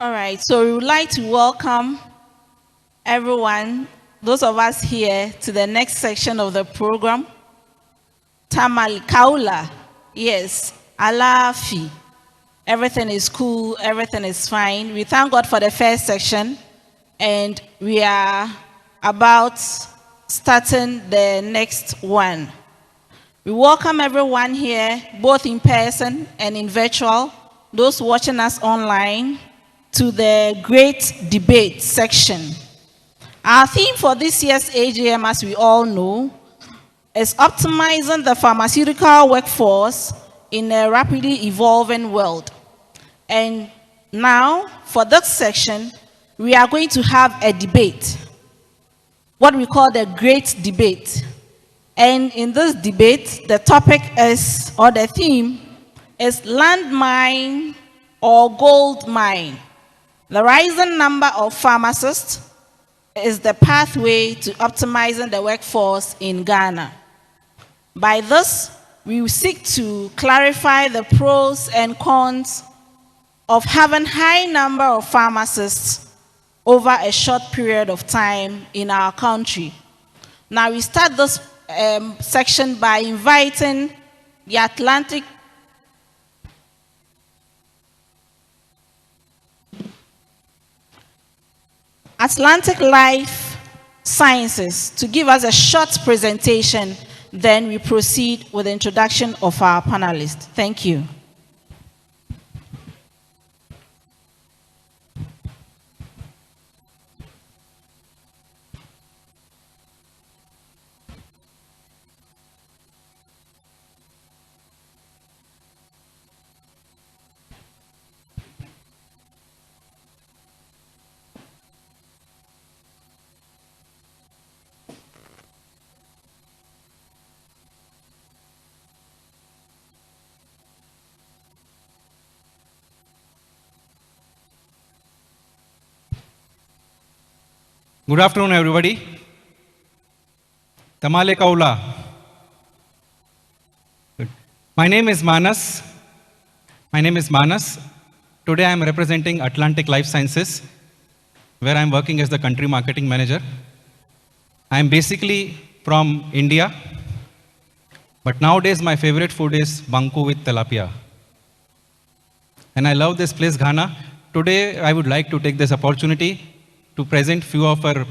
All right, so we would like to welcome everyone, those of us here, to the next section of the program. Tamal Kaula. Yes, Alafi. Everything is cool, everything is fine. We thank God for the first section, and we are about starting the next one. We welcome everyone here, both in person and in virtual, those watching us online, to the great debate section. Our theme for this year's AGM, as we all know, is optimizing the pharmaceutical workforce in a rapidly evolving world. And now, for this section, we are going to have a debate, what we call the great debate. And in this debate, the topic is, or the theme is landmine or gold mine. The rising number of pharmacists is the pathway to optimizing the workforce in Ghana. By this, we will seek to clarify the pros and cons of having high number of pharmacists over a short period of time in our country. Now we start this section by inviting the Atlantic Life Sciences to give us a short presentation. Then we proceed with the introduction of our panelists. Thank you. Good afternoon, everybody. Tamale Kaula. My name is Manas. Today I am representing Atlantic Life Sciences, where I am working as the country marketing manager. I am basically from India, but nowadays my favorite food is banku with tilapia. And I love this place, Ghana. Today I would like to take this opportunity to present few of our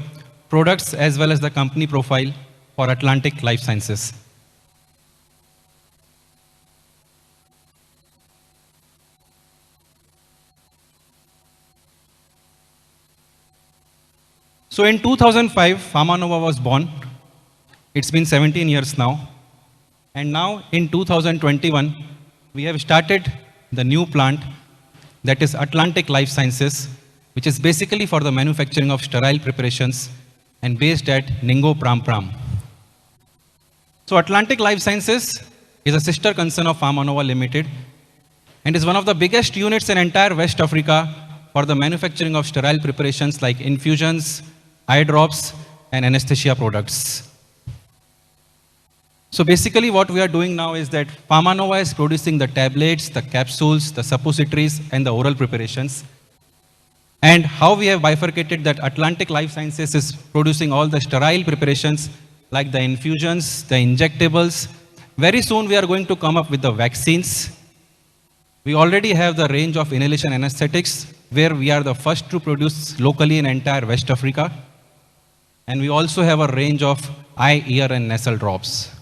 products as well as the company profile for Atlantic Life Sciences. So in 2005, Pharmanova was born. It's been 17 years now. And now in 2021, we have started the new plant that is Atlantic Life Sciences, which is basically for the manufacturing of sterile preparations and based at Ningo Pram Pram. So Atlantic Life Sciences is a sister concern of Pharmanova Limited and is one of the biggest units in entire West Africa for the manufacturing of sterile preparations like infusions, eye drops, and anesthesia products. So basically what we are doing now is that Pharmanova is producing the tablets, the capsules, the suppositories, and the oral preparations. And how we have bifurcated that Atlantic Life Sciences is producing all the sterile preparations like the infusions, the injectables. Very soon we are going to come up with the vaccines. We already have the range of inhalation anesthetics where we are the first to produce locally in entire West Africa. And we also have a range of eye, ear, and nasal drops.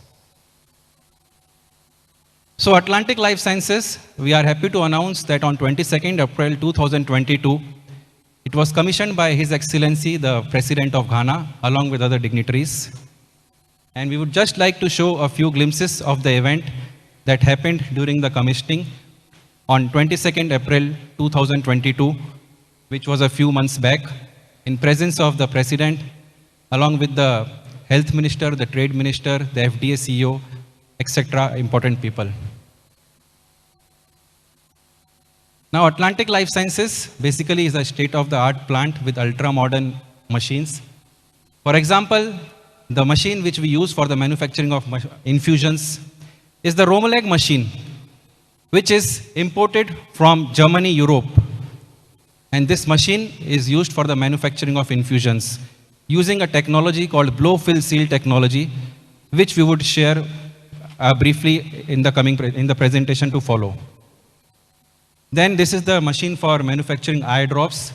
So Atlantic Life Sciences, we are happy to announce that on 22nd April 2022, it was commissioned by His Excellency, the President of Ghana, along with other dignitaries. And we would just like to show a few glimpses of the event that happened during the commissioning on 22nd April 2022, which was a few months back, in presence of the President, along with the Health Minister, the Trade Minister, the FDA CEO, etc., important people. Now, Atlantic Life Sciences basically is a state-of-the-art plant with ultra-modern machines. For example, the machine which we use for the manufacturing of infusions is the Romelag machine, which is imported from Germany, Europe. And this machine is used for the manufacturing of infusions using a technology called blow fill seal technology, which we would share briefly in the presentation to follow. Then this is the machine for manufacturing eye drops.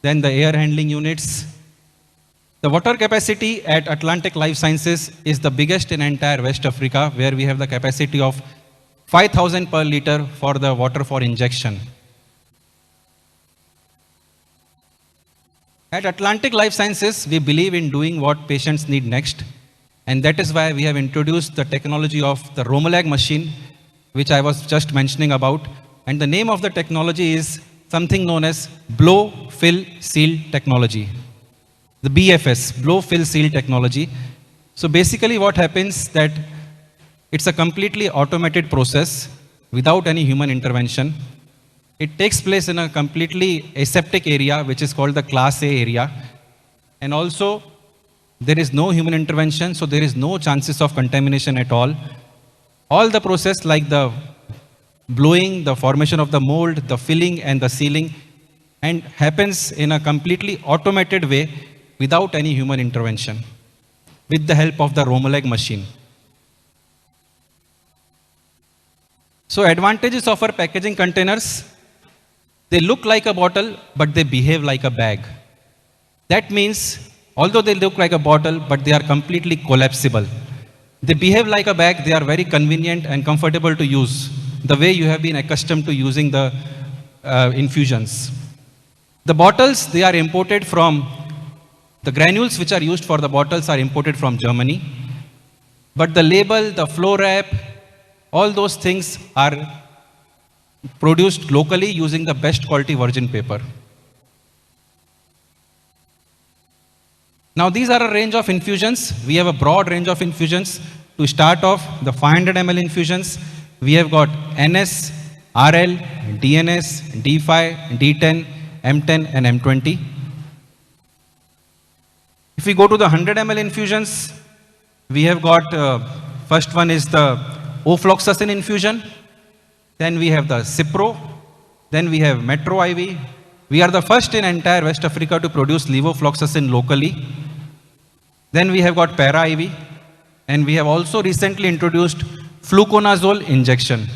Then the air handling units. The water capacity at Atlantic Life Sciences is the biggest in entire West Africa, where we have the capacity of 5,000 per liter for the water for injection. At Atlantic Life Sciences, we believe in doing what patients need next. And that is why we have introduced the technology of the Romelag machine, which I was just mentioning about. And the name of the technology is something known as blow fill seal technology. The BFS, blow fill seal technology. So basically what happens that it's a completely automated process without any human intervention. It takes place in a completely aseptic area, which is called the Class A area. And also, there is no human intervention, so there is no chances of contamination at all. All the process like the blowing, the formation of the mold, the filling and the sealing, and happens in a completely automated way without any human intervention with the help of the Romelag machine. So advantages of our packaging containers: they look like a bottle, but they behave like a bag. That means, although they look like a bottle, but they are completely collapsible. They behave like a bag, they are very convenient and comfortable to use, the way you have been accustomed to using the infusions. The bottles, they are imported from, the granules which are used for the bottles are imported from Germany. But the label, the flow wrap, all those things are produced locally using the best quality virgin paper. Now these are a range of infusions. We have a broad range of infusions. To start off, the 500 ml infusions, we have got NS, RL, DNS, D5, D10, M10 and M20. If we go to the 100 ml infusions, we have got, first one is the ofloxacin infusion. Then we have the Cipro. Then we have Metro IV. We are the first in entire West Africa to produce levofloxacin locally. Then we have got Para IV. And we have also recently introduced fluconazole injection.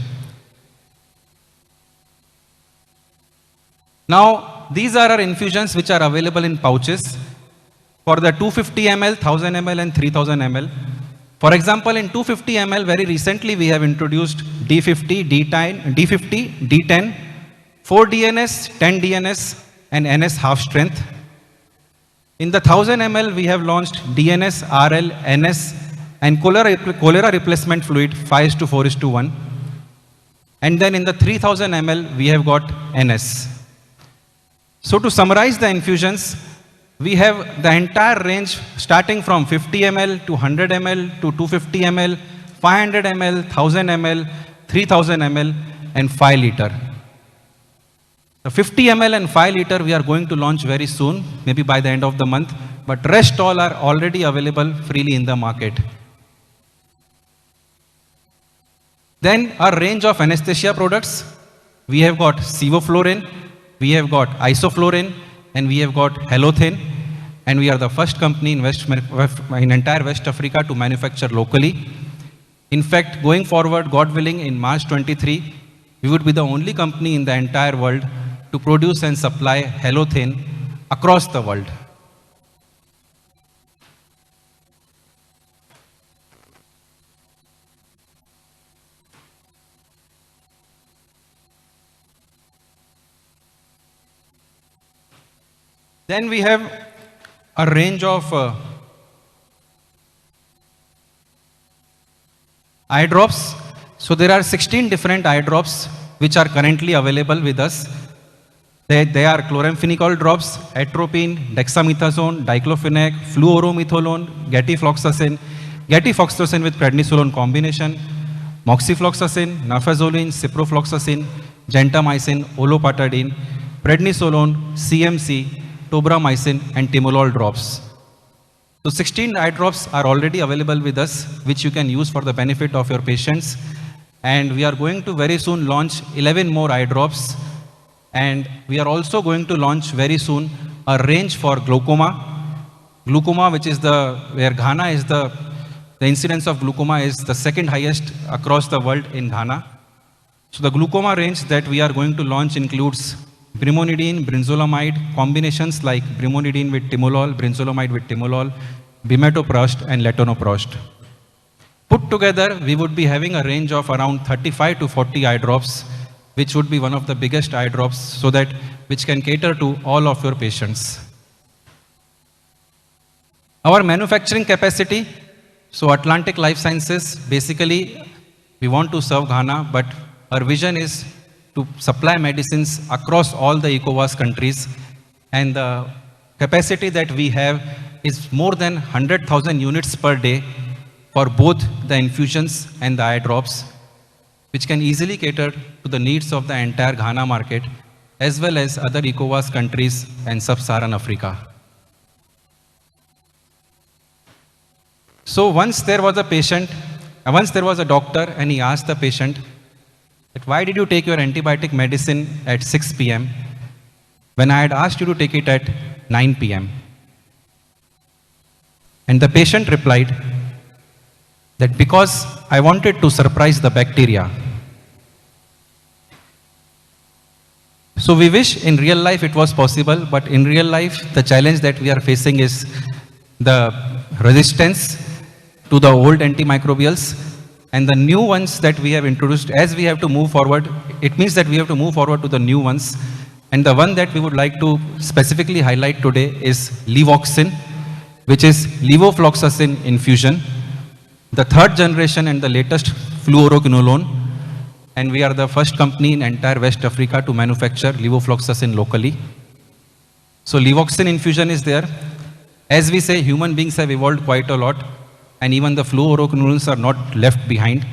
Now, these are our infusions which are available in pouches for the 250 ml, 1000 ml and 3000 ml. For example, in 250 ml, very recently we have introduced D50, D10, 4 DNS, 10 DNS and NS half strength. In the 1000 ml, we have launched DNS, RL, NS and cholera replacement fluid 5:4:1. And then in the 3000 ml, we have got NS. So to summarize the infusions, we have the entire range starting from 50 ml to 100 ml to 250 ml, 500 ml, 1000 ml, 3000 ml and 5 liter. The 50 ml and 5 liter we are going to launch very soon, maybe by the end of the month, but rest all are already available freely in the market. Then our range of anesthesia products, we have got sevoflurane, we have got isoflurane and we have got halothane. And we are the first company in entire West Africa to manufacture locally. In fact, going forward, God willing, in March 23, we would be the only company in the entire world to produce and supply halothane across the world. Then we have a range of eye drops. So there are 16 different eye drops which are currently available with us. They are chloramphenicol drops, atropine, dexamethasone, diclofenac, fluorometholone, gatifoxacin with prednisolone combination, moxifloxacin, nafazoline, ciprofloxacin, gentamicin, olopatadine, prednisolone, CMC, tobramycin and timolol drops. So 16 eye drops are already available with us, which you can use for the benefit of your patients. And we are going to very soon launch 11 more eye drops. And we are also going to launch very soon a range for glaucoma. Glaucoma, which is where Ghana is the incidence of glaucoma is the second highest across the world in Ghana. So the glaucoma range that we are going to launch includes brimonidine, brinzolamide, combinations like brimonidine with timolol, brinzolamide with timolol, bimetoprost and letonoprost. Put together, we would be having a range of around 35 to 40 eye drops, which would be one of the biggest eye drops, so that which can cater to all of your patients. Our manufacturing capacity, so Atlantic Life Sciences, basically we want to serve Ghana, but our vision is to supply medicines across all the ECOWAS countries, and the capacity that we have is more than 100,000 units per day for both the infusions and the eye drops, which can easily cater to the needs of the entire Ghana market, as well as other ECOWAS countries and sub-Saharan Africa. So once there was a doctor and he asked the patient that why did you take your antibiotic medicine at 6 p.m. when I had asked you to take it at 9 p.m. And the patient replied that because I wanted to surprise the bacteria. So we wish in real life it was possible, but in real life the challenge that we are facing is the resistance to the old antimicrobials, and the new ones that we have introduced. As we have to move forward, it means that we have to move forward to the new ones. And the one that we would like to specifically highlight today is Levoxin, which is levofloxacin infusion, the third generation and the latest fluoroquinolone. And we are the first company in entire West Africa to manufacture levofloxacin locally. So Levoxin infusion is there. As we say, human beings have evolved quite a lot, and even the fluoroquinolones are not left behind.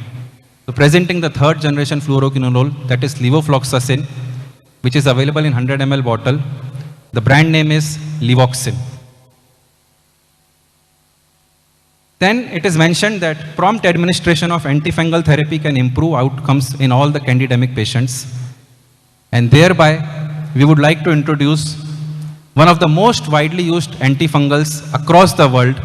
So presenting the third generation fluoroquinolone, that is levofloxacin, which is available in 100 ml bottle. The brand name is Levoxin. Then it is mentioned that prompt administration of antifungal therapy can improve outcomes in all the candidemic patients. And thereby, we would like to introduce one of the most widely used antifungals across the world,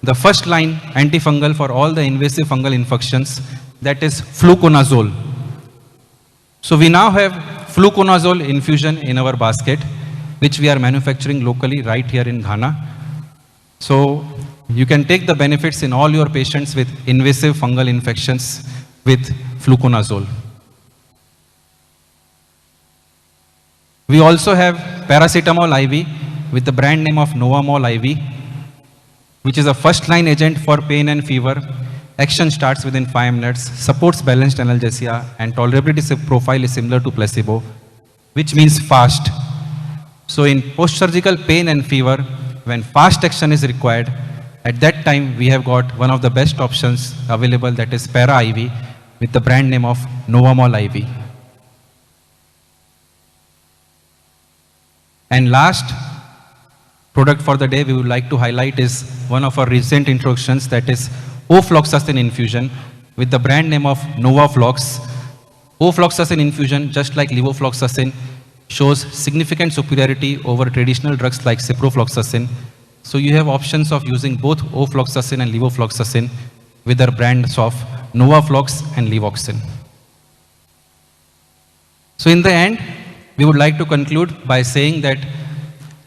the first line antifungal for all the invasive fungal infections, that is fluconazole. So we now have fluconazole infusion in our basket, which we are manufacturing locally right here in Ghana. So you can take the benefits in all your patients with invasive fungal infections with fluconazole. We also have paracetamol IV with the brand name of Novamol IV, which is a first-line agent for pain and fever. Action starts within 5 minutes, supports balanced analgesia, and tolerability profile is similar to placebo, which means fast. So in post-surgical pain and fever, when fast action is required, at that time we have got one of the best options available, that is Para IV with the brand name of Novamol IV. And last product for the day we would like to highlight is one of our recent introductions, that is ofloxacin infusion with the brand name of Novaflox. Ofloxacin infusion, just like levofloxacin, shows significant superiority over traditional drugs like ciprofloxacin. So you have options of using both ofloxacin and levofloxacin with their brands of Novaflox and Levoxin. So in the end, we would like to conclude by saying that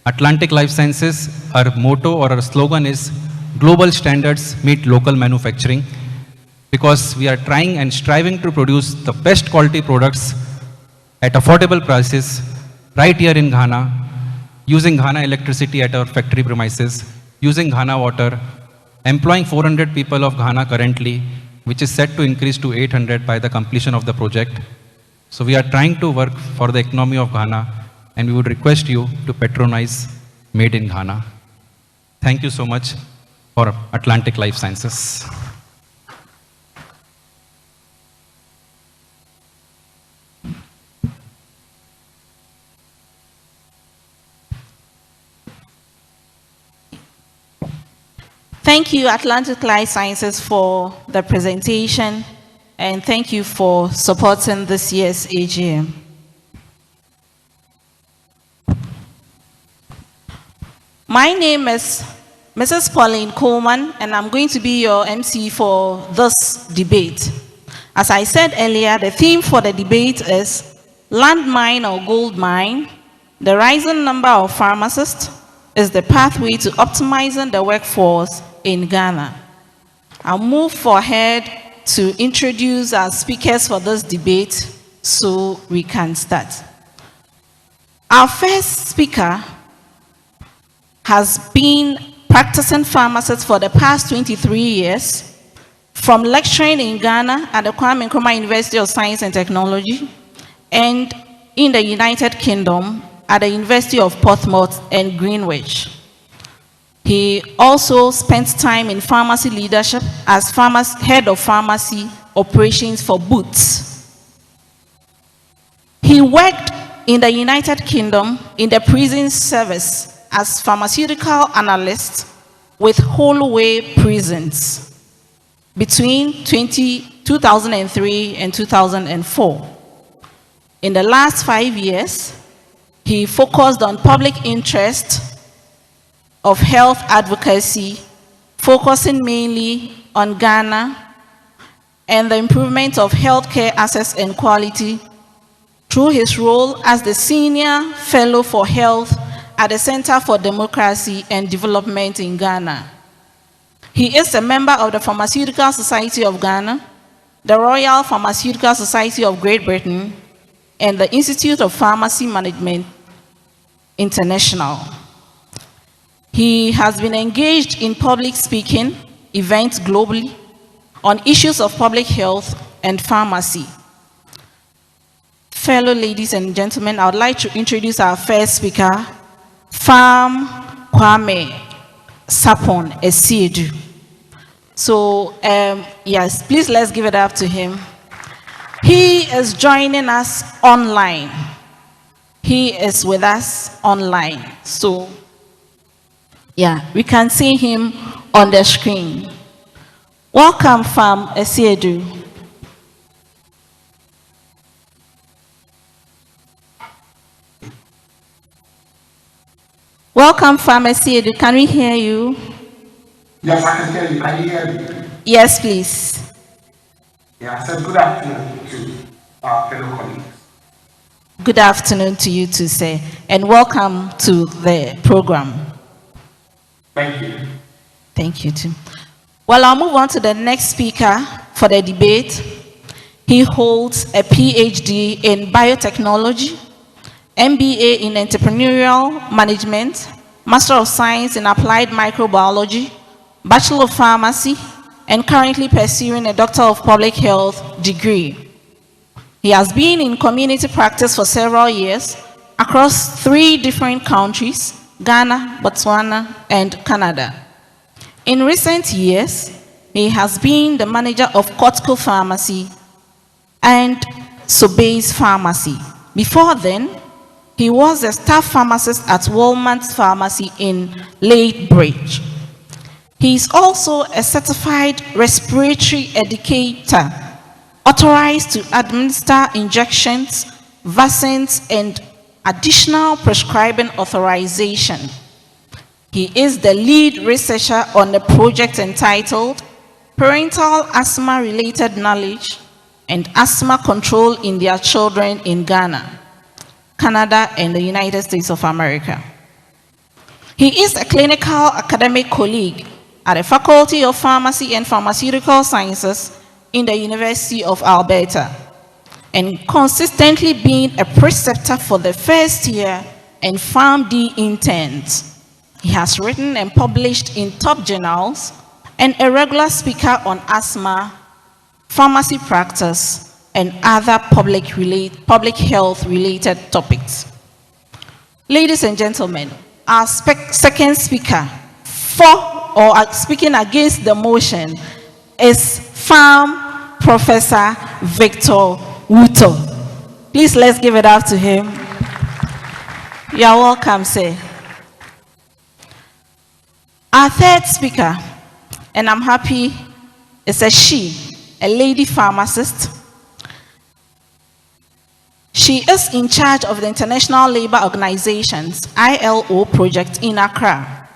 Atlantic Life Sciences, our motto or our slogan is global standards meet local manufacturing, because we are trying and striving to produce the best quality products at affordable prices right here in Ghana, using Ghana electricity at our factory premises, using Ghana water, employing 400 people of Ghana currently, which is set to increase to 800 by the completion of the project. So we are trying to work for the economy of Ghana, and we would request you to patronize Made in Ghana. Thank you so much for Atlantic Life Sciences. Thank you, Atlantic Life Sciences, for the presentation, and thank you for supporting this year's AGM. My name is Mrs. Pauline Coleman, and I'm going to be your MC for this debate. As I said earlier, the theme for the debate is landmine or gold mine. The rising number of pharmacists is the pathway to optimizing the workforce in Ghana. I'll move ahead to introduce our speakers for this debate so we can start. Our first speaker has been practicing pharmacist for the past 23 years, from lecturing in Ghana at the Kwame Nkrumah University of Science and Technology, and in the United Kingdom at the University of Portsmouth and Greenwich. He also spent time in pharmacy leadership as head of pharmacy operations for Boots. He worked in the United Kingdom in the prison service as pharmaceutical analyst with Holloway Prisons between 2003 and 2004. In the last 5 years, he focused on public interest of health advocacy, focusing mainly on Ghana and the improvement of healthcare access and quality through his role as the Senior Fellow for Health at the Center for Democracy and Development in Ghana. He is a member of the Pharmaceutical Society of Ghana, the Royal Pharmaceutical Society of Great Britain, and the Institute of Pharmacy Management International. He has been engaged in public speaking events globally on issues of public health and pharmacy. Fellow ladies and gentlemen, I would like to introduce our first speaker, Farm Kwame Sapon Esiedu. So, yes, please let's give it up to him. He is joining us online. He is with us online. So, yeah, we can see him on the screen. Welcome, Farm Esiedu. Welcome, Farm Esiedu. Can we hear you? Yes, I can hear you. Can you hear me? Yes, please. Yeah, I said good afternoon to our fellow colleagues. Good afternoon to you too, sir, and welcome to the program. Thank you. Thank you too. Well, I'll move on to the next speaker for the debate. He holds a PhD in biotechnology, MBA in entrepreneurial management, Master of Science in applied microbiology, Bachelor of Pharmacy, and currently pursuing a Doctor of Public Health degree. He has been in community practice for several years across 3 different countries, Ghana, Botswana, and Canada. In recent years, he has been the manager of Kotko Pharmacy and Sobeys Pharmacy. Before then, he was a staff pharmacist at Walmart's Pharmacy in Lethbridge. He is also a certified respiratory educator, authorized to administer injections, vaccines, and additional prescribing authorization. He is the lead researcher on the project entitled Parental Asthma-Related Knowledge and Asthma Control in Their Children in Ghana, Canada, and the United States of America. He is a clinical academic colleague at the Faculty of Pharmacy and Pharmaceutical Sciences in the University of Alberta, and consistently being a preceptor for the first year and PharmD interns. He has written and published in top journals and a regular speaker on asthma, pharmacy practice, and other public health related topics. Ladies and gentlemen, our second speaker speaking against the motion is Farm Professor Victor Wuto. Please let's give it up to him. You are welcome, sir. Our third speaker, and I'm happy, is a lady pharmacist. She is in charge of the International Labour Organization's ILO project in Accra.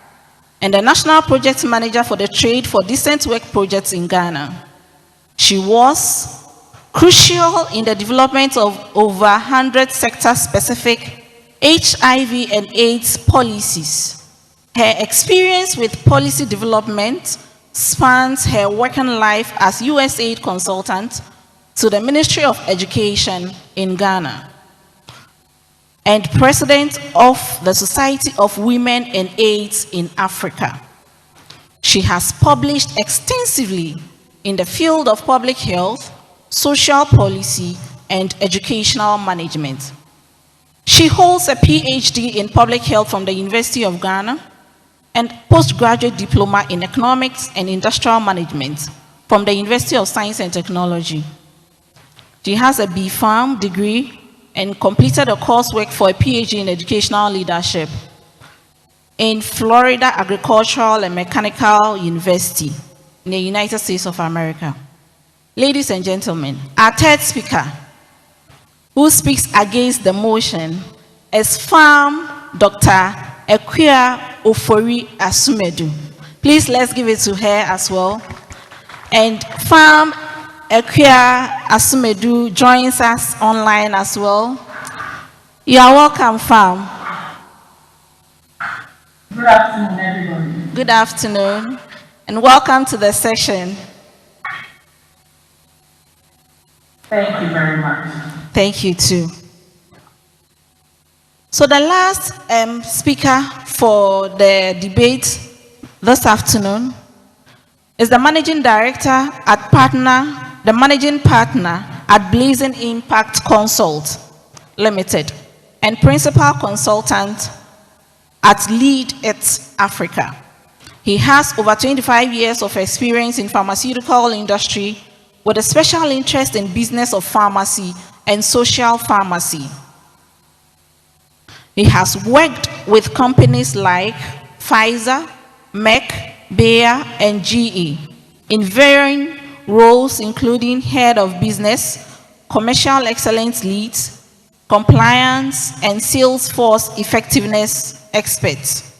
and the National Project Manager for the Trade for Decent Work projects in Ghana. She was crucial in the development of over 100 sector-specific HIV and AIDS policies. Her experience with policy development spans her working life as USAID consultant to the Ministry of Education in Ghana and president of the Society of Women and AIDS in Africa. She has published extensively in the field of public health, social policy, and educational management. She holds a PhD in public health from the University of Ghana and postgraduate diploma in economics and industrial management from the University of Science and Technology. She has a BPharm degree and completed a coursework for a PhD in educational leadership in Florida Agricultural and Mechanical University in the United States of America. Ladies and gentlemen, our third speaker, who speaks against the motion, is Farm Dr. Equia Ofori Asumedu. Please let's give it to her as well. And Farm Equia Asumedu joins us online as well. You are welcome, Farm. Good afternoon, everybody. Good afternoon, and welcome to the session. Thank you very much. Thank you too. So the last speaker for the debate this afternoon is the managing director at the managing partner at Blazing Impact Consult Limited and principal consultant at Lead It Africa. He has over 25 years of experience in pharmaceutical industry with a special interest in business of pharmacy and social pharmacy. He has worked with companies like Pfizer, Merck, Bayer, and GE in varying roles including head of business, commercial excellence leads, compliance, and sales force effectiveness experts.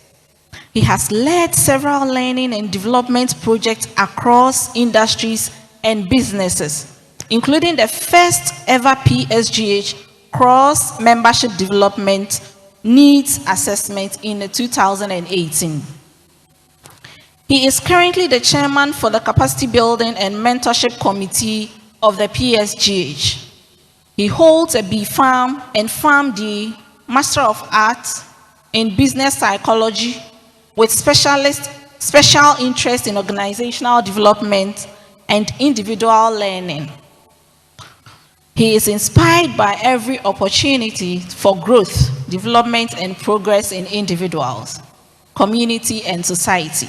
He has led several learning and development projects across industries and businesses, including the first ever PSGH cross membership development needs assessment in 2018. He is currently the chairman for the Capacity Building and Mentorship Committee of the PSGH. He holds a BPharm and PharmD Master of Arts in Business Psychology with special interest in organizational development and individual learning. He is inspired by every opportunity for growth, development, and progress in individuals, community, and society.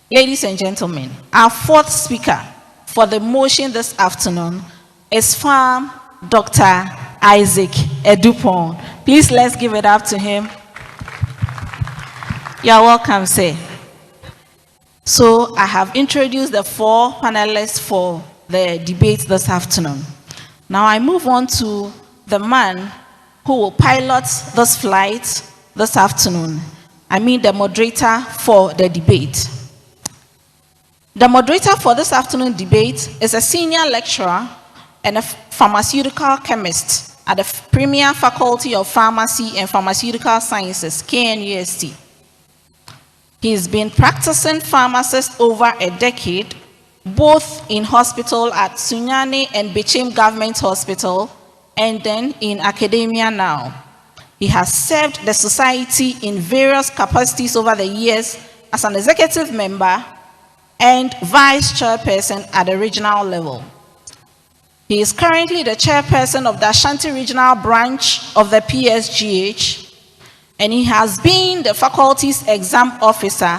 Ladies and gentlemen, our fourth speaker for the motion this afternoon is Farm Dr. Isaac Edupon. Please let's give it up to him. You're welcome, sir. So I have introduced the four panelists for the debate this afternoon. Now I move on to the man who will pilot this flight this afternoon. I mean the moderator for the debate. The moderator for this afternoon debate is a senior lecturer and a pharmaceutical chemist at the Premier Faculty of Pharmacy and Pharmaceutical Sciences, KNUST. He's been practicing pharmacist over a decade, both in hospital at Sunyani and Bechem Government Hospital, and then in academia now. He has served the society in various capacities over the years as an executive member and vice chairperson at the regional level. He is currently the chairperson of the Ashanti Regional Branch of the PSGH, and he has been the faculty's exam officer,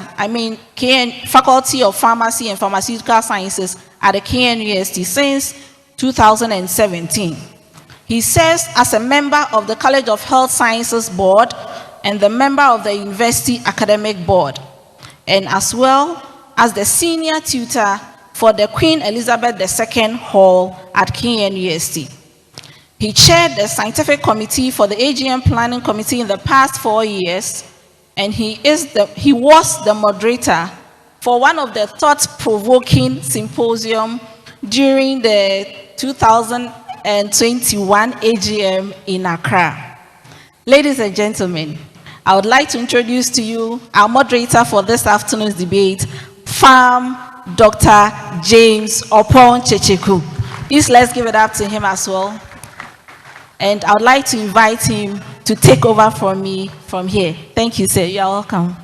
Faculty of Pharmacy and Pharmaceutical Sciences at the KNUST since 2017. He serves as a member of the College of Health Sciences Board and the member of the University Academic Board, and as well as the senior tutor for the Queen Elizabeth II Hall at KNUST. He chaired the scientific committee for the AGM Planning Committee in the past 4 years and he was the moderator for one of the thought-provoking symposium during the 2021 AGM in Accra. Ladies and gentlemen, I would like to introduce to you our moderator for this afternoon's debate, Farm Dr. James Opon Checheku. Please let's give it up to him as well. And I would like to invite him to take over from me from here. Thank you, sir. You are welcome.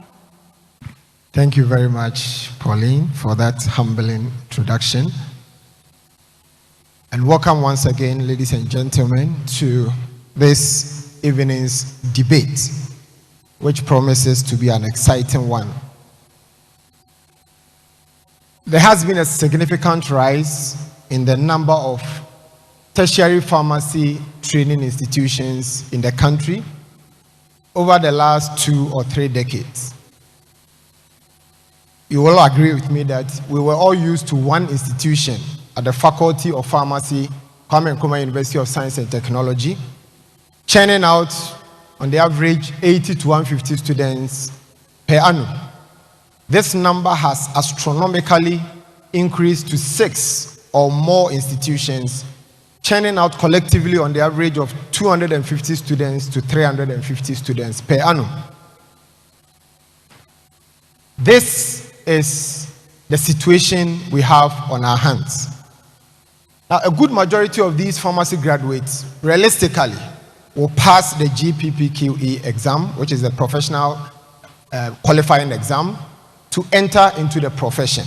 Thank you very much, Pauline, for that humbling introduction. And welcome once again, ladies and gentlemen, to this evening's debate, which promises to be an exciting one. There has been a significant rise in the number of tertiary pharmacy training institutions in the country over the last 2 or 3 decades. You will agree with me that we were all used to one institution at the Faculty of Pharmacy, Kwame Nkrumah University of Science and Technology, churning out on the average 80 to 150 students per annum. This number has astronomically increased to 6 or more institutions, churning out collectively on the average of 250 students to 350 students per annum. This is the situation we have on our hands. Now, a good majority of these pharmacy graduates, realistically, will pass the GPPQE exam, which is a professional qualifying exam, to enter into the profession.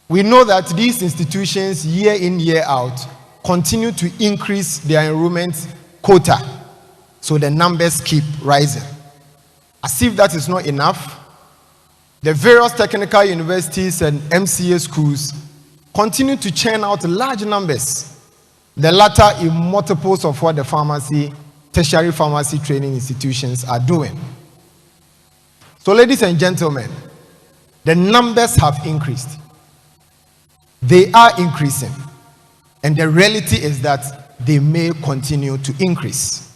We know that these institutions, year in, year out, continue to increase their enrollment quota, so the numbers keep rising. As if that is not enough, the various technical universities and MCA schools continue to churn out large numbers, the latter in multiples of what the tertiary pharmacy training institutions are doing. So, ladies and gentlemen, the numbers have increased. They are increasing. And the reality is that they may continue to increase.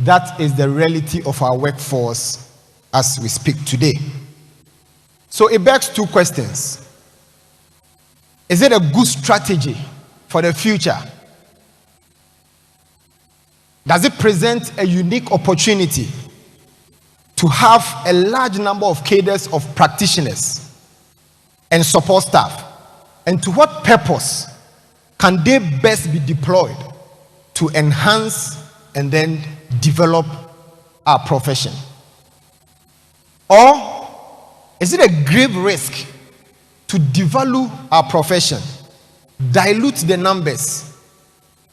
That is the reality of our workforce as we speak today. So it begs 2 questions. Is it a good strategy for the future? Does it present a unique opportunity to have a large number of cadres of practitioners and support staff? And to what purpose can they best be deployed to enhance and then develop our profession? Or is it a grave risk to devalue our profession, dilute the numbers,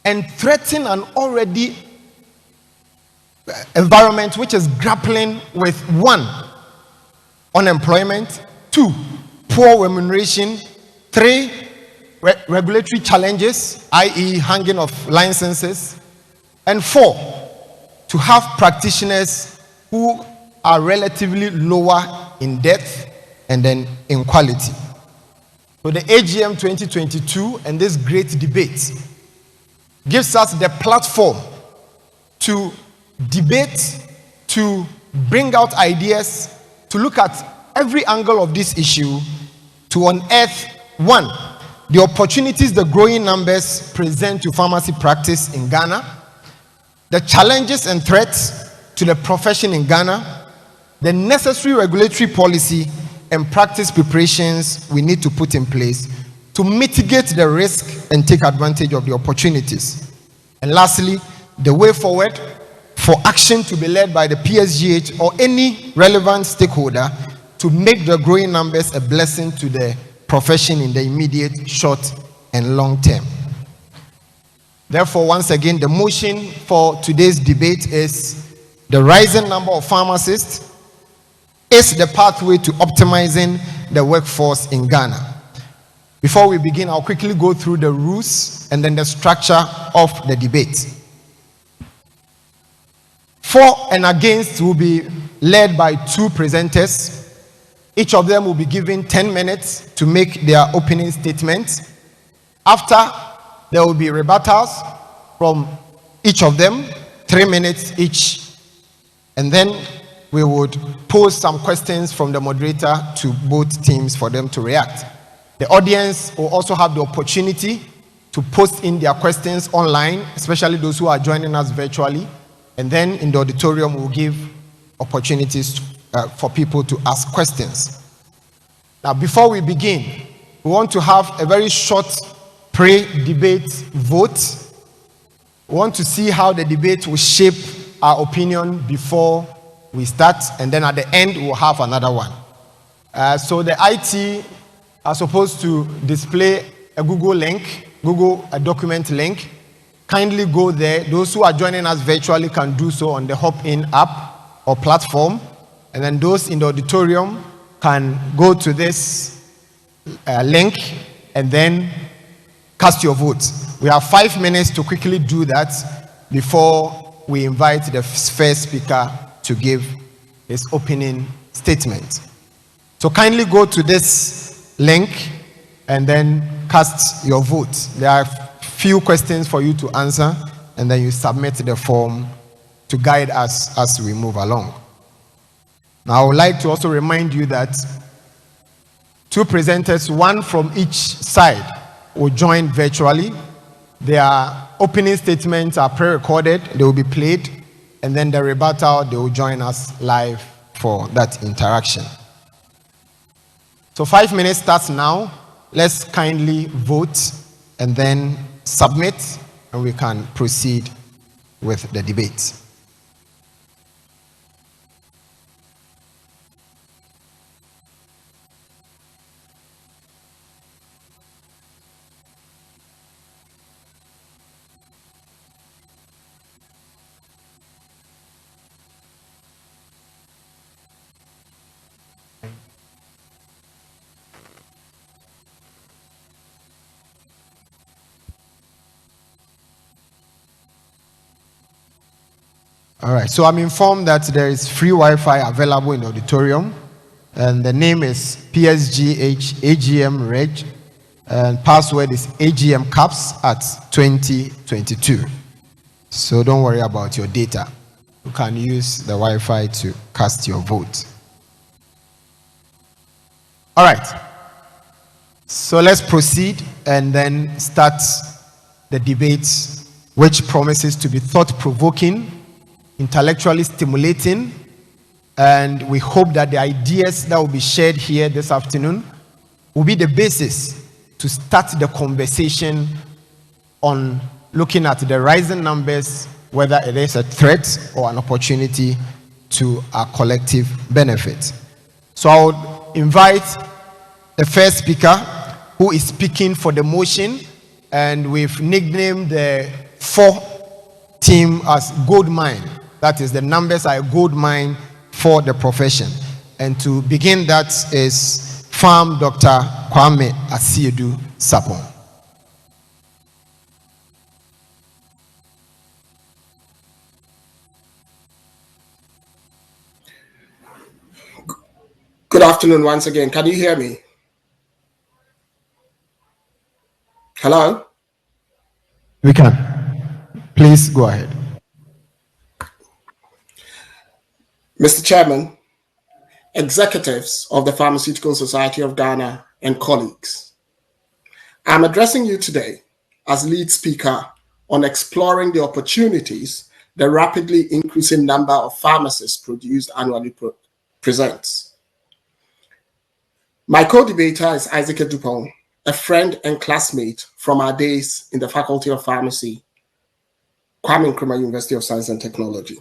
and threaten an already environment which is grappling with 1, unemployment, 2, poor remuneration, 3, regulatory challenges, i.e. hanging of licenses, and 4, to have practitioners who are relatively lower in depth and then in quality. So the AGM 2022 and this great debate gives us the platform to debate, to bring out ideas, to look at every angle of this issue, to unearth, 1, the opportunities the growing numbers present to pharmacy practice in Ghana, the challenges and threats to the profession in Ghana, the necessary regulatory policy and practice preparations we need to put in place to mitigate the risk and take advantage of the opportunities. And lastly, the way forward for action to be led by the PSGH or any relevant stakeholder to make the growing numbers a blessing to the profession in the immediate, short, and long term. Therefore, once again, the motion for today's debate is the rising number of pharmacists is the pathway to optimizing the workforce in Ghana. Before we begin, I'll quickly go through the rules and then the structure of the debate. For and against will be led by 2 presenters. Each of them will be given 10 minutes to make their opening statements. After, there will be rebuttals from each of them, 3 minutes each. And then we would pose some questions from the moderator to both teams for them to react. The audience will also have the opportunity to post in their questions online, especially those who are joining us virtually. And then in the auditorium, we'll give opportunities for people to ask questions. Now, before we begin, we want to have a very short pre-debate vote. We want to see how the debate will shape our opinion before we start, and then at the end, we'll have another one. So the IT are supposed to display a Google link, a document link. Kindly go there. Those who are joining us virtually can do so on the Hop-In app or platform. And then those in the auditorium can go to this link and then cast your votes. We have 5 minutes to quickly do that before we invite the first speaker to give his opening statement. So kindly go to this link and then cast your vote. There are few questions for you to answer, and then you submit the form to guide us as we move along. Now, I would like to also remind you that 2 presenters, one from each side, will join virtually. Their opening statements are pre-recorded. They will be played, and then the rebuttal, they will join us live for that interaction. So 5 minutes starts now. Let's kindly vote and then submit, and we can proceed with the debate. All right, so I'm informed that there is free Wi-Fi available in the auditorium, and the name is PSGH AGM Reg, and password is AGM Caps at 2022. So don't worry about your data. You can use the Wi-Fi to cast your vote. All right, so let's proceed and then start the debate, which promises to be thought-provoking, intellectually stimulating, and we hope that the ideas that will be shared here this afternoon will be the basis to start the conversation on looking at the rising numbers, whether it is a threat or an opportunity to our collective benefit. So I would invite the first speaker, who is speaking for the motion, and we've nicknamed the 4 team as Gold Mine. That is, the numbers are a gold mine for the profession. And to begin that is Farm Dr. Kwame Asiedu Sapon. Good afternoon once again. Can you hear me? Hello? We can. Please go ahead. Mr. Chairman, executives of the Pharmaceutical Society of Ghana, and colleagues, I'm addressing you today as lead speaker on exploring the opportunities the rapidly increasing number of pharmacies produced annually presents. My co-debater is Isaac Dupont, a friend and classmate from our days in the Faculty of Pharmacy, Kwame Nkrumah University of Science and Technology.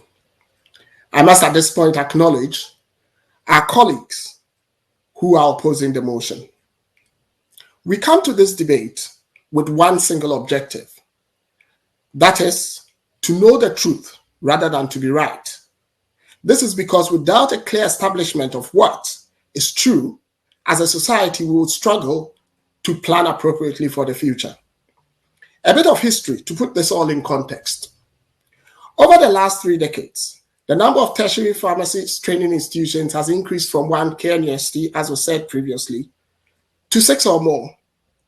I must at this point acknowledge our colleagues who are opposing the motion. We come to this debate with one single objective. That is, to know the truth rather than to be right. This is because without a clear establishment of what is true, as a society we would struggle to plan appropriately for the future. A bit of history to put this all in context. Over the last 3 decades, the number of tertiary pharmacy training institutions has increased from 1 KNUST, as was said previously, to 6 or more,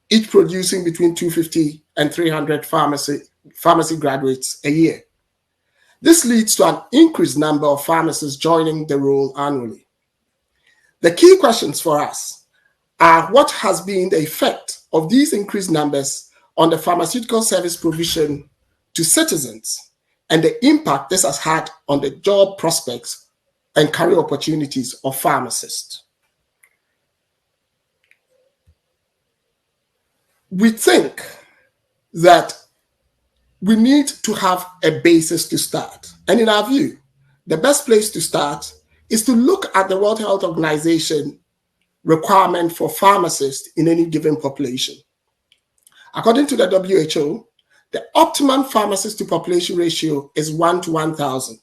each producing between 250 and 300 pharmacy graduates a year. This leads to an increased number of pharmacists joining the role annually. The key questions for us are what has been the effect of these increased numbers on the pharmaceutical service provision to citizens and the impact this has had on the job prospects and career opportunities of pharmacists. We think that we need to have a basis to start. And in our view, the best place to start is to look at the World Health Organization requirement for pharmacists in any given population. According to the WHO, the optimum pharmacist to population ratio is 1 to 1,000.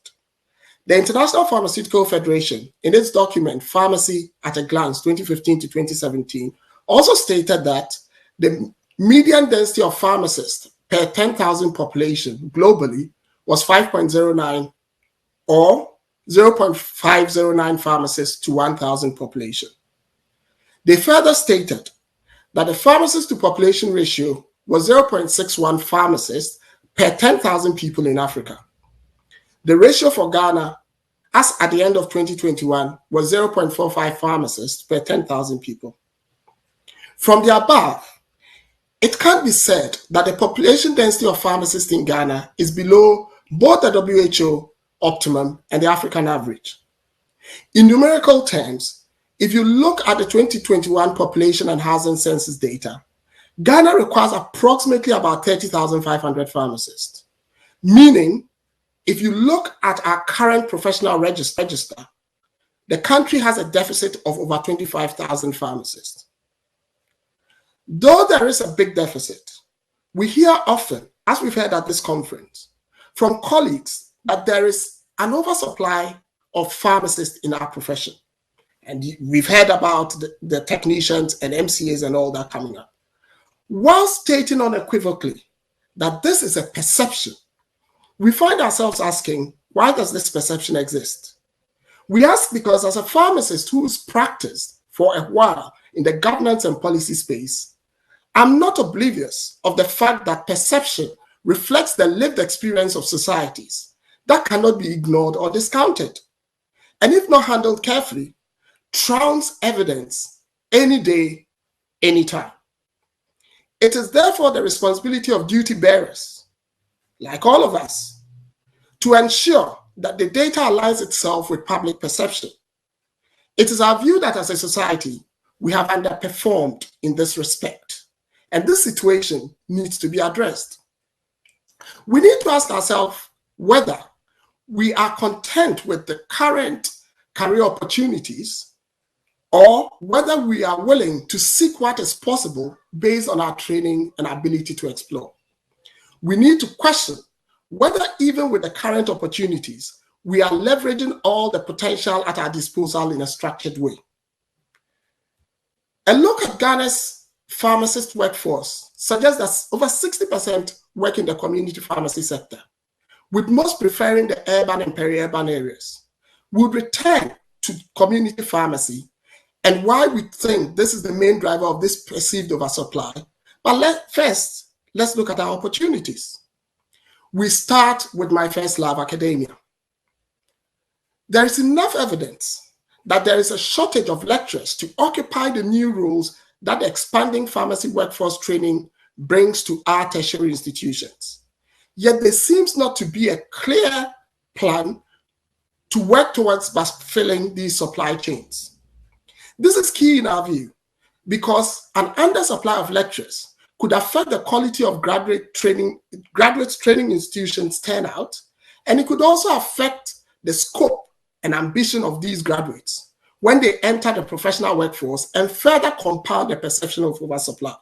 The International Pharmaceutical Federation, in its document Pharmacy at a Glance 2015 to 2017, also stated that the median density of pharmacists per 10,000 population globally was 5.09 or 0.509 pharmacists to 1,000 population. They further stated that the pharmacist to population ratio was 0.61 pharmacists per 10,000 people in Africa. The ratio for Ghana, as at the end of 2021, was 0.45 pharmacists per 10,000 people. From the above, it can't be said that the population density of pharmacists in Ghana is below both the WHO optimum and the African average. In numerical terms, if you look at the 2021 population and housing census data, Ghana requires approximately about 30,500 pharmacists. Meaning, if you look at our current professional register, the country has a deficit of over 25,000 pharmacists. Though there is a big deficit, we hear often, as we've heard at this conference, from colleagues that there is an oversupply of pharmacists in our profession. And we've heard about the technicians and MCAs and all that coming up. While stating unequivocally that this is a perception, we find ourselves asking, why does this perception exist? We ask because as a pharmacist who's practiced for a while in the governance and policy space, I'm not oblivious of the fact that perception reflects the lived experience of societies that cannot be ignored or discounted, and if not handled carefully, trounced evidence any day, anytime. It is therefore the responsibility of duty bearers, like all of us, to ensure that the data aligns itself with public perception. It is our view that as a society, we have underperformed in this respect, and this situation needs to be addressed. We need to ask ourselves whether we are content with the current career opportunities or whether we are willing to seek what is possible based on our training and ability to explore. We need to question whether even with the current opportunities, we are leveraging all the potential at our disposal in a structured way. A look at Ghana's pharmacist workforce suggests that over 60% work in the community pharmacy sector, with most preferring the urban and peri-urban areas. We'll return to community pharmacy and why we think this is the main driver of this perceived oversupply. But first, let's look at our opportunities. We start with my first love, academia. There is enough evidence that there is a shortage of lecturers to occupy the new roles that the expanding pharmacy workforce training brings to our tertiary institutions. Yet there seems not to be a clear plan to work towards fulfilling these supply chains. This is key in our view because an undersupply of lecturers could affect the quality of graduate training institutions' turnout, and it could also affect the scope and ambition of these graduates when they enter the professional workforce and further compound the perception of oversupply.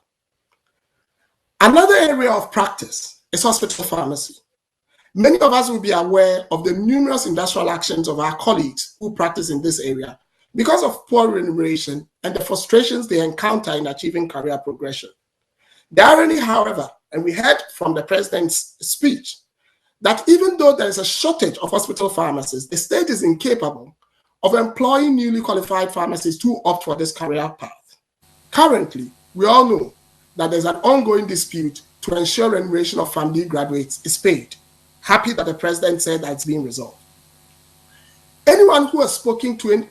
Another area of practice is hospital pharmacy. Many of us will be aware of the numerous industrial actions of our colleagues who practice in this area because of poor remuneration and the frustrations they encounter in achieving career progression. The irony, however, and we heard from the president's speech, that even though there is a shortage of hospital pharmacists, the state is incapable of employing newly qualified pharmacists who opt for this career path. Currently, we all know that there's an ongoing dispute to ensure remuneration of PharmD graduates is paid. happy that the president said that it's being resolved. Anyone who has spoken to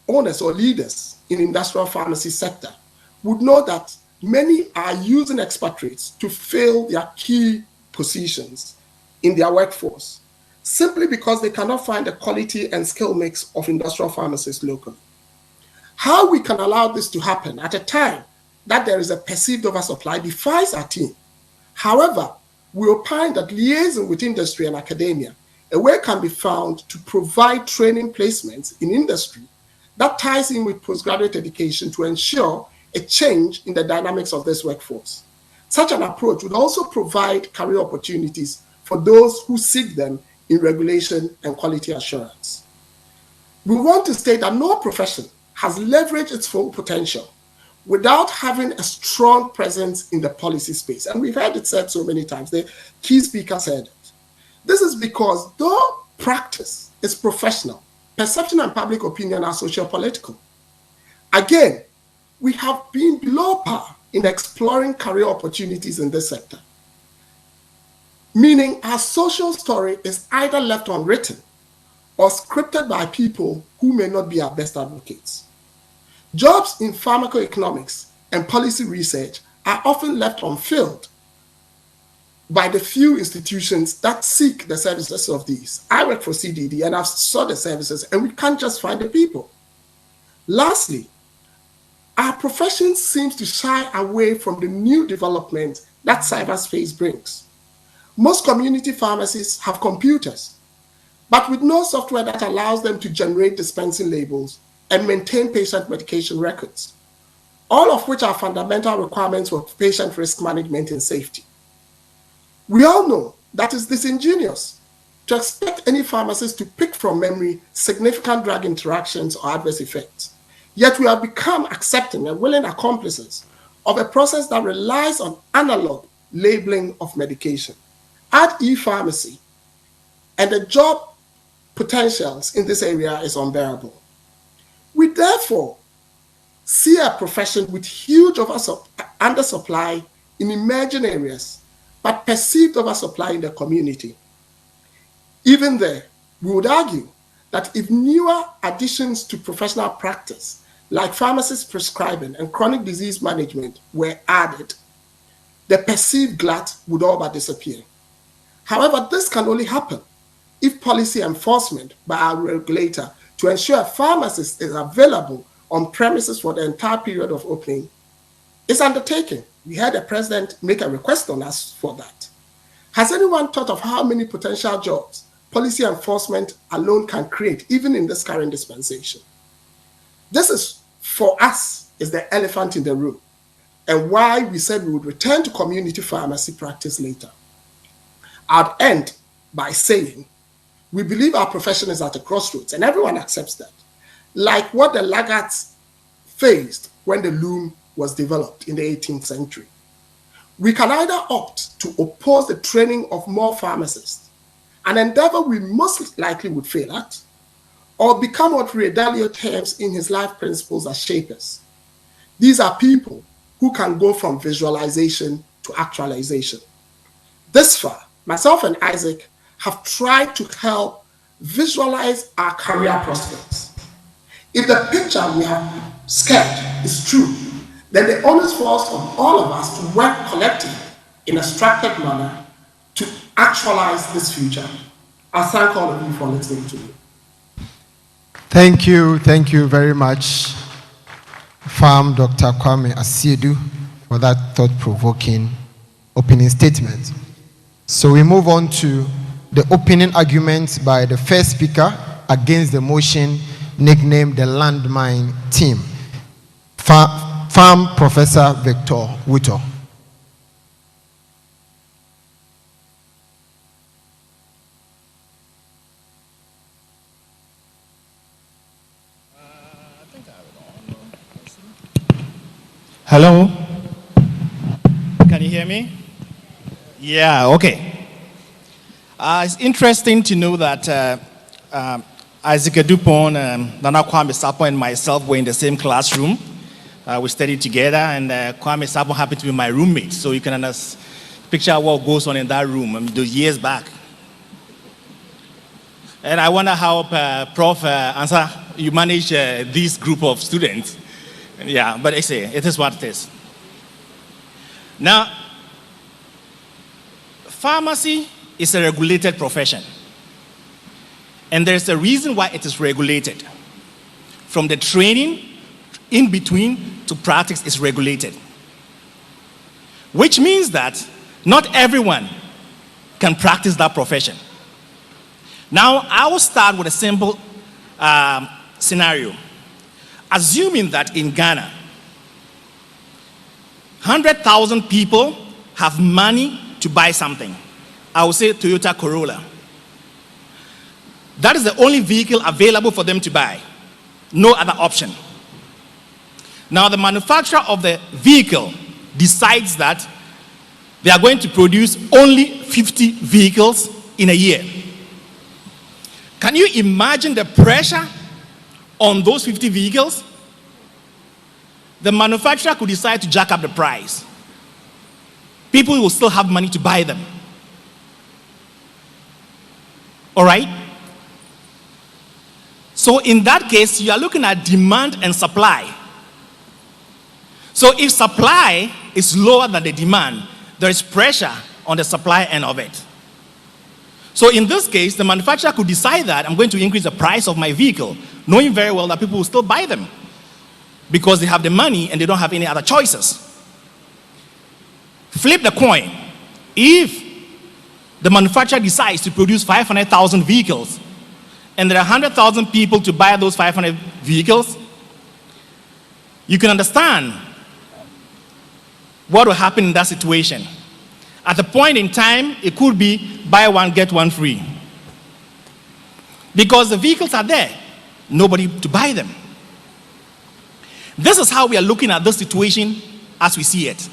owners or leaders in industrial pharmacy sector would know that many are using expatriates to fill their key positions in their workforce, simply because they cannot find the quality and skill mix of industrial pharmacists locally. How we can allow this to happen at a time that there is a perceived oversupply defies our team. However, we opine that liaison with industry and academia, a way can be found to provide training placements in industry that ties in with postgraduate education to ensure a change in the dynamics of this workforce. Such an approach would also provide career opportunities for those who seek them in regulation and quality assurance. We want to state that no profession has leveraged its full potential without having a strong presence in the policy space. And we've heard it said so many times. The key speaker said it. This is because though practice is professional, perception and public opinion are socio-political. Again, we have been below par in exploring career opportunities in this sector, meaning our social story is either left unwritten or scripted by people who may not be our best advocates. Jobs in pharmacoeconomics and policy research are often left unfilled by the few institutions that seek the services of these. I work for CDD and I've saw the services, and we can't just find the people. Lastly, our profession seems to shy away from the new development that cyberspace brings. Most community pharmacies have computers, but with no software that allows them to generate dispensing labels and maintain patient medication records, all of which are fundamental requirements for patient risk management and safety. We all know that it's disingenuous to expect any pharmacist to pick from memory significant drug interactions or adverse effects. Yet we have become accepting and willing accomplices of a process that relies on analog labeling of medication. Add e-pharmacy, and the job potentials in this area is unbearable. We therefore see a profession with huge undersupply in emerging areas, but perceived oversupply in the community. Even there, we would argue that if newer additions to professional practice, like pharmacist prescribing and chronic disease management, were added, the perceived glut would all but disappear. However, this can only happen if policy enforcement by our regulator to ensure a pharmacist is available on premises for the entire period of opening is undertaken. We had the president make a request on us for that. Has anyone thought of how many potential jobs policy enforcement alone can create, even in this current dispensation? This is, for us, is the elephant in the room, and why we said we would return to community pharmacy practice later. I'd end by saying, we believe our profession is at a crossroads, and everyone accepts that. Like what the laggards faced when the loom was developed in the 18th century. We can either opt to oppose the training of more pharmacists, an endeavor we most likely would fail at, or become what Ray Dalio terms in his life principles as shapers. These are people who can go from visualization to actualization. This far, myself and Isaac have tried to help visualize our career prospects. If the picture we have sketched is true, then the onus falls on all of us to work collectively in a structured manner to actualize this future. I thank all of you for listening to me. Thank you very much, Farm Dr. Kwame Asiedu, for that thought-provoking opening statement. So we move on to the opening argument by the first speaker against the motion nicknamed the Landmine Team, Farm Professor Victor Wuto. Hello? Can you hear me? Yeah, okay. It's interesting to know that Isaac Dupont, Nana Kwame Sarpong, and myself were in the same classroom. We studied together, and Kwame Sarpong happened to be my roommate. So you can picture what goes on in that room those years back. And I wonder how, Prof. Ansah, you manage this group of students. Yeah, but I say, it is what it is. Now, pharmacy is a regulated profession. And there's a reason why it is regulated. From the training in between to practice is regulated. Which means that not everyone can practice that profession. Now, I will start with a simple scenario. Assuming that in Ghana, 100,000 people have money to buy something. I will say Toyota Corolla. That is the only vehicle available for them to buy. No other option. Now, the manufacturer of the vehicle decides that they are going to produce only 50 vehicles in a year. Can you imagine the pressure on those 50 vehicles? The manufacturer could decide to jack up the price. People will still have money to buy them. All right? So in that case, you are looking at demand and supply. So if supply is lower than the demand, there is pressure on the supply end of it. So in this case, the manufacturer could decide that I'm going to increase the price of my vehicle, knowing very well that people will still buy them because they have the money and they don't have any other choices. Flip the coin. If the manufacturer decides to produce 500,000 vehicles and there are 100,000 people to buy those 500 vehicles, you can understand what will happen in that situation. At the point in time, it could be buy one, get one free. Because the vehicles are there, nobody to buy them. This is how we are looking at this situation as we see it.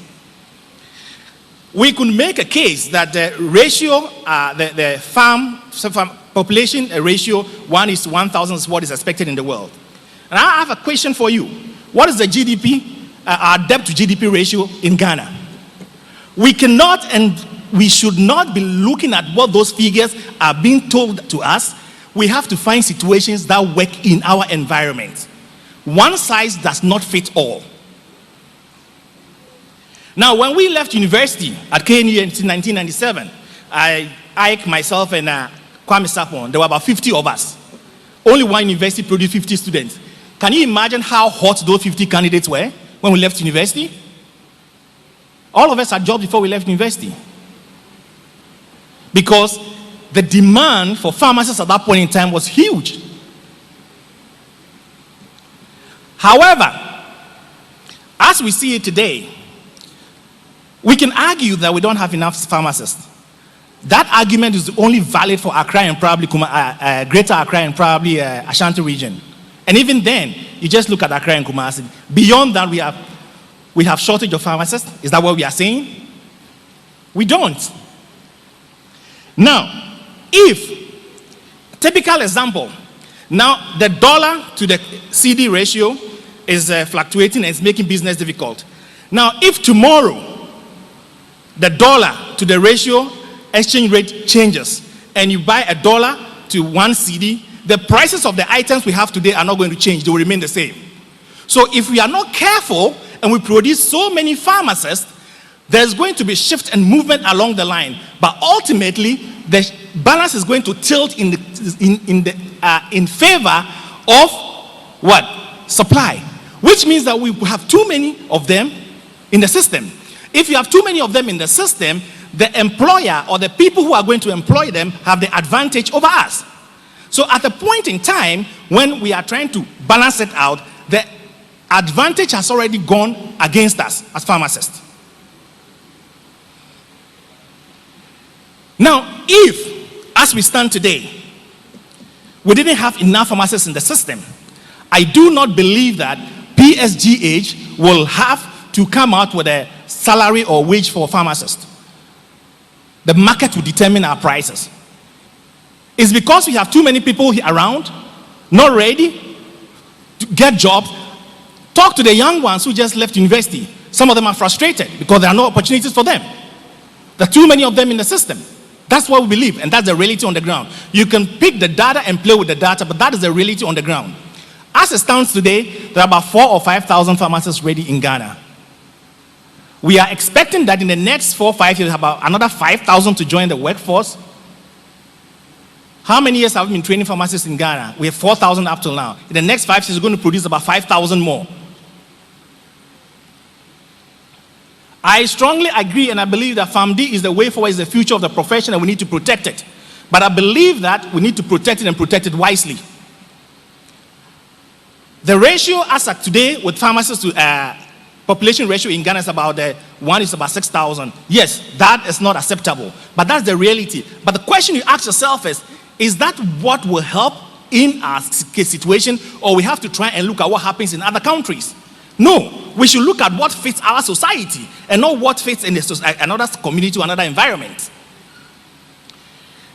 We could make a case that the ratio, the farm population ratio, 1:1,000 is what is expected in the world. And I have a question for you. What is the GDP, our debt to GDP ratio in Ghana? We cannot and we should not be looking at what those figures are being told to us. We have to find situations that work in our environment. One size does not fit all. Now, when we left university at KNU in 1997, Ike, myself, and Kwame Sapon, there were about 50 of us. Only one university produced 50 students. Can you imagine how hot those 50 candidates were when we left university? All of us had jobs before we left university. Because the demand for pharmacists at that point in time was huge. However, as we see it today, we can argue that we don't have enough pharmacists. That argument is only valid for Accra and probably Greater Accra and probably Ashanti region. And even then, you just look at Accra and Kumasi. Beyond that, we have shortage of pharmacists. Is that what we are saying? We don't. Now, if, typical example, now the dollar to the CD ratio is fluctuating and it's making business difficult. Now, if tomorrow the dollar to the ratio exchange rate changes and you buy a dollar to 1 CD, the prices of the items we have today are not going to change. They will remain the same. So if we are not careful and we produce so many pharmacists, there's going to be shift and movement along the line. But ultimately, the balance is going to tilt in favor of what? Supply. Which means that we have too many of them in the system. If you have too many of them in the system, the employer or the people who are going to employ them have the advantage over us. So at a point in time when we are trying to balance it out, the advantage has already gone against us as pharmacists. Now, if, as we stand today, we didn't have enough pharmacists in the system, I do not believe that PSGH will have to come out with a salary or wage for pharmacists. The market will determine our prices. It's because we have too many people around, not ready to get jobs. Talk to the young ones who just left university. Some of them are frustrated because there are no opportunities for them. There are too many of them in the system. That's what we believe, and that's the reality on the ground. You can pick the data and play with the data, but that is the reality on the ground. As it stands today, there are about 4,000 or 5,000 pharmacists ready in Ghana. We are expecting that in the next 4 or 5 years, about another 5,000 to join the workforce. How many years have we been training pharmacists in Ghana? We have 4,000 up till now. In the next 5 years, we're going to produce about 5,000 more. I strongly agree, and I believe that PharmD is the way forward, is the future of the profession, and we need to protect it. But I believe that we need to protect it and protect it wisely. The ratio as of today with pharmacists to population ratio in Ghana is about 1 is about 6,000. Yes, that is not acceptable, but that's the reality. But the question you ask yourself is that what will help in our situation, or we have to try and look at what happens in other countries? No, we should look at what fits our society and not what fits in another community or another environment.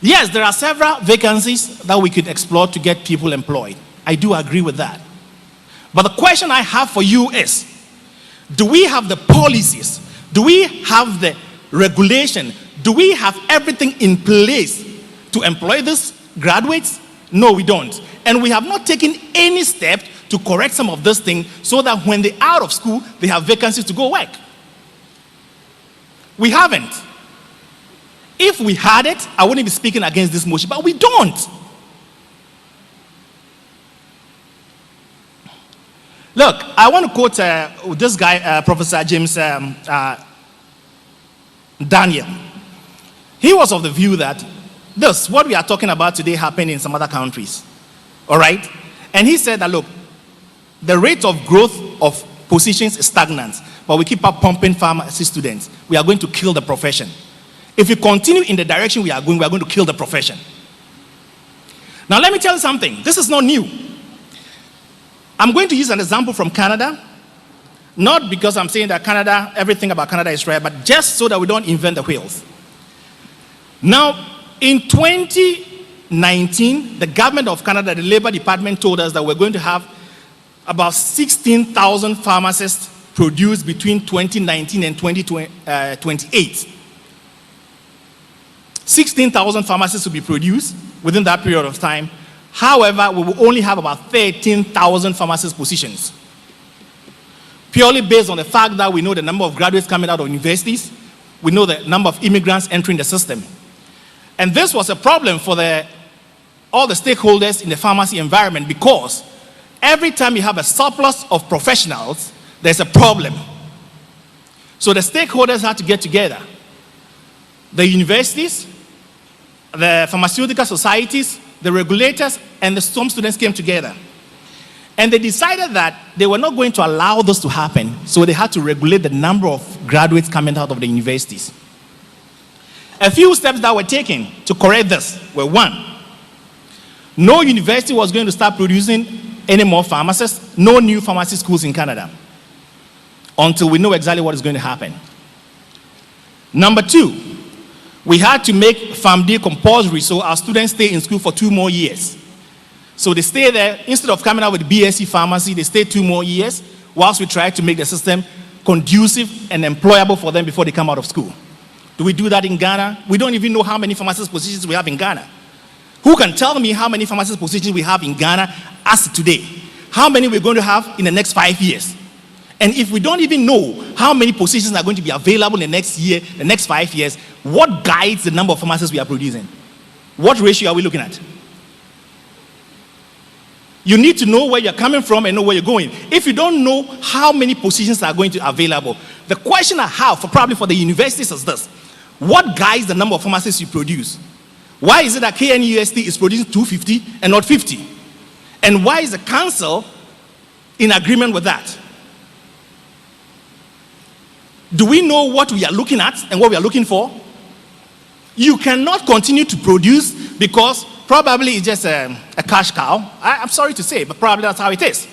Yes, there are several vacancies that we could explore to get people employed. I do agree with that. But the question I have for you is, do we have the policies? Do we have the regulation? Do we have everything in place to employ these graduates? No, we don't. And we have not taken any step to correct some of this thing so that when they're out of school, they have vacancies to go work. We haven't. If we had it, I wouldn't be speaking against this motion, but we don't. Look, I want to quote this guy, Professor James Daniel. He was of the view that what we are talking about today happened in some other countries. All right? And he said that, look, the rate of growth of positions is stagnant, but we keep up pumping pharmacy students. We are going to kill the profession. If we continue in the direction we are going to kill the profession. Now, let me tell you something. This is not new. I'm going to use an example from Canada, not because I'm saying that Canada, everything about Canada is right, but just so that we don't invent the wheels. Now, in 2019, the government of Canada, the Labor Department, told us that we're going to have about 16,000 pharmacists produced between 2019 and 2028. 16,000 pharmacists will be produced within that period of time. However, we will only have about 13,000 pharmacist positions. Purely based on the fact that we know the number of graduates coming out of universities, we know the number of immigrants entering the system. And this was a problem for all the stakeholders in the pharmacy environment, because every time you have a surplus of professionals, there's a problem. So the stakeholders had to get together. The universities, the pharmaceutical societies, the regulators, and some students came together. And they decided that they were not going to allow this to happen, so they had to regulate the number of graduates coming out of the universities. A few steps that were taken to correct this were: one, no university was going to start producing any more pharmacists, no new pharmacy schools in Canada, until we know exactly what is going to happen. Number two, we had to make PharmD compulsory so our students stay in school for 2 more years. So they stay there. Instead of coming out with BSc pharmacy, they stay 2 more years whilst we try to make the system conducive and employable for them before they come out of school. Do we do that in Ghana? We don't even know how many pharmacist positions we have in Ghana. Who can tell me how many pharmacist positions we have in Ghana as of today? How many we're going to have in the next 5 years? And if we don't even know how many positions are going to be available in the next year, the next 5 years, what guides the number of pharmacists we are producing? What ratio are we looking at? You need to know where you're coming from and know where you're going. If you don't know how many positions are going to be available, the question I have probably for the universities is this: what guides the number of pharmacists you produce? Why is it that KNUST is producing 250 and not 50? And why is the council in agreement with that? Do we know what we are looking at and what we are looking for? You cannot continue to produce because probably it's just a cash cow. I'm sorry to say, but probably that's how it is.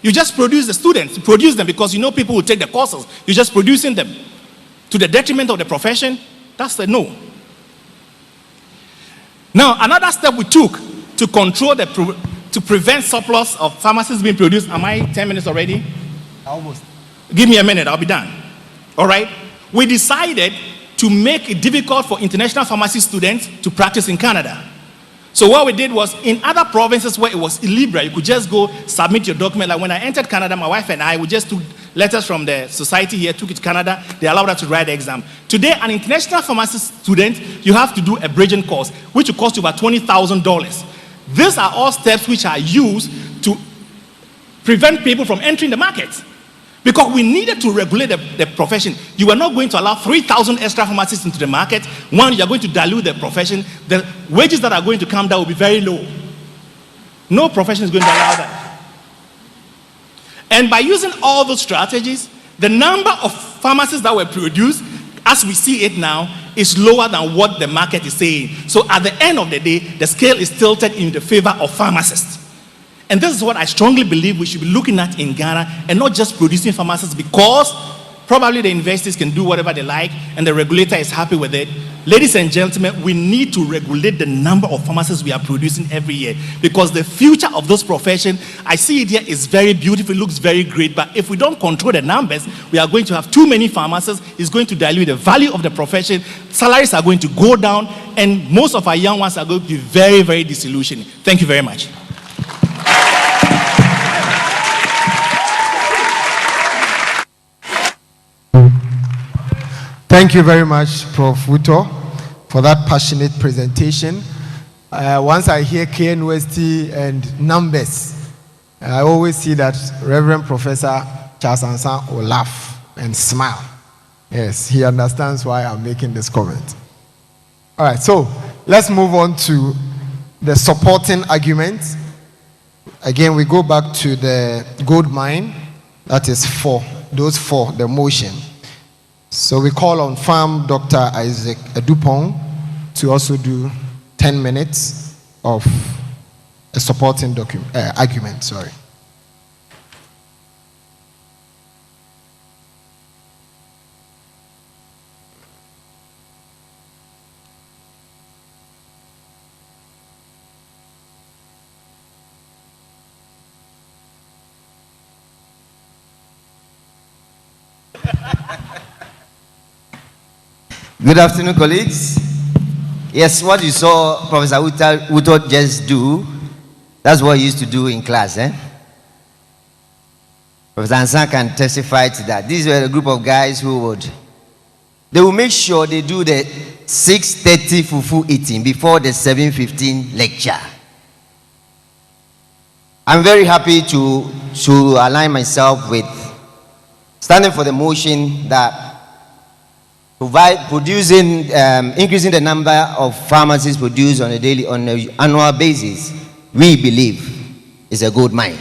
You just produce the students, you produce them because you know people will take the courses. You're just producing them to the detriment of the profession. That's the no. Now, another step we took to control to prevent surplus of pharmacists being produced. Am I 10 minutes already? Almost. Give me a minute, I'll be done. All right? We decided to to make it difficult for international pharmacy students to practice in Canada. So what we did was, in other provinces where it was illegal, you could just go submit your document. Like when I entered Canada, my wife and I, we just took letters from the society here, took it to Canada. They allowed us to write the exam. Today, an international pharmacy student, you have to do a bridging course, which will cost you about $20,000. These are all steps which are used to prevent people from entering the market. Because we needed to regulate the profession. You are not going to allow 3,000 extra pharmacists into the market. One, you are going to dilute the profession. The wages that are going to come down will be very low. No profession is going to allow that. And by using all those strategies, the number of pharmacists that were produced, as we see it now, is lower than what the market is saying. So at the end of the day, the scale is tilted in the favor of pharmacists. And this is what I strongly believe we should be looking at in Ghana, and not just producing pharmacists because probably the universities can do whatever they like and the regulator is happy with it. Ladies and gentlemen, we need to regulate the number of pharmacists we are producing every year, because the future of this profession, I see it here, is very beautiful, it looks very great, but if we don't control the numbers, we are going to have too many pharmacists. It's going to dilute the value of the profession. Salaries are going to go down, and most of our young ones are going to be very, very disillusioned. Thank you very much. Thank you very much, Prof. Wuto, for that passionate presentation. Once I hear KNUST and numbers, I always see that Reverend Professor Charles Ansan will laugh and smile. Yes, he understands why I'm making this comment. All right, so let's move on to the supporting arguments. Again, we go back to the gold mine. That is those four, the motion. So we call on Farm Dr. Isaac Dupont to also do 10 minutes of a supporting argument. Sorry. Good afternoon, colleagues. Yes, what you saw Professor Wuto just do, that's what he used to do in class. Professor Ansan can testify to that. These were a group of guys who they will make sure they do the 6:30 fufu eating before the 7:15 lecture. I'm very happy to align myself with standing for the motion that increasing the number of pharmacies produced on an annual basis, we believe is a gold mine.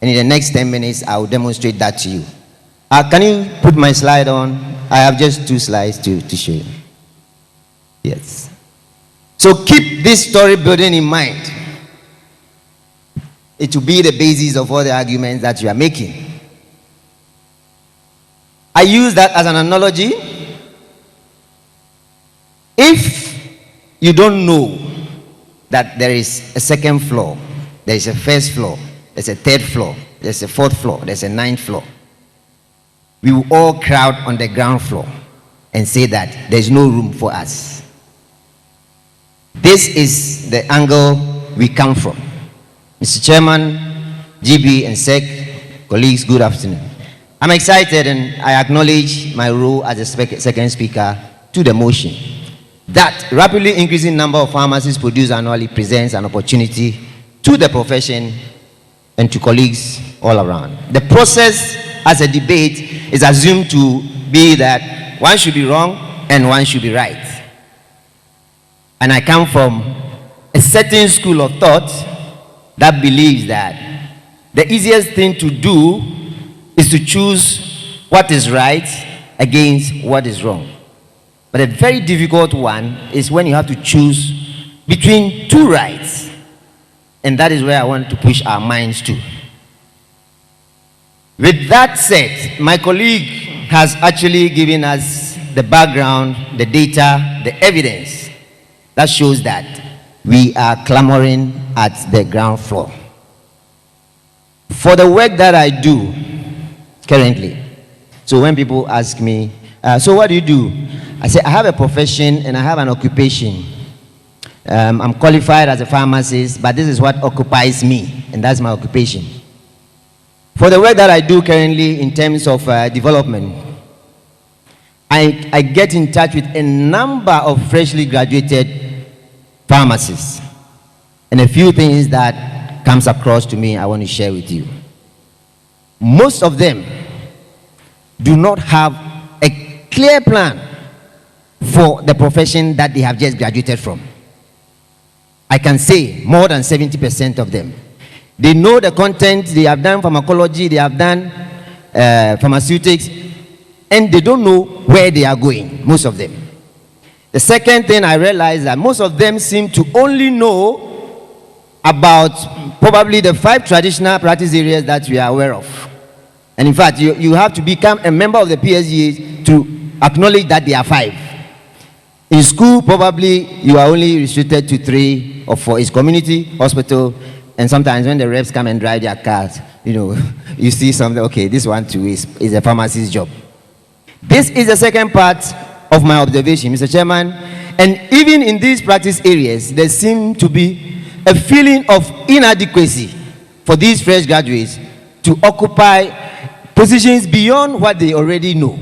And in the next 10 minutes, I will demonstrate that to you. Can you put my slide on? I have just 2 slides to show you. Yes. So keep this story building in mind. It will be the basis of all the arguments that you are making. I use that as an analogy. If you don't know that there is a second floor, there is a first floor, there's a third floor, there's a fourth floor, there's a 9th floor, we will all crowd on the ground floor and say that there's no room for us. This is the angle we come from. Mr. Chairman, GB and SEC, colleagues, good afternoon. I'm excited and I acknowledge my role as a second speaker to the motion. That rapidly increasing number of pharmacies produced annually presents an opportunity to the profession and to colleagues all around. The process as a debate is assumed to be that one should be wrong and one should be right. And I come from a certain school of thought that believes that the easiest thing to do is to choose what is right against what is wrong. But a very difficult one is when you have to choose between 2 rights. And that is where I want to push our minds to. With that said, my colleague has actually given us the background, the data, the evidence that shows that we are clamoring at the ground floor. For the work that I do currently, so when people ask me, So what do you do? I said, I have a profession and I have an occupation. I'm qualified as a pharmacist, but this is what occupies me, and that's my occupation. For the work that I do currently in terms of development, I get in touch with a number of freshly graduated pharmacists, and a few things that comes across to me I want to share with you. Most of them do not have a clear plan for the profession that they have just graduated from. I can say more than 70% of them. They know the content, they have done pharmacology, they have done pharmaceutics, and they don't know where they are going, most of them. The second thing I realized that most of them seem to only know about probably the 5 traditional practice areas that we are aware of. And in fact, you have to become a member of the PSGA to acknowledge that there are 5. In school, probably you are only restricted to 3 or 4. It's community, hospital, and sometimes when the reps come and drive their cars, you see something, okay, this one too is a pharmacist's job. This is the second part of my observation, Mr. Chairman. And even in these practice areas, there seems to be a feeling of inadequacy for these fresh graduates to occupy positions beyond what they already know.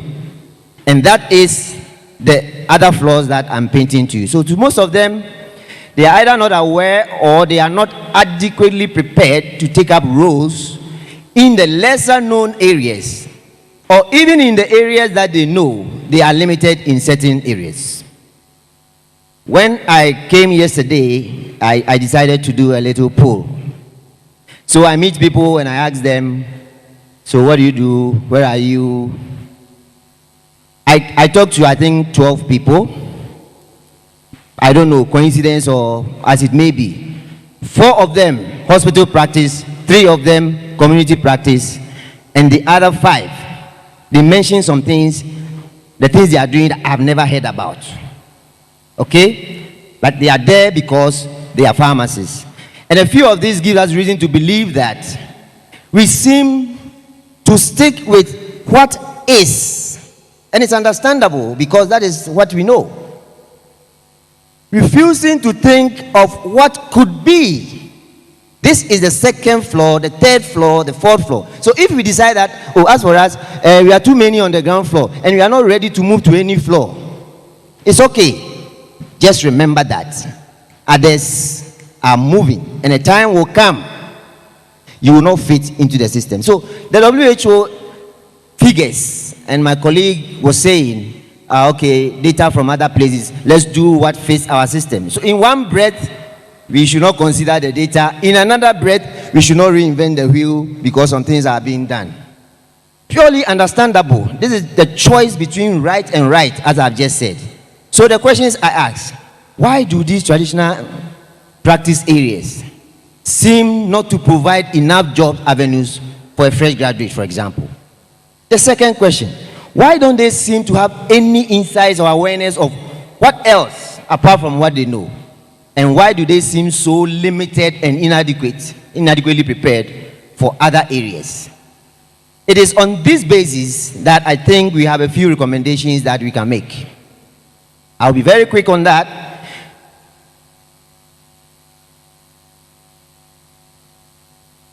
And that is the other flaws that I'm painting to you. So to most of them, they are either not aware or they are not adequately prepared to take up roles in the lesser known areas, or even in the areas that they know they are limited in certain areas. When I came yesterday, I decided to do a little poll. So I meet people and I ask them, so what do you do? Where are you? I talked to, I think, 12 people. I don't know, coincidence or as it may be. 4 of them, hospital practice, 3 of them, community practice, and the other 5, they mentioned some things, the things they are doing that I've never heard about. Okay? But they are there because they are pharmacists. And a few of these give us reason to believe that we seem to stick with what is. And it's understandable because that is what we know. Refusing to think of what could be. This is the second floor, the third floor, the fourth floor. So if we decide that, as for us, we are too many on the ground floor and we are not ready to move to any floor, it's okay. Just remember that others are moving and a time will come you will not fit into the system. So the WHO figures, and my colleague was saying, okay, data from other places, let's do what fits our system. So in one breath, we should not consider the data. In another breath, we should not reinvent the wheel because some things are being done. Purely understandable. This is the choice between right and right, as I've just said. So the questions I ask, why do these traditional practice areas seem not to provide enough job avenues for a fresh graduate, for example? The second question, why don't they seem to have any insights or awareness of what else apart from what they know? And why do they seem so limited and inadequately prepared for other areas? It is on this basis that I think we have a few recommendations that we can make. I'll be very quick on that.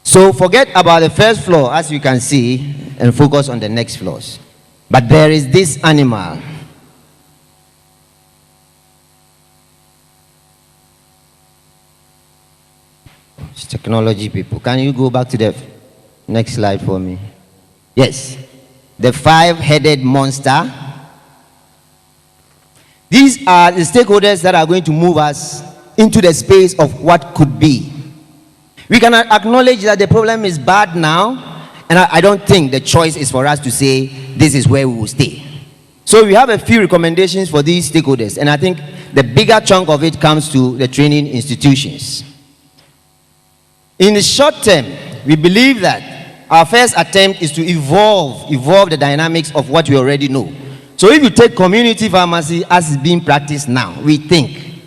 So forget about the first floor, as you can see, and focus on the next floors. But there is this animal. It's technology people. Can you go back to the next slide for me? Yes. The 5-headed monster. These are the stakeholders that are going to move us into the space of what could be. We can acknowledge that the problem is bad now, and I don't think the choice is for us to say this is where we will stay. So we have a few recommendations for these stakeholders, and I think the bigger chunk of it comes to the training institutions. In the short term, we believe that our first attempt is to evolve the dynamics of what we already know. So if you take community pharmacy as is being practiced now, we think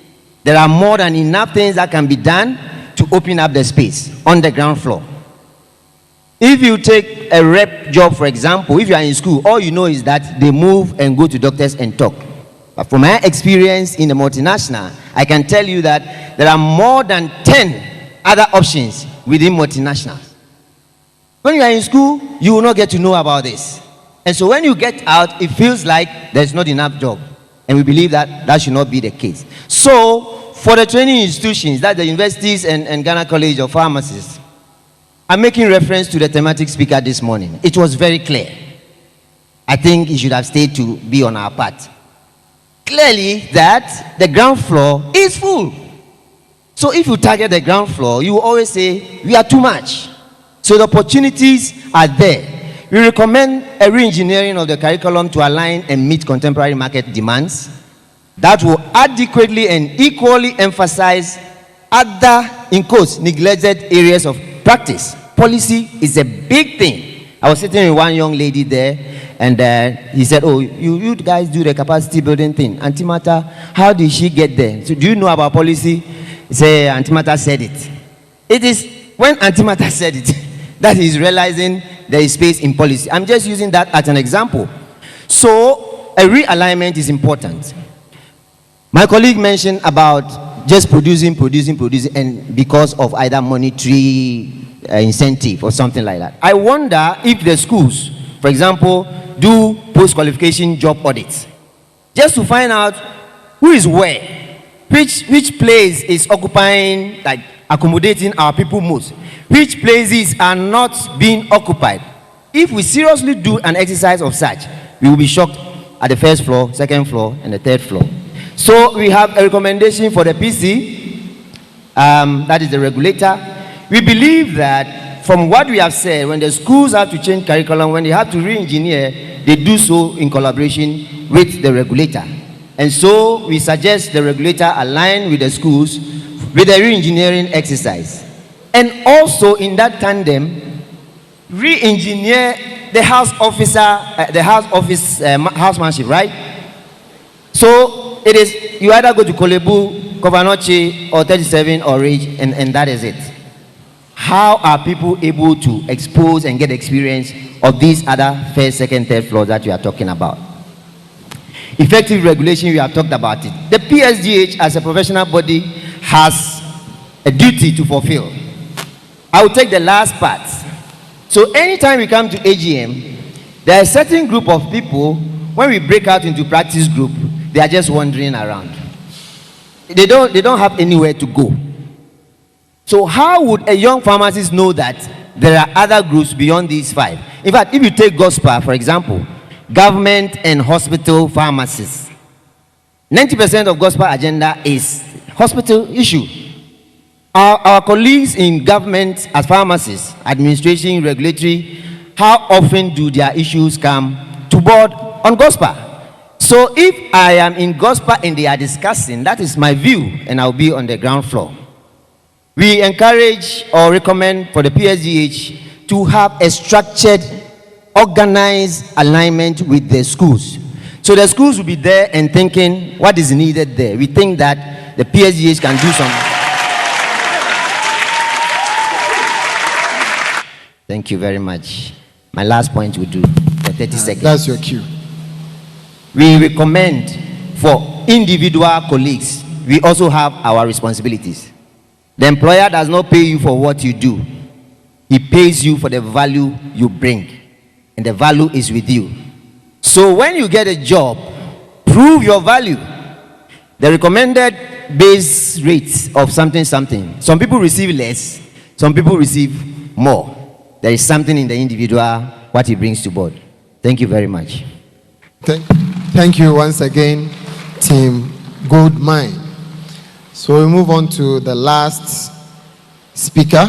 there are more than enough things that can be done to open up the space on the ground floor. If you take a rep job, for example, if you are in school, all you know is that they move and go to doctors and talk. But from my experience in the multinational, I can tell you that there are more than 10 other options within multinationals. When you are in school, you will not get to know about this. And so when you get out, it feels like there's not enough job. And we believe that that should not be the case. So for the training institutions, that's the universities and Ghana College of Pharmacists, I'm making reference to the thematic speaker this morning. It was very clear. I think he should have stayed to be on our part. Clearly that the ground floor is full. So if you target the ground floor, you will always say, we are too much. So the opportunities are there. We recommend a re-engineering of the curriculum to align and meet contemporary market demands that will adequately and equally emphasize other, in quotes, neglected areas of practice. Policy is a big thing. I was sitting with one young lady there, and he said, oh, you guys do the capacity building thing. Antimatter, how did she get there? So do you know about policy? He said, Antimatter said it. It is when Antimatter said it that he's realizing there is space in policy. I'm just using that as an example. So a realignment is important. My colleague mentioned about just producing, and because of either monetary incentive or something like that. I wonder if the schools, for example, do post-qualification job audits, just to find out who is where, which place is occupying, like accommodating our people most, which places are not being occupied. If we seriously do an exercise of such, we will be shocked at the first floor, second floor, and the third floor. So we have a recommendation for the PC, that is the regulator. We believe that from what we have said, when the schools have to change curriculum, when they have to re-engineer, they do so in collaboration with the regulator. And so we suggest the regulator align with the schools with the re-engineering exercise. And also in that tandem, re-engineer the house officer, housemanship, right? So it is, you either go to Kolebu, Kovanoche, or 37 or Ridge, and that is it. How are people able to expose and get experience of these other first, second, third floors that we are talking about? Effective regulation, we have talked about it. The PSGH as a professional body has a duty to fulfill. I will take the last part. So anytime we come to AGM, there are a certain group of people, when we break out into practice group, they are just wandering around. They don't have anywhere to go. So how would a young pharmacist know that there are other groups beyond these 5? In fact, if you take GOSPA, for example, government and hospital pharmacists, 90% of GOSPA agenda is hospital issue. Our colleagues in government as pharmacists, administration, regulatory, how often do their issues come to board on GOSPA? So if I am in GOSPA and they are discussing, that is my view, and I'll be on the ground floor. We encourage or recommend for the PSGH to have a structured, organized alignment with the schools. So the schools will be there and thinking what is needed there. We think that the PSGH can do something. Thank you very much. My last point will do the 30 seconds. That's your cue. We recommend for individual colleagues, we also have our responsibilities. The employer does not pay you for what you do. He pays you for the value you bring. And the value is with you. So when you get a job, prove your value. The recommended base rates of something. Some people receive less, some people receive more. There is something in the individual, what he brings to board. Thank you very much. Thank you once again, Team Goldmine. So we move on to the last speaker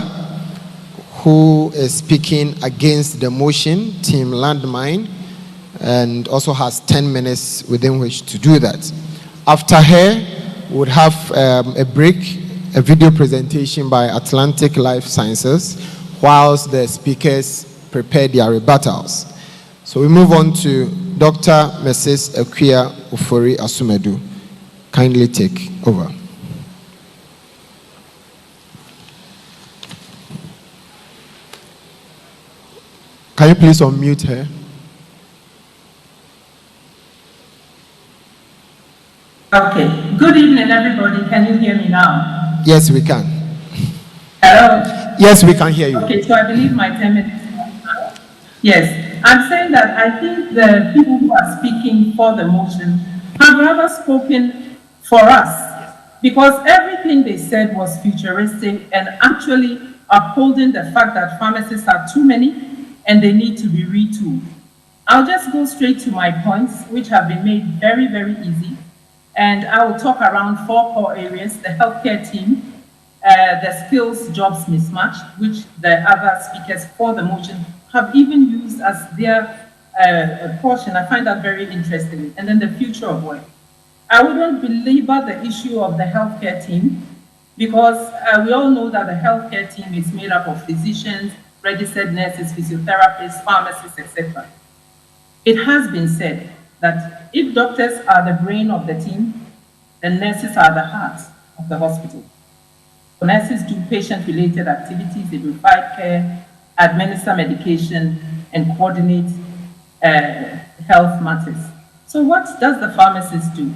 who is speaking against the motion, Team Landmine, and also has 10 minutes within which to do that. After her, we would have a break, a video presentation by Atlantic Life Sciences, whilst the speakers prepare their rebuttals. So we move on to Dr. Mrs. Akuya Ufori Asumedu. Kindly take over. Can you please unmute her? Okay. Good evening, everybody. Can you hear me now? Yes, we can. Hello? Yes, we can hear you. Okay, so I believe my 10 minutes. Yes. I'm saying that I think the people who are speaking for the motion have rather spoken for us, because everything they said was futuristic and actually upholding the fact that pharmacists are too many and they need to be retooled. I'll just go straight to my points, which have been made very, very easy. And I will talk around 4 core areas: the healthcare team, the skills jobs mismatch, which the other speakers for the motion have even used as their portion. I find that very interesting. And then the future of work. I wouldn't belabor the issue of the healthcare team, because we all know that the healthcare team is made up of physicians, registered nurses, physiotherapists, pharmacists, etc. It has been said that if doctors are the brain of the team, then nurses are the heart of the hospital. So nurses do patient-related activities, they provide care, administer medication, and coordinate health matters. So what does the pharmacist do?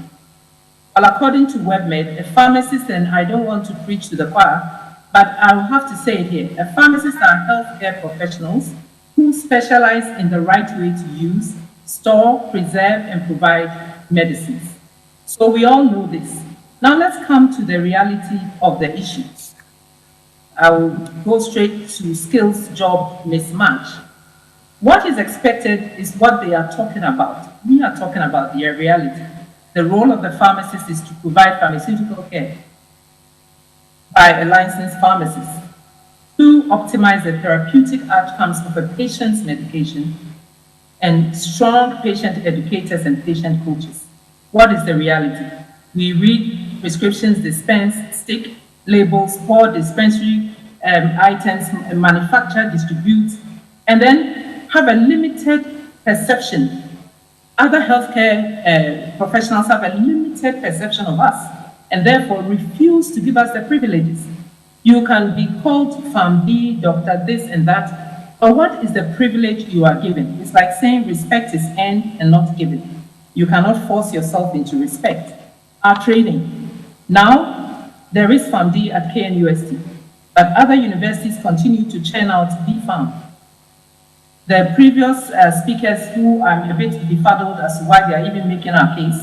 Well, according to WebMed, a pharmacist, and I don't want to preach to the choir, but I will have to say it here, a pharmacist are healthcare professionals who specialize in the right way to use, store, preserve, and provide medicines. So we all know this. Now let's come to the reality of the issues. I will go straight to skills job mismatch. What is expected is what they are talking about. We are talking about their reality. The role of the pharmacist is to provide pharmaceutical care by a licensed pharmacist, to optimize the therapeutic outcomes of a patient's medication, and strong patient educators and patient coaches. What is the reality? We read prescriptions dispensed, stick labels, pour dispensary items, manufacture, distribute, and then have a limited perception. Other healthcare professionals have a limited perception of us and therefore refuse to give us the privileges. You can be called PharmD, doctor, this and that, but what is the privilege you are given? It's like saying respect is earned and not given. You cannot force yourself into respect. Our training. Now, there is PharmD at KNUST, but other universities continue to churn out BPharm. The previous speakers, who I'm a bit befuddled as to why they are even making our case,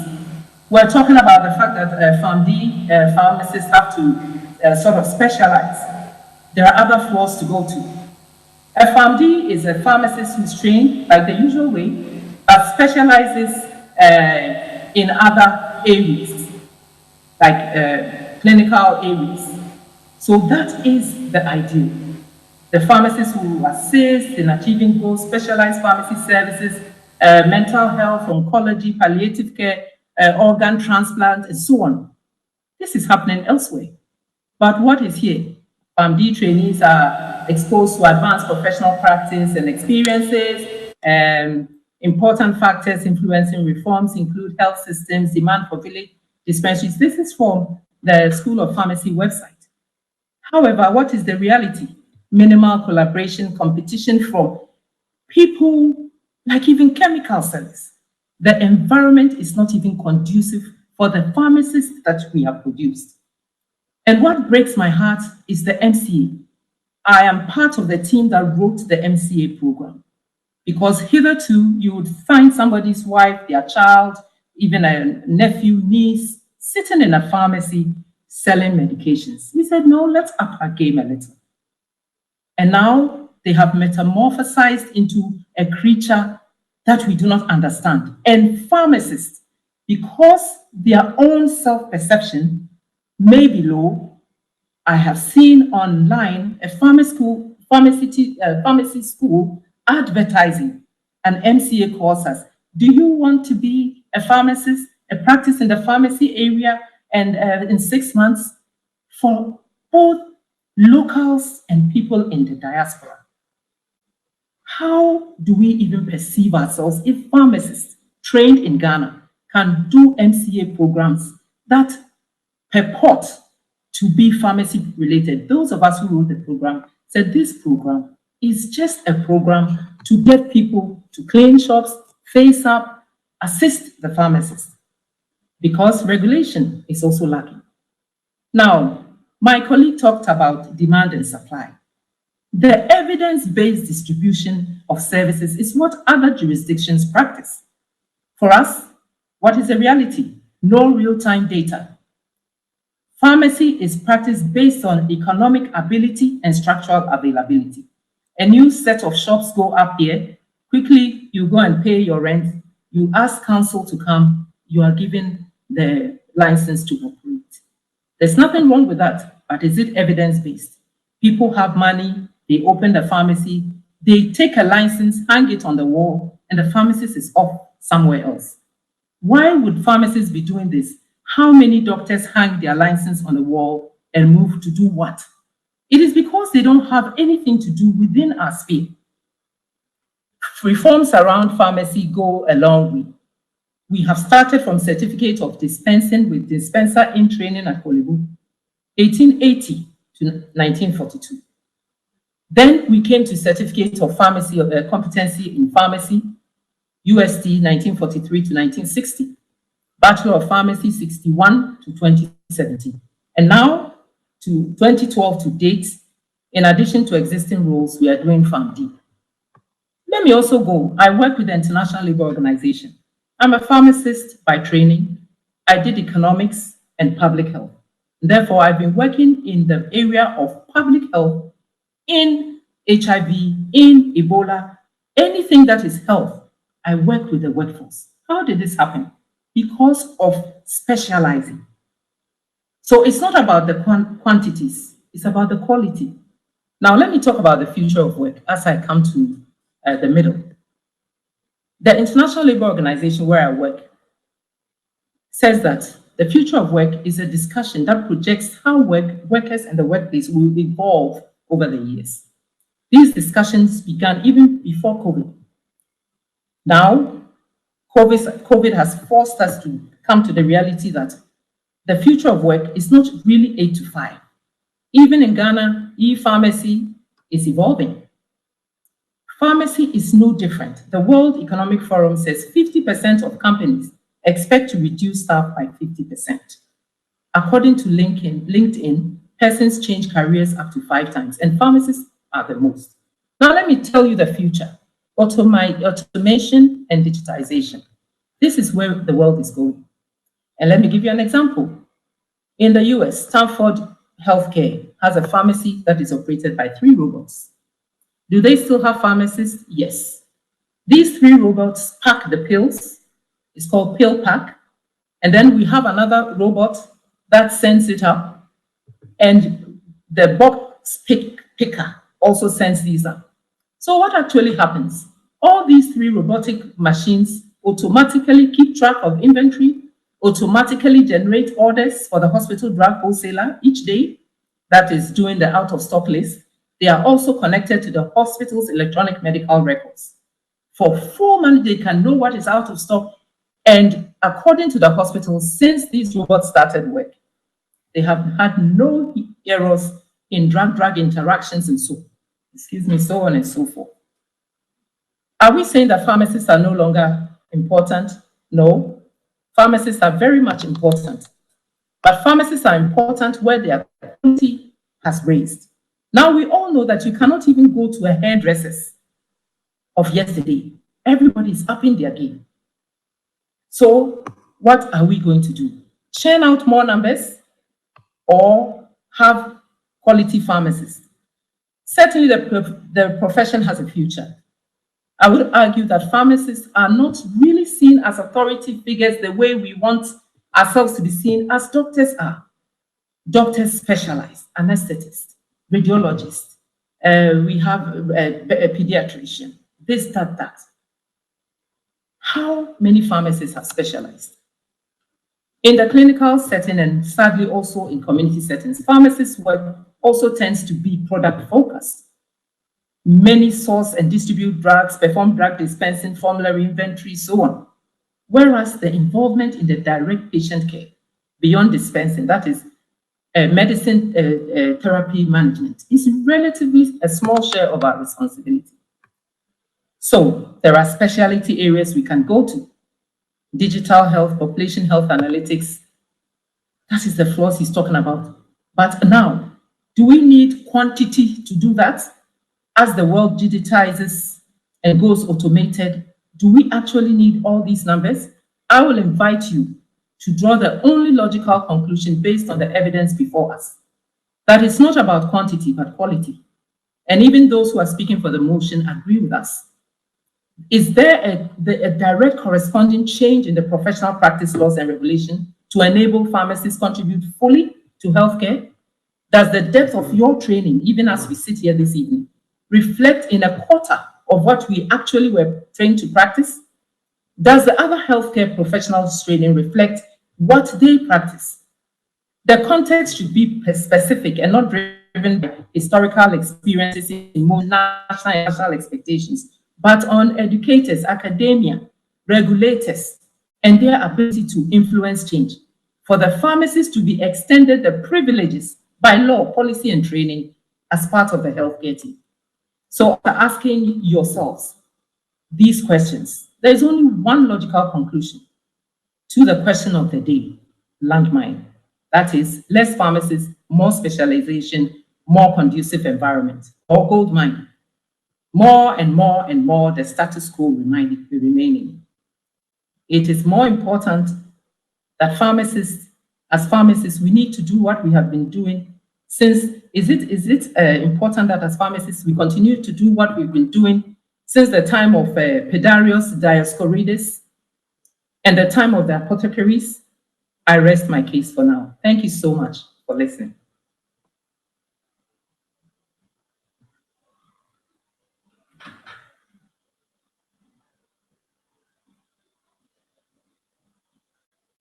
were talking about the fact that PharmD pharmacists have to sort of specialize. There are other floors to go to. A PharmD is a pharmacist who's trained like the usual way, but specializes in other areas, like clinical areas. So that is the ideal. The pharmacists who assist in achieving goals, specialized pharmacy services, mental health, oncology, palliative care, organ transplant, and so on. This is happening elsewhere. But what is here? PharmD trainees are exposed to advanced professional practice and experiences. Important factors influencing reforms include health systems, demand for village dispensaries. This is from the School of Pharmacy website. However, what is the reality? Minimal collaboration, competition from people like even chemical sellers. The environment is not even conducive for the pharmacists that we have produced. And what breaks my heart is the MCA. I am part of the team that wrote the MCA program, because hitherto you would find somebody's wife, their child, even a nephew, niece, sitting in a pharmacy selling medications. We said, no, let's up our game a little. And now they have metamorphosized into a creature that we do not understand. And pharmacists, because their own self-perception may be low, I have seen online a pharmacy school advertising an MCA courses. Do you want to be a pharmacist, a practice in the pharmacy area, and in 6 months, for both locals and people in the diaspora? How do we even perceive ourselves if pharmacists trained in Ghana can do MCA programs that purport to be pharmacy related? Those of us who wrote the program said this program is just a program to get people to clean shops, face up, assist the pharmacists, because regulation is also lacking. Now, my colleague talked about demand and supply. The evidence-based distribution of services is what other jurisdictions practice. For us, what is the reality? No real-time data. Pharmacy is practiced based on economic ability and structural availability. A new set of shops go up here, quickly you go and pay your rent, you ask council to come, you are given the license to operate. There's nothing wrong with that, but is it evidence-based? People have money, they open the pharmacy, they take a license, hang it on the wall, and the pharmacist is off somewhere else. Why would pharmacists be doing this? How many doctors hang their license on the wall and move to do what? It is because they don't have anything to do within our sphere. Reforms around pharmacy go a long way. We have started from certificate of dispensing with dispenser in training at Kolebu, 1880 to 1942. Then we came to certificate of pharmacy of competency in pharmacy, USD 1943 to 1960, Bachelor of Pharmacy 61 to 2017. And now to 2012 to date, in addition to existing rules, we are doing PharmD. Let me also go. I work with the International Labour Organization. I'm a pharmacist by training. I did economics and public health. Therefore, I've been working in the area of public health in HIV, in Ebola, anything that is health. I work with the workforce. How did this happen? Because of specializing. So it's not about the quantities, it's about the quality. Now, let me talk about the future of work as I come to the middle. The International Labour Organization, where I work, says that the future of work is a discussion that projects how workers and the workplace will evolve over the years. These discussions began even before COVID. Now, COVID has forced us to come to the reality that the future of work is not really 8 to 5. Even in Ghana, e-pharmacy is evolving. Pharmacy is no different. The World Economic Forum says 50% of companies expect to reduce staff by 50%. According to LinkedIn, persons change careers up to 5 times, and pharmacists are the most. Now, let me tell you the future. Automation and digitization. This is where the world is going. And let me give you an example. In the US, Stanford Healthcare has a pharmacy that is operated by 3 robots. Do they still have pharmacists? Yes. These 3 robots pack the pills. It's called Pill Pack. And then we have another robot that sends it up. And the box picker also sends these up. So what actually happens? All these 3 robotic machines automatically keep track of inventory, automatically generate orders for the hospital drug wholesaler each day, that is doing the out-of-stock list. They are also connected to the hospital's electronic medical records. For full money, they can know what is out of stock. And according to the hospital, since these robots started work, they have had no errors in drug-drug interactions and so on and so forth. Are we saying that pharmacists are no longer important? No. Pharmacists are very much important. But pharmacists are important where their quality has raised. Now, we all know that you cannot even go to a hairdresser's of yesterday. Everybody is upping their game. So what are we going to do? Churn out more numbers or have quality pharmacists? Certainly the profession has a future. I would argue that pharmacists are not really seen as authority figures the way we want ourselves to be seen as doctors are. Doctors specialize, anesthetists, radiologists, we have a pediatrician, this, that. How many pharmacists have specialized? In the clinical setting and sadly also in community settings, pharmacists' work also tends to be product focused. Many source and distribute drugs, perform drug dispensing, formulary inventory, so on. Whereas the involvement in the direct patient care, beyond dispensing, that is medicine therapy management is relatively a small share of our responsibility. So there are specialty areas we can go to. Digital health, population health analytics, that is the flaws he's talking about. But now, do we need quantity to do that? As the world digitizes and goes automated, do we actually need all these numbers? I will invite you to draw the only logical conclusion based on the evidence before us. That it's not about quantity, but quality. And even those who are speaking for the motion agree with us. Is there a direct corresponding change in the professional practice laws and regulation to enable pharmacists contribute fully to healthcare? Does the depth of your training, even as we sit here this evening, reflect in a quarter of what we actually were trained to practice? Does the other healthcare professionals' training reflect what they practice? The context should be specific and not driven by historical experiences in more national and national expectations, but on educators, academia, regulators, and their ability to influence change. For the pharmacists to be extended the privileges by law, policy, and training as part of the healthcare team. So after asking yourselves these questions, there is only one logical conclusion to the question of the day, landmine. That is, less pharmacists, more specialization, more conducive environment, or gold mine. More and more and more, the status quo remaining. It is more important that as pharmacists, we need to do what we have been doing since. Is it important that as pharmacists we continue to do what we've been doing since the time of Pedarius, Dioscorides, and the time of the apothecaries? I rest my case for now. Thank you so much for listening.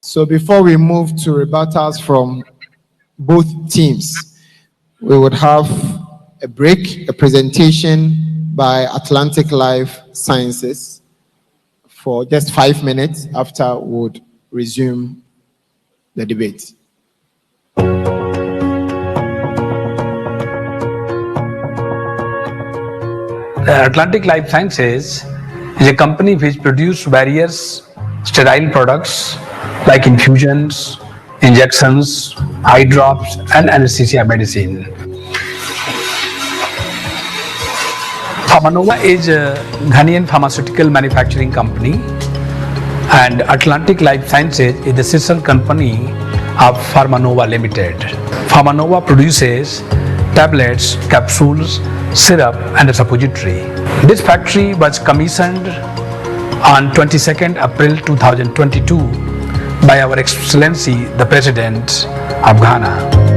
So before we move to rebuttals from both teams, we would have a break, a presentation by Atlantic Life Sciences for just 5 minutes. After we would resume the debate. Atlantic Life Sciences is a company which produces various sterile products like infusions, injections, eye drops, and anesthesia medicine. Pharmanova is a Ghanaian pharmaceutical manufacturing company, and Atlantic Life Sciences is the sister company of Pharmanova Limited. Pharmanova produces tablets, capsules, syrup, and a suppository. This factory was commissioned on 22nd April 2022 by Our Excellency the President of Ghana.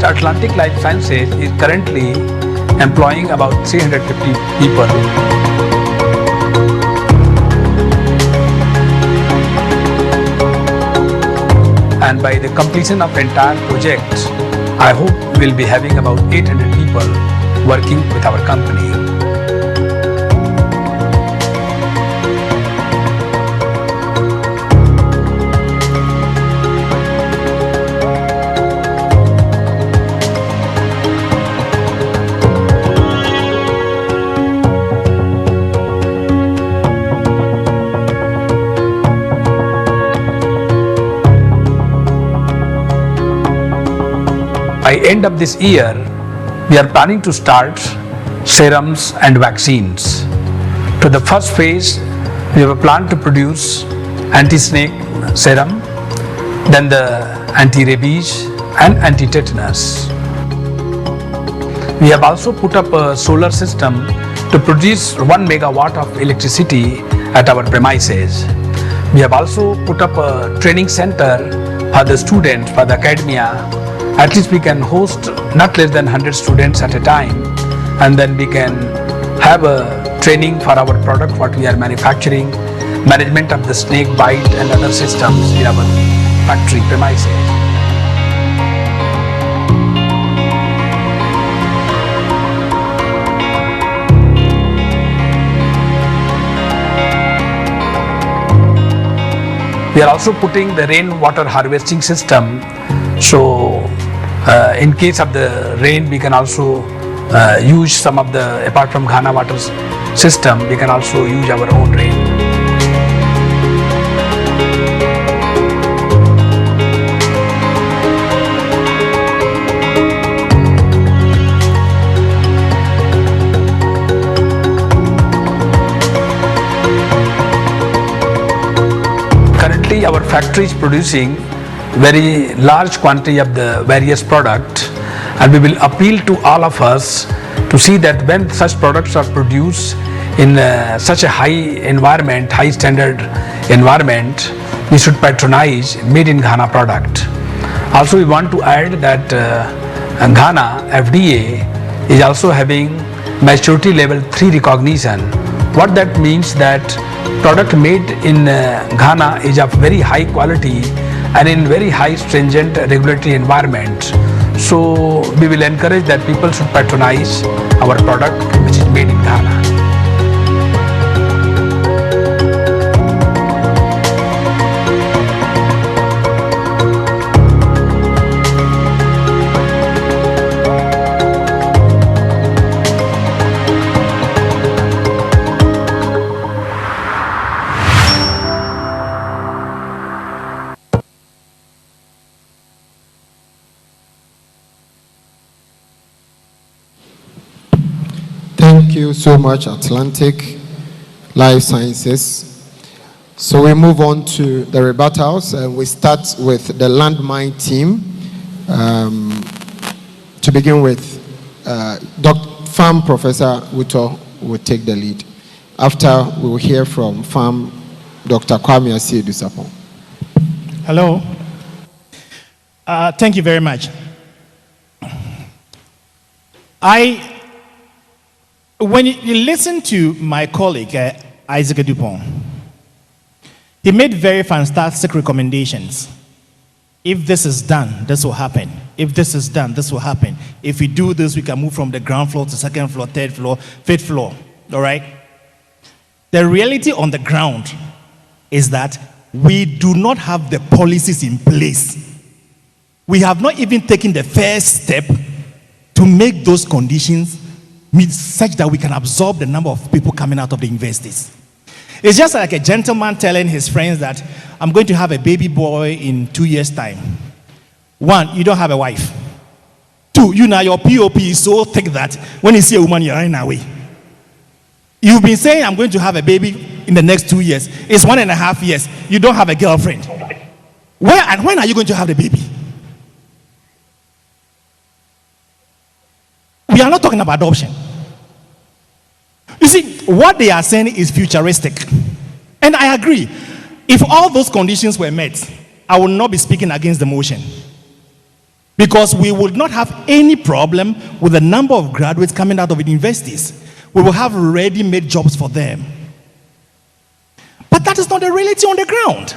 Atlantic Life Sciences is currently employing about 350 people. And by the completion of the entire project, I hope we'll be having about 800 people working with our company. By end of this year, we are planning to start serums and vaccines. To the first phase, we have a plan to produce anti-snake serum, then the anti-rabies and anti-tetanus. We have also put up a solar system to produce 1 megawatt of electricity at our premises. We have also put up a training center for the students, for the academia. At least we can host not less than 100 students at a time, and then we can have a training for our product, what we are manufacturing, management of the snake bite and other systems in our factory premises. We are also putting the rainwater harvesting system. So in case of the rain, we can also use some of the, apart from Ghana water system, we can also use our own rain. Currently, our factory is producing very large quantity of the various product, and we will appeal to all of us to see that when such products are produced in such a high environment, high standard environment, we should patronize made in Ghana product. Also, we want to add that Ghana FDA is also having maturity level 3 recognition. What that means that product made in Ghana is of very high quality and in very high stringent regulatory environment. So we will encourage that people should patronize our product which is made in Ghana. Thank you so much, Atlantic Life Sciences. So we move on to the rebuttals, and we start with the landmine team. To begin with, Farm Professor Wuto will take the lead. After, we will hear from Farm Dr. Kwame Asiedu-Sapong. Hello. Thank you very much. When you listen to my colleague, Isaac Dupont, he made very fantastic recommendations. If this is done, this will happen. If this is done, this will happen. If we do this, we can move from the ground floor to second floor, third floor, fifth floor. All right? The reality on the ground is that we do not have the policies in place. We have not even taken the first step to make those conditions such that we can absorb the number of people coming out of the universities. It's just like a gentleman telling his friends that I'm going to have a baby boy in 2 years' time. 1, you don't have a wife. 2, you know your POP is so thick that when you see a woman, you're running away. You've been saying I'm going to have a baby in the next 2 years. It's 1.5 years. You don't have a girlfriend. Where and when are you going to have the baby? We are not talking about adoption. You see, what they are saying is futuristic. And I agree. If all those conditions were met, I would not be speaking against the motion. Because we would not have any problem with the number of graduates coming out of the universities. We will have ready-made jobs for them. But that is not the reality on the ground.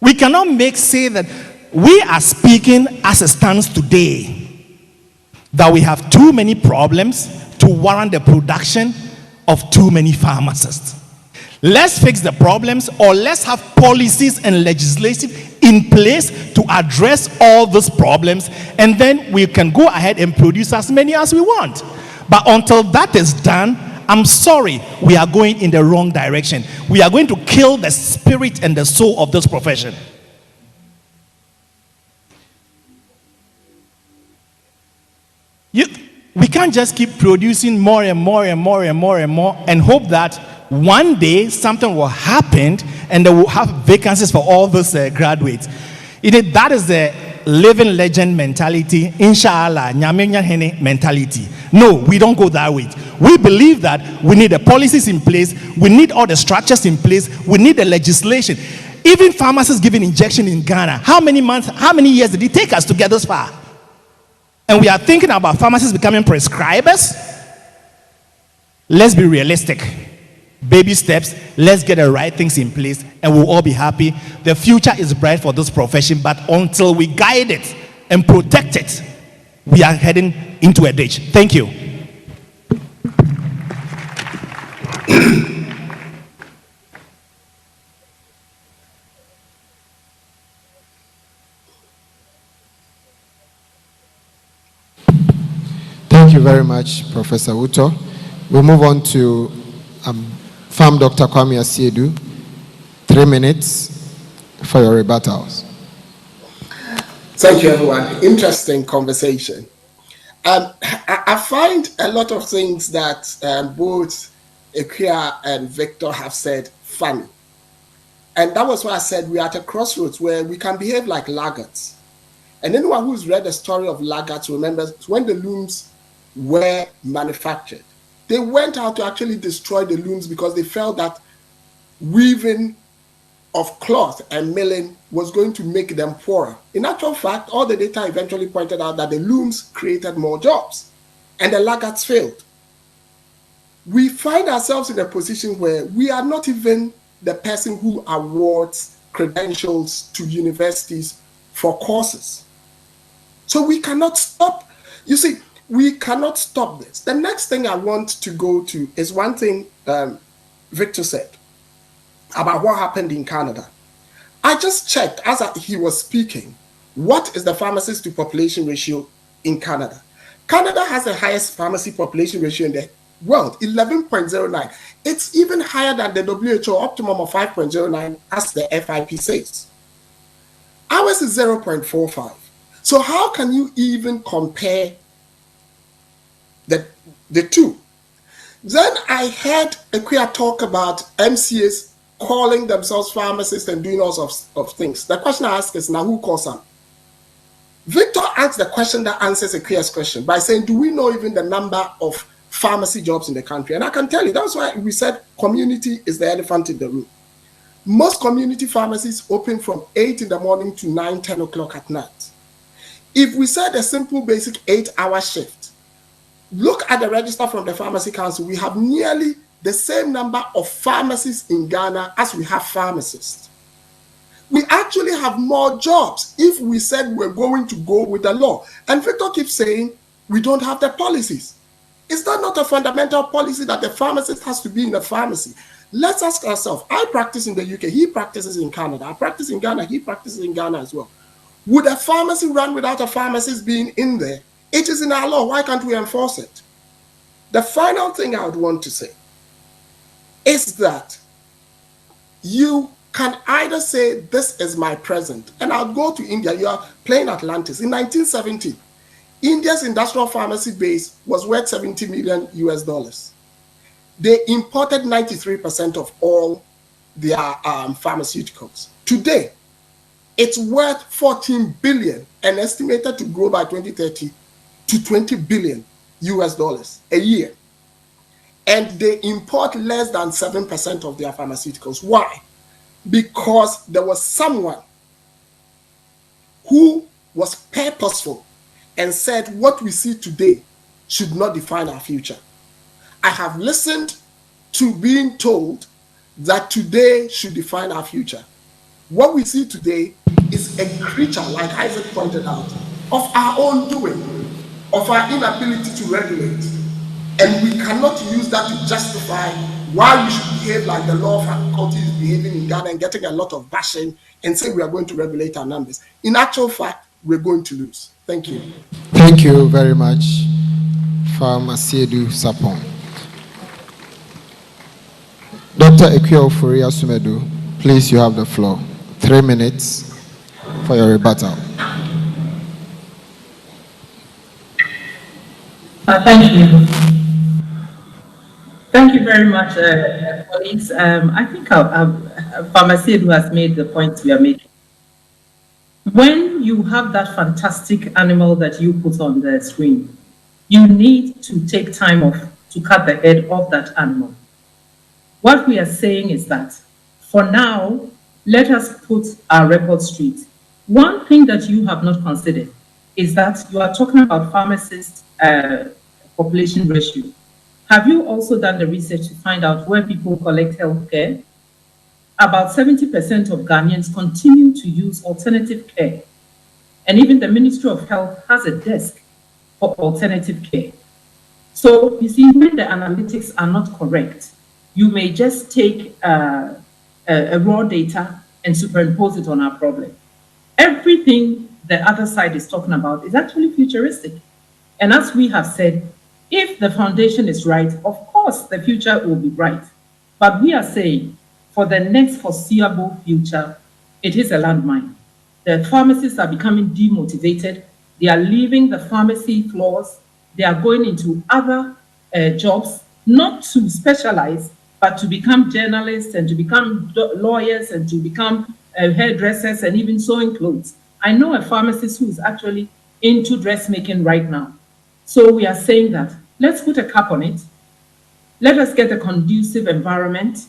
We cannot say that we are speaking as it stands today, that we have too many problems to warrant the production of too many pharmacists. Let's fix the problems, or let's have policies and legislation in place to address all those problems, and then we can go ahead and produce as many as we want. But until that is done, I'm sorry, we are going in the wrong direction. We are going to kill the spirit and the soul of this profession. We can't just keep producing more and more and more and more and more and hope that one day something will happen and they will have vacancies for all those graduates. That is the living legend mentality, inshallah, nyamenya hene mentality. No, we don't go that way. We believe that we need the policies in place, we need all the structures in place, we need the legislation. Even pharmacists giving injection in Ghana, how many months, how many years did it take us to get this far? And we are thinking about pharmacists becoming prescribers. Let's be realistic. Baby steps, let's get the right things in place and we'll all be happy. The future is bright for this profession, but until we guide it and protect it, we are heading into a ditch. Thank you. Thank you very much, Professor Uto. We'll move on to Farm Dr. Kwame Asiedu. 3 minutes for your rebuttals. Thank you, everyone. Interesting conversation. I find a lot of things that both Equia and Victor have said funny. And that was why I said we're at a crossroads where we can behave like laggards. And anyone who's read the story of laggards remembers when the looms were manufactured, they went out to actually destroy the looms because they felt that weaving of cloth and milling was going to make them poorer. In actual fact, all the data eventually pointed out that the looms created more jobs and the laggards failed. We find ourselves in a position where we are not even the person who awards credentials to universities for courses. So we cannot stop. You see, we cannot stop this. The next thing I want to go to is one thing Victor said about what happened in Canada. I just checked as he was speaking, what is the pharmacist to population ratio in Canada? Canada has the highest pharmacy population ratio in the world, 11.09. It's even higher than the WHO optimum of 5.09, as the FIP says. Ours is 0.45. So how can you even compare the two? Then I heard Equia talk about MCAs calling themselves pharmacists and doing all sorts of things. The question I ask is now, who calls them? Victor asked the question that answers Equia's question by saying, do we know even the number of pharmacy jobs in the country? And I can tell you, that's why we said community is the elephant in the room. Most community pharmacies open from 8 in the morning to 9, 10 o'clock at night. If we said a simple basic 8-hour shift, look at the register from the Pharmacy Council, we have nearly the same number of pharmacists in Ghana as we have pharmacists. We actually have more jobs if we said we're going to go with the law. And Victor keeps saying we don't have the policies. Is that not a fundamental policy that the pharmacist has to be in a pharmacy? Let's ask ourselves. I practice in the UK, he practices in Canada. I practice in Ghana, he practices in Ghana as well. Would a pharmacy run without a pharmacist being in there? It is in our law. Why can't we enforce it? The final thing I would want to say is that you can either say, this is my present, and I'll go to India. You are playing Atlantis. In 1970, India's industrial pharmacy base was worth $70 million US. They imported 93% of all their pharmaceuticals. Today, it's worth 14 billion and estimated to grow by 2030 to 20 billion US a year. And they import less than 7% of their pharmaceuticals. Why? Because there was someone who was purposeful and said what we see today should not define our future. I have listened to being told that today should define our future. What we see today is a creature, like Isaac pointed out, of our own doing, of our inability to regulate. And we cannot use that to justify why we should behave like the law faculty is behaving in Ghana and getting a lot of bashing and say we are going to regulate our numbers. In actual fact, we're going to lose. Thank you. Thank you very much, Farm Asiedu Sapon. Dr. Equia Oforia Sumedu, please, you have the floor. 3 minutes for your rebuttal. Thank you. Thank you very much, colleagues. I think Farmer Asiedu has made the points we are making. When you have that fantastic animal that you put on the screen, you need to take time off to cut the head of that animal. What we are saying is that for now, let us put our record straight. One thing that you have not considered is that you are talking about pharmacist population ratio. Have you also done the research to find out where people collect health care? About 70% of Ghanaians continue to use alternative care. And even the Ministry of Health has a desk for alternative care. So you see, when the analytics are not correct, you may just take a raw data and superimpose it on our problem. Everything the other side is talking about is actually futuristic. And as we have said, if the foundation is right, of course the future will be bright. But we are saying, for the next foreseeable future, it is a landmine. The pharmacists are becoming demotivated. They are leaving the pharmacy floors. They are going into other jobs, not to specialize, but to become journalists and to become lawyers and to become hairdressers and even sewing clothes. I know a pharmacist who is actually into dressmaking right now. So we are saying that let's put a cap on it. Let us get a conducive environment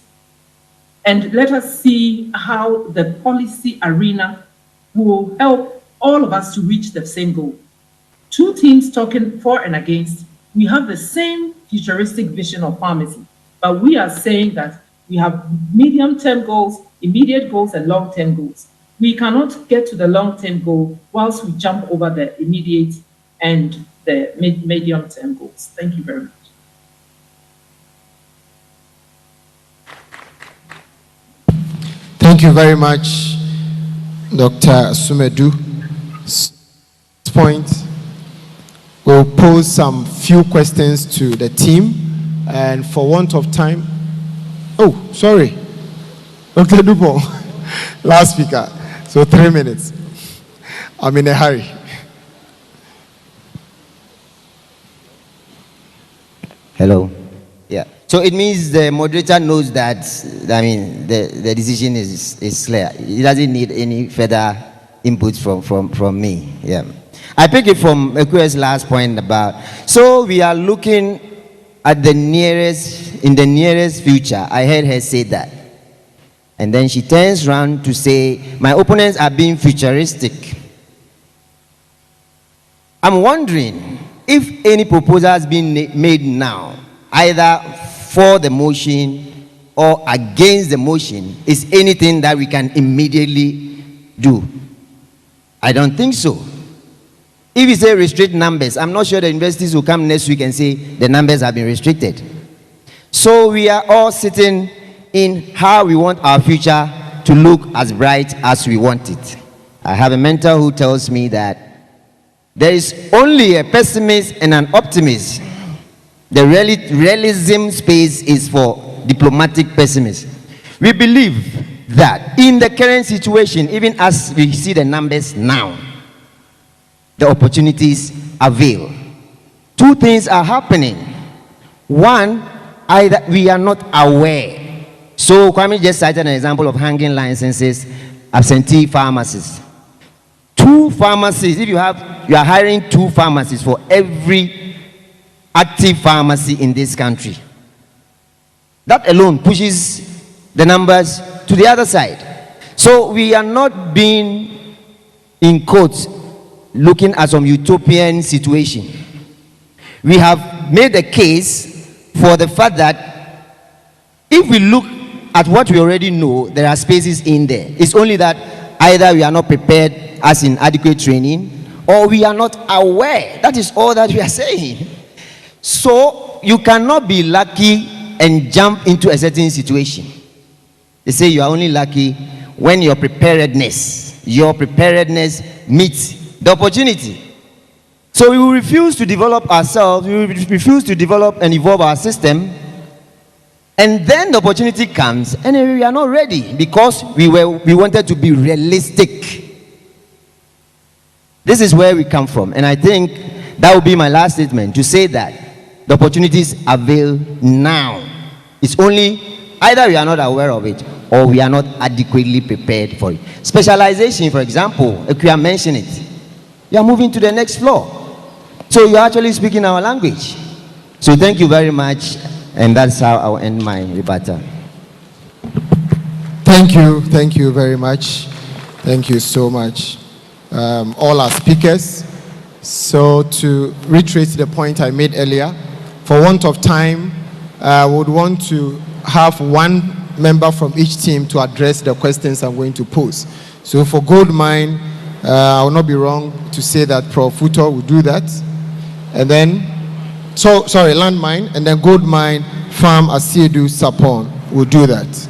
and let us see how the policy arena will help all of us to reach the same goal. Two teams talking for and against. We have the same futuristic vision of pharmacy, but we are saying that we have medium-term goals, immediate goals, and long-term goals. We cannot get to the long-term goal whilst we jump over the immediate and the medium-term goals. Thank you very much. Thank you very much, Dr. Sumedu. At this point, we'll pose some few questions to the team, and for want of time, oh, sorry, Dr. Dupont, last speaker, so 3 minutes. I'm in a hurry. Hello. Yeah. So it means the moderator knows that, I mean, the decision is clear. He doesn't need any further input from me. Yeah. I pick it from Ekue's last point about, so we are looking at in the nearest future. I heard her say that. And then she turns around to say, my opponents are being futuristic. I'm wondering if any proposal has been made now, either for the motion or against the motion, is anything that we can immediately do. I don't think so. If you say restrict numbers, I'm not sure the universities will come next week and say the numbers have been restricted. So we are all sitting in how we want our future to look as bright as we want it. I have a mentor who tells me that there is only a pessimist and an optimist. The realism space is for diplomatic pessimists. We believe that in the current situation, even as we see the numbers now, the opportunities avail. Two things are happening. One, either we are not aware. So Kwame just cited an example of hanging licenses, absentee pharmacists. Two pharmacies, if you are hiring two pharmacists for every active pharmacy in this country. That alone pushes the numbers to the other side. So we are not being, in quotes, looking at some utopian situation. We have made a case for the fact that if we look at what we already know, there are spaces in there. It's only that either we are not prepared as in adequate training, or we are not aware. That is all that we are saying. So you cannot be lucky and jump into a certain situation. They say you are only lucky when your preparedness meets the opportunity. So we will refuse to develop ourselves, we will refuse to develop and evolve our system, and then the opportunity comes and we are not ready because we wanted to be realistic. This is where we come from, and I think that will be my last statement, to say that the opportunities avail now. It's only either we are not aware of it or we are not adequately prepared for it. Specialization, for example, if you are mentioning it, you are moving to the next floor. So you're actually speaking our language. So thank you very much, and that's how I'll end my rebuttal. Thank you very much. Thank you so much, all our speakers. So to retrace the point I made earlier, for want of time, I would want to have one member from each team to address the questions I'm going to pose. So for gold mine, I will not be wrong to say that Prof. Futo will do that. And then, landmine, and then gold mine, Farm Asiedu Sapon will do that.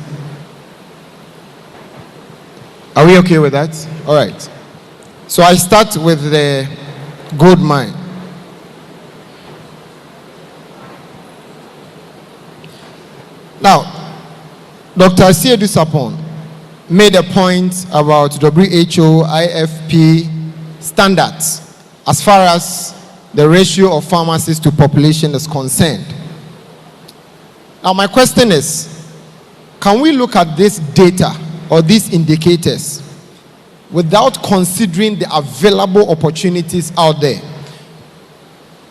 Are we okay with that? All right. So I start with the gold mine. Now, Dr. Asiedu Sapon made a point about WHO IFP standards as far as the ratio of pharmacists to population is concerned. Now, my question is, can we look at this data or these indicators without considering the available opportunities out there?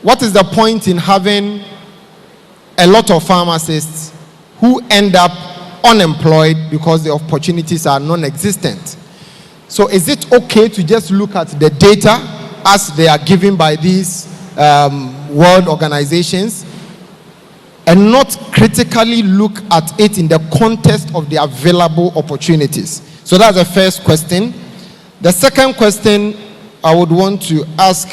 What is the point in having a lot of pharmacists who end up unemployed because the opportunities are non-existent? So is it okay to just look at the data as they are given by these world organizations and not critically look at it in the context of the available opportunities? So that's the first question. The second question I would want to ask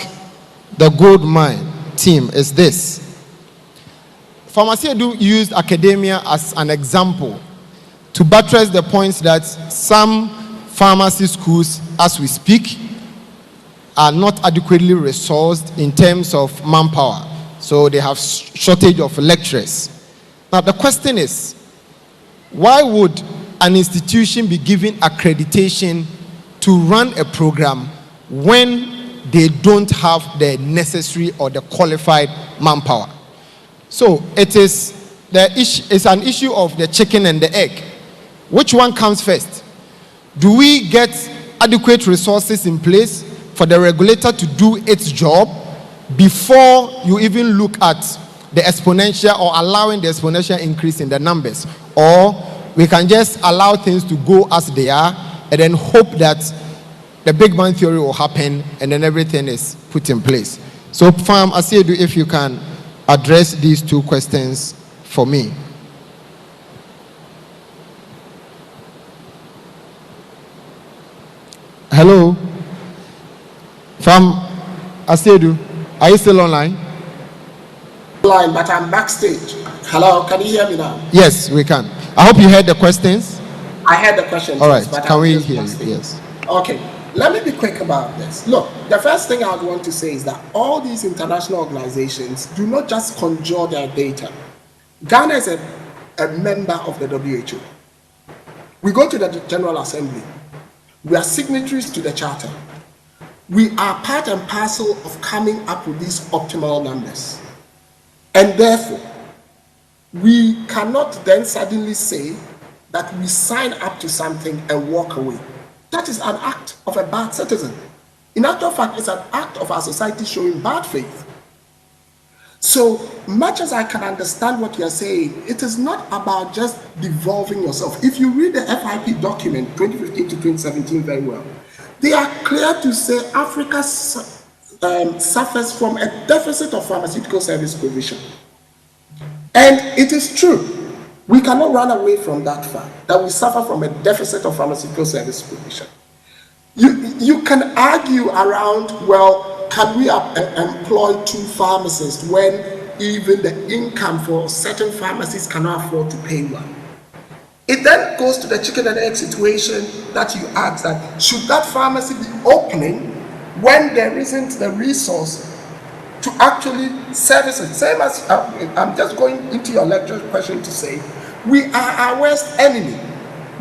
the gold mine team is this. Pharmaceuticals used academia as an example to buttress the points that some pharmacy schools, as we speak, are not adequately resourced in terms of manpower. So they have shortage of lecturers. Now the question is, why would an institution be given accreditation to run a program when they don't have the necessary or the qualified manpower? So it's an issue of the chicken and the egg. Which one comes first? Do we get adequate resources in place for the regulator to do its job before you even look at the exponential or allowing the exponential increase in the numbers? Or we can just allow things to go as they are and then hope that the Big Bang Theory will happen and then everything is put in place? So, Farm Asiedu, if you can address these two questions for me. Hello? Farm Asiedu, are you still online? Online, but I'm backstage. Hello, can you hear me now? Yes, we can. I hope you heard the questions. I heard the questions. All right, but can we hear you? Yes. Okay, let me be quick about this. Look, the first thing I would want to say is that all these international organizations do not just conjure their data. Ghana is a member of the WHO. We go to the General Assembly. We are signatories to the Charter. We are part and parcel of coming up with these optimal numbers. And therefore, we cannot then suddenly say that we sign up to something and walk away. That is an act of a bad citizen. In actual fact, it's an act of our society showing bad faith. So much as I can understand what you're saying, it is not about just devolving yourself. If you read the FIP document 2015 to 2017 very well, they are clear to say Africa suffers from a deficit of pharmaceutical service provision. And it is true. We cannot run away from that fact that we suffer from a deficit of pharmaceutical service provision. You can argue around, well, can we employ 2 pharmacists when even the income for certain pharmacies cannot afford to pay one? It then goes to the chicken and egg situation that you asked, that should that pharmacy be opening when there isn't the resource to actually service it? Same as, I'm just going into your lecture question to say, we are our worst enemy.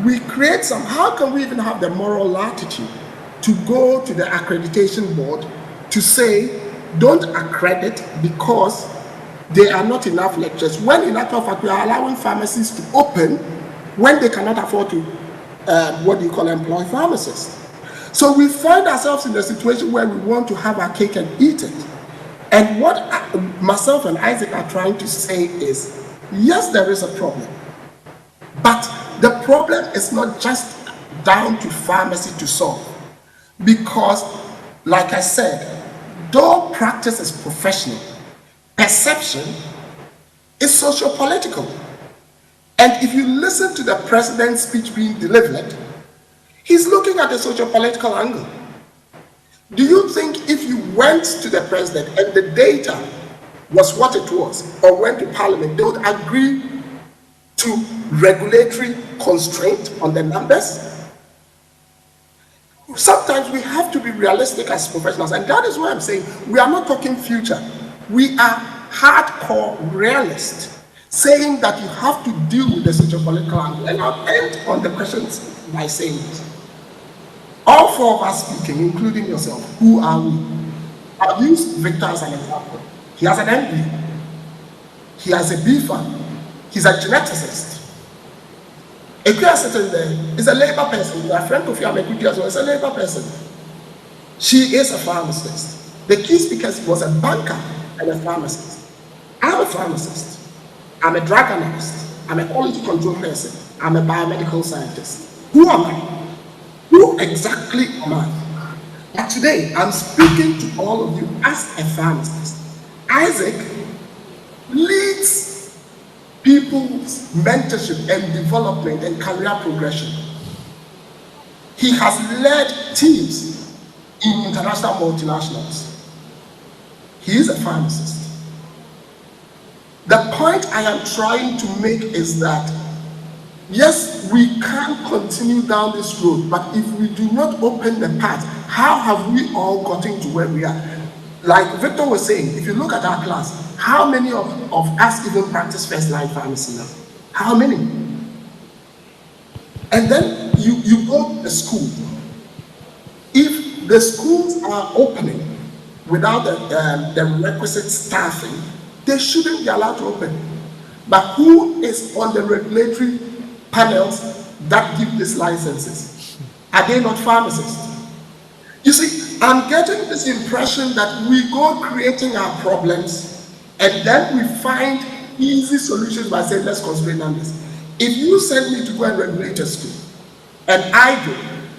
We create some, how can we even have the moral latitude to go to the accreditation board to say, don't accredit because there are not enough lecturers, when in actual fact we are allowing pharmacies to open when they cannot afford to, employ pharmacists. So we find ourselves in a situation where we want to have our cake and eat it. And what myself and Isaac are trying to say is, yes, there is a problem, but the problem is not just down to pharmacy to solve. Because, like I said, though practice is professional, perception is socio-political. And if you listen to the president's speech being delivered, he's looking at the socio-political angle. Do you think if you went to the president and the data was what it was, or went to parliament, they would agree to regulatory constraint on the numbers? Sometimes we have to be realistic as professionals, and that is why I'm saying we are not talking future. We are hardcore realists, saying that you have to deal with the socio-political angle. And I'll end on the questions by saying this. All four of us speaking, including yourself, who are we? I'll use Victor as an example. He has an MBA. He has a BPharm. He's a geneticist. Ekuya Sitting is a labor person. My friend Kofi Amekuti as well is a labor person. She is a pharmacist. The key speaker was a banker and a pharmacist. I'm a pharmacist. I'm a drug analyst. I'm a quality control person. I'm a biomedical scientist. Who am I? Who exactly am I? But today, I'm speaking to all of you as a pharmacist. Isaac leads people's mentorship and development and career progression. He has led teams in international multinationals. He is a pharmacist. The point I am trying to make is that, yes, we can continue down this road, but if we do not open the path, how have we all gotten to where we are? Like Victor was saying, if you look at our class, how many of us even practice first-line pharmacy now? How many? And then you go to the school. If the schools are opening without the requisite staffing, they shouldn't be allowed to open. But who is on the regulatory panels that give these licenses? Are they not pharmacists? You see, I'm getting this impression that we go creating our problems and then we find easy solutions by saying, let's constrain numbers. If you send me to go and regulate a school, and I do,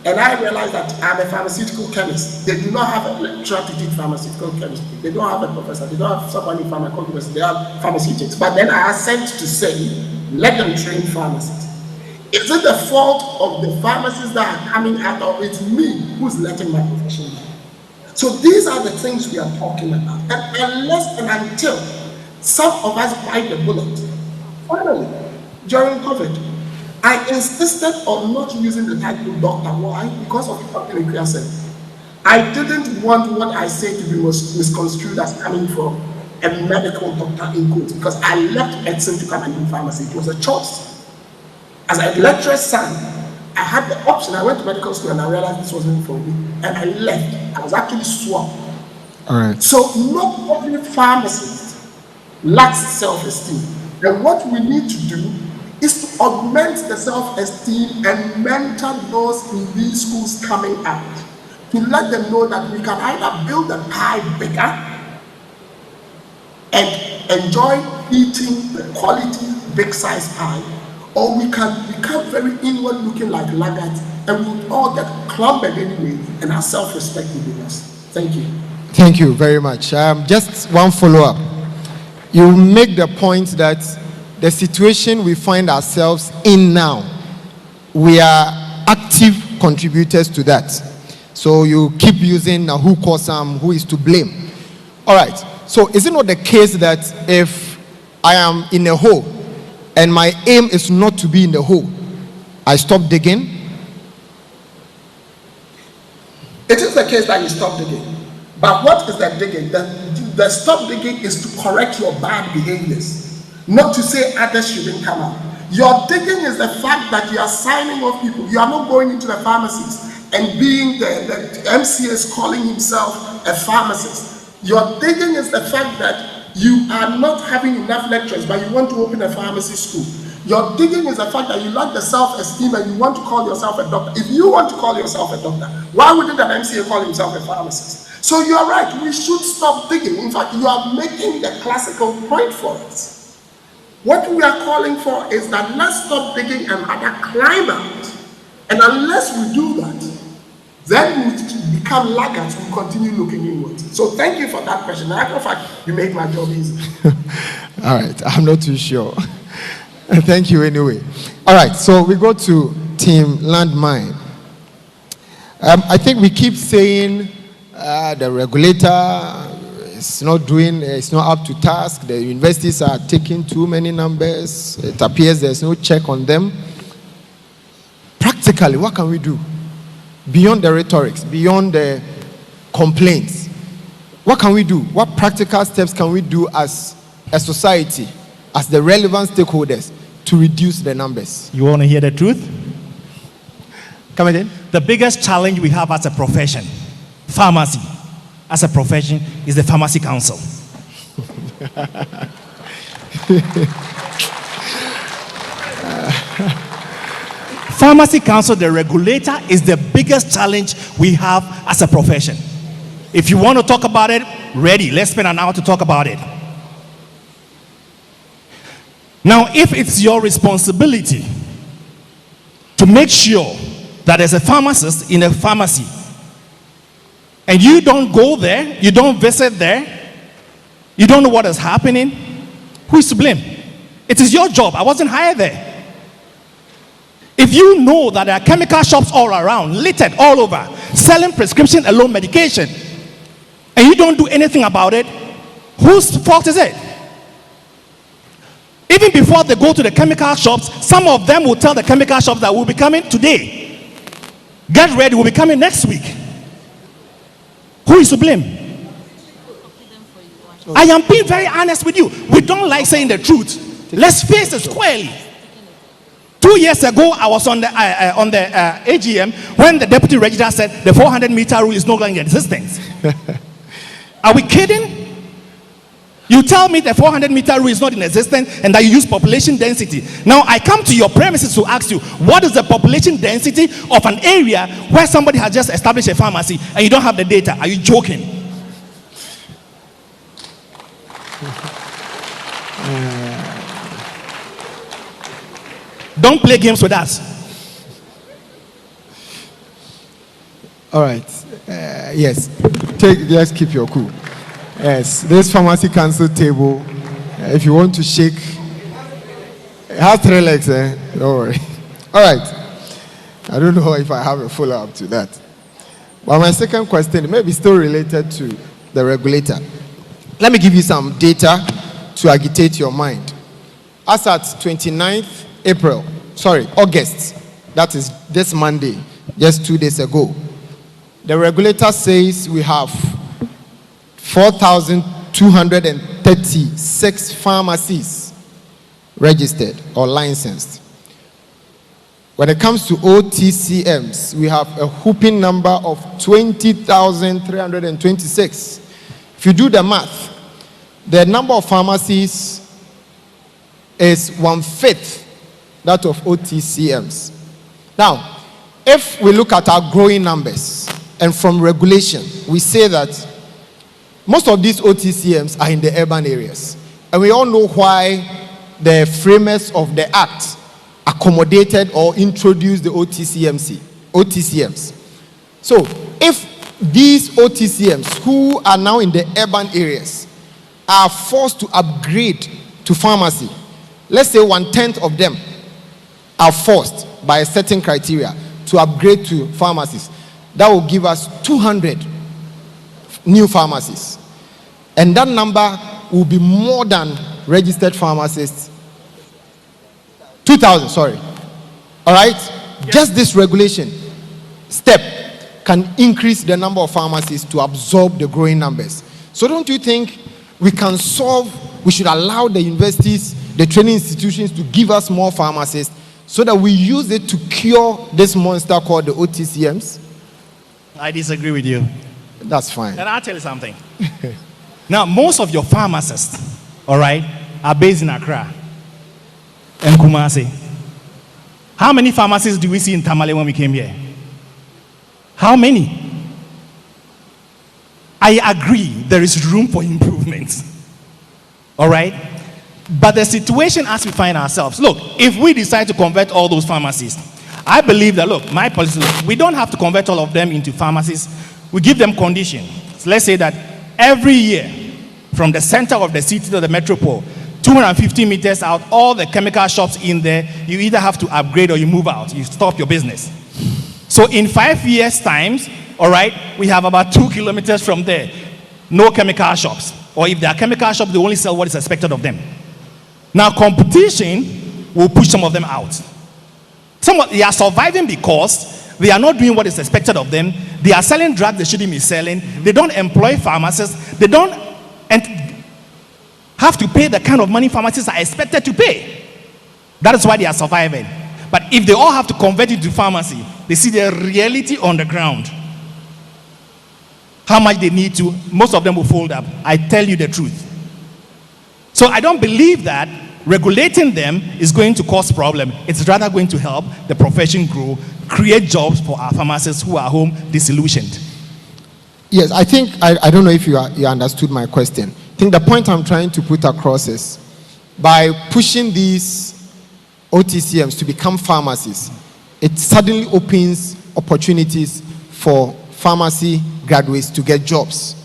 and I realize that I'm a pharmaceutical chemist, they do not have a lecturer to teach pharmaceutical chemistry, they don't have a professor, they don't have someone in pharmacology, they have pharmaceutics, but then I assent to say, let them train pharmacists. Is it the fault of the pharmacists that are coming out, or it's me who's letting my profession down? So these are the things we are talking about. And unless and until some of us bite the bullet, finally, during COVID, I insisted on not using the title doctor. Why? Because of what Ekuya said. I didn't want what I say to be misconstrued as coming from a medical doctor in quotes, because I left medicine to come and do pharmacy. It was a choice. As a lecturer's son, I had the option. I went to medical school and I realized this wasn't for me, and I left. I was actually swapped. All right. So not every pharmacist lacks self-esteem. And what we need to do is to augment the self-esteem and mentor those in these schools coming out, to let them know that we can either build the pie bigger and enjoy eating the quality big size pie, or we can become very inward looking like laggards and we'll all get clubbered anyway and our self-respect will be lost. Thank you. Thank you very much. Just one follow-up. You make the point that the situation we find ourselves in now, we are active contributors to that. So you keep using who caused some, who is to blame. All right. So is it not the case that if I am in a hole and my aim is not to be in the hole, I stop digging? It is the case that you stop digging. But what is that digging? The stop digging is to correct your bad behaviors, not to say others shouldn't come out. Your digging is the fact that you are signing off people. You are not going into the pharmacies and being the MCS calling himself a pharmacist. Your digging is the fact that you are not having enough lecturers, but you want to open a pharmacy school. Your digging is the fact that you lack the self-esteem and you want to call yourself a doctor. If you want to call yourself a doctor, why wouldn't an MCA call himself a pharmacist? So you are right, we should stop digging. In fact, you are making the classical point for us. What we are calling for is that let's stop digging and rather climb out. And unless we do that, then we become laggards, we continue looking inward. So thank you for that question. As a matter of fact, you make my job easy. All right, I'm not too sure. Thank you anyway. All right, so we go to Team Landmine. I think we keep saying the regulator is not doing, it's not up to task. The universities are taking too many numbers. It appears there's no check on them. Practically, what can we do? Beyond the rhetorics, beyond the complaints, what can we do? What practical steps can we do as a society, as the relevant stakeholders, to reduce the numbers? You want to hear the truth? Come again? The biggest challenge we have as a profession, pharmacy, as a profession, is the Pharmacy Council. Pharmacy Council, the regulator, is the biggest challenge we have as a profession. If you want to talk about it, ready. Let's spend an hour to talk about it. Now, if it's your responsibility to make sure that there's a pharmacist in a pharmacy, and you don't go there, you don't visit there, you don't know what is happening, who is to blame? It is your job. I wasn't hired there. If you know that there are chemical shops all around, littered all over, selling prescription alone medication, and you don't do anything about it, whose fault is it? Even before they go to the chemical shops, some of them will tell the chemical shops that we'll be coming today. Get ready, we'll be coming next week. Who is to blame? I am being very honest with you. We don't like saying the truth. Let's face it squarely. 2 years ago, I was on the AGM when the deputy registrar said the 400-meter rule is no longer in existence. Are we kidding? You tell me the 400-meter rule is not in existence and that you use population density. Now, I come to your premises to ask you, what is the population density of an area where somebody has just established a pharmacy and you don't have the data? Are you joking? Don't play games with us. All right. Yes. Let's keep your cool. Yes. This Pharmacy Council table, if you want to shake, it has 3 legs. Don't worry. All right. I don't know if I have a follow-up to that. But my second question may be still related to the regulator. Let me give you some data to agitate your mind. As at 29th August, that is this Monday, just 2 days ago, the regulator says we have 4,236 pharmacies registered or licensed. When it comes to OTCMs, we have a whopping number of 20,326. If you do the math, the number of pharmacies is 1/5 that of OTCMs. Now, if we look at our growing numbers, and from regulation, we say that most of these OTCMs are in the urban areas. And we all know why the framers of the Act accommodated or introduced the OTCMs. So, if these OTCMs who are now in the urban areas are forced to upgrade to pharmacy, let's say 1/10 of them are forced by a certain criteria to upgrade to pharmacies, that will give us 200 new pharmacies. And that number will be more than registered pharmacists. 2,000, sorry. All right? Yes. Just this regulation step can increase the number of pharmacies to absorb the growing numbers. So don't you think we should allow the universities, the training institutions to give us more pharmacists so that we use it to cure this monster called the OTCMs? I disagree with you. That's fine. And I'll tell you something. Now, most of your pharmacists, all right, are based in Accra. and Kumasi. How many pharmacies do we see in Tamale when we came here? How many? I agree there is room for improvement. All right? But the situation as we find ourselves, look, if we decide to convert all those pharmacies, I believe that, look, my policy, we don't have to convert all of them into pharmacies. We give them conditions. So let's say that every year, from the center of the city to the metropole, 250 meters out, all the chemical shops in there, you either have to upgrade or you move out. You stop your business. So in 5 years' time, all right, we have about 2 kilometers from there, no chemical shops. Or if there are chemical shops, they only sell what is expected of them. Now, competition will push some of them out. They are surviving because they are not doing what is expected of them. They are selling drugs they shouldn't be selling. They don't employ pharmacists. They don't have to pay the kind of money pharmacists are expected to pay. That is why they are surviving. But if they all have to convert into pharmacy, they see the reality on the ground. How much they need to, most of them will fold up. I tell you the truth. So I don't believe that regulating them is going to cause problem. It's rather going to help the profession grow, create jobs for our pharmacists who are home disillusioned. Yes, I think, I don't know if you understood my question. I think the point I'm trying to put across is, by pushing these OTCMs to become pharmacies, it suddenly opens opportunities for pharmacy graduates to get jobs.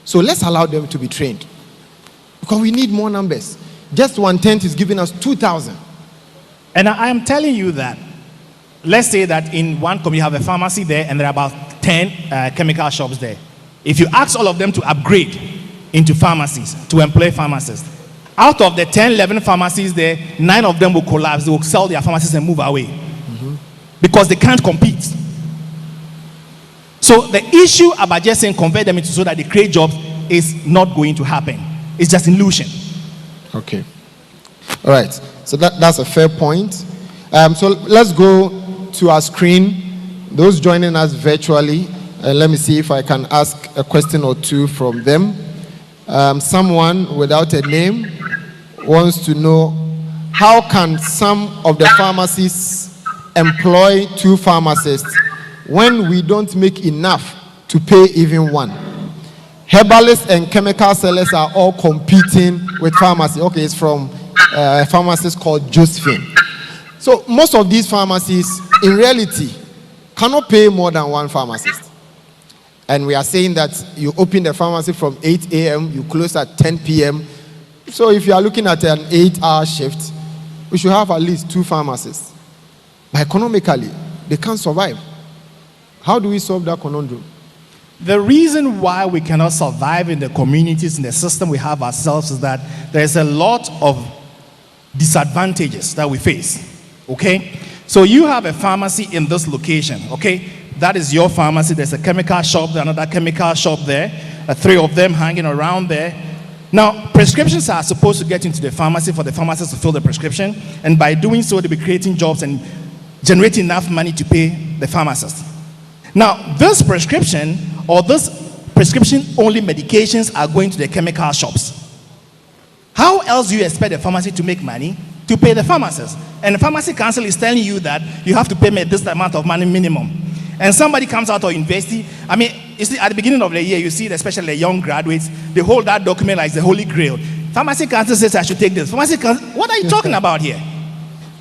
So let's allow them to be trained, because we need more numbers. Just 1/10 is giving us 2,000. And I am telling you that, let's say that in one community you have a pharmacy there and there are about 10 chemical shops there. If you ask all of them to upgrade into pharmacies, to employ pharmacists, out of the 10, 11 pharmacies there, 9 of them will collapse. They will sell their pharmacies and move away. Because they can't compete. So the issue about just saying convert them into so that they create jobs is not going to happen. It's just illusion. Okay. All right. So that's a fair point. So let's go to our screen. Those joining us virtually, let me see if I can ask a question or two from them. Someone without a name wants to know, how can some of the pharmacies employ 2 pharmacists when we don't make enough to pay even one? Herbalists and chemical sellers are all competing with pharmacy. Okay, it's from a pharmacist called Josephine. So most of these pharmacies, in reality, cannot pay more than one pharmacist. And we are saying that you open the pharmacy from 8 a.m., you close at 10 p.m. So if you are looking at an 8-hour shift, we should have at least 2 pharmacists. But economically, they can't survive. How do we solve that conundrum? The reason why we cannot survive in the communities, in the system we have ourselves, is that there's a lot of disadvantages that we face. Okay? So you have a pharmacy in this location. Okay? That is your pharmacy. There's a chemical shop there, another chemical shop there, 3 of them hanging around there. Now, prescriptions are supposed to get into the pharmacy for the pharmacist to fill the prescription, and by doing so, they'll be creating jobs and generating enough money to pay the pharmacist. Now, this prescription or this prescription-only medications are going to the chemical shops. How else do you expect the pharmacy to make money? To pay the pharmacist. And the pharmacy council is telling you that you have to pay me this amount of money minimum. And somebody comes out of university. I mean, you see, at the beginning of the year, you see, especially the young graduates, they hold that document like the Holy Grail. Pharmacy council says I should take this. Pharmacy council, what are you talking about here?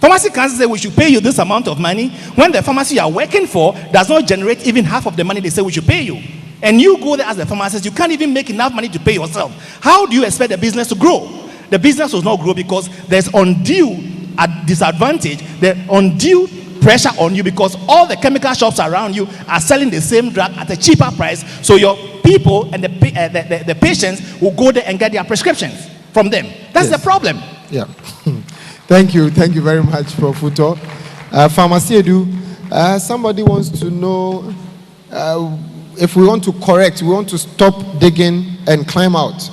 Pharmacy council says we should pay you this amount of money when the pharmacy you are working for does not generate even half of the money they say we should pay you. And you go there as a pharmacist, you can't even make enough money to pay yourself. How do you expect the business to grow? The business will not grow because there's undue disadvantage, the undue pressure on you, because all the chemical shops around you are selling the same drug at a cheaper price. So your people and the patients will go there and get their prescriptions from them. That's the problem. Yeah. Thank you very much, Prof. Uto. Pharmacy Edu, somebody wants to know if we want to correct, we want to stop digging and climb out.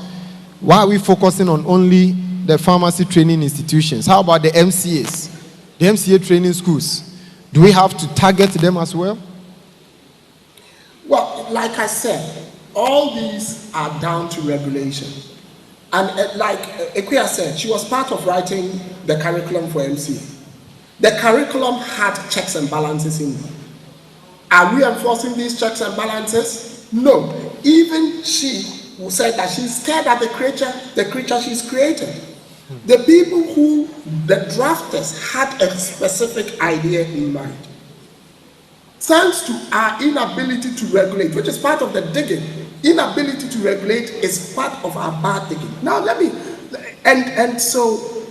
Why are we focusing on only the pharmacy training institutions? How about the MCAs, the MCA training schools? Do we have to target them as well? Well, like I said, all these are down to regulation. And like Equia said, she was part of writing the curriculum for MCA. The curriculum had checks and balances in it. Are we enforcing these checks and balances? No. Even she who said that she's scared at the creature she's created. The people who, the drafters, had a specific idea in mind. Thanks to our inability to regulate, which is part of the digging, inability to regulate is part of our bad digging. Now so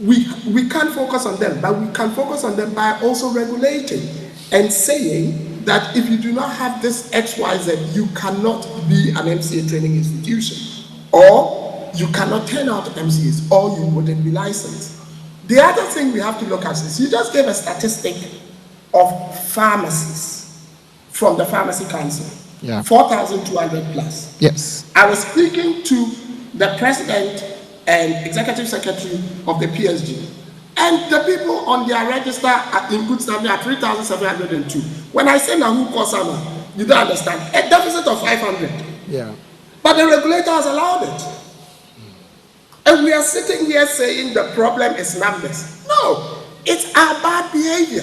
we can't focus on them, but we can focus on them by also regulating and saying that if you do not have this XYZ, you cannot be an MCA training institution, or you cannot turn out MCAs, or you wouldn't be licensed. The other thing we have to look at is, you just gave a statistic of pharmacies from the Pharmacy Council, 4,200 plus. Yes. I was speaking to the president and executive secretary of the PSG, and the people on their register in good standing are 3,702. When I say Nahu Kosama, you don't understand. A deficit of 500. Yeah. But the regulator has allowed it. And we are sitting here saying the problem is numbers. No, it's our bad behavior.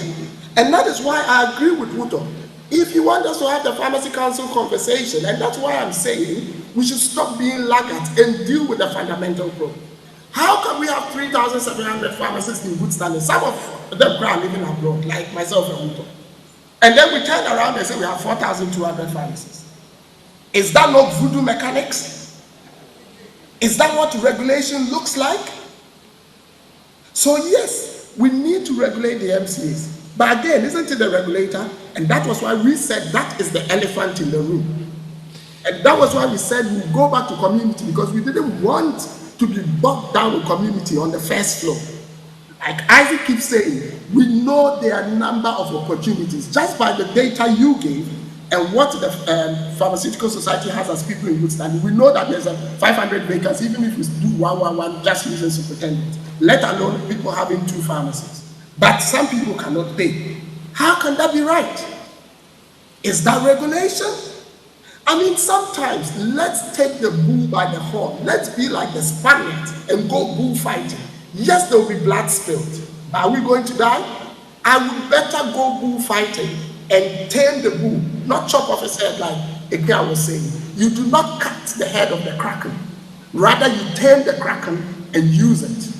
And that is why I agree with Wuto. If you want us to have the Pharmacy Council conversation, and that's why I'm saying we should stop being laggards and deal with the fundamental problem. How can we have 3,700 pharmacists in good standing? Some of them are living abroad, like myself and Wuto. And then we turn around and say we have 4,200 pharmacists. Is that not voodoo mechanics? Is that what regulation looks like? So yes, we need to regulate the MCAs. But again, isn't it the regulator? And that was why we said that is the elephant in the room. And that was why we said we'll go back to community, because we didn't want to be bogged down with community on the first floor. Like Isaac keeps saying, we know there are a number of opportunities just by the data you gave and what the Pharmaceutical Society has as people in good standing. We know that there's a 500 vacancies, even if we do 111 just using superintendents, let alone people having 2 pharmacies. But some people cannot pay. How can that be right? Is that regulation? I mean, sometimes let's take the bull by the horn. Let's be like the Spaniards and go bullfighting. Yes, there will be blood spilled. Are we going to die? I would better go bullfighting and tame the bull, not chop off his head like Ekea was saying. You do not cut the head of the kraken. Rather, you tame the kraken and use it.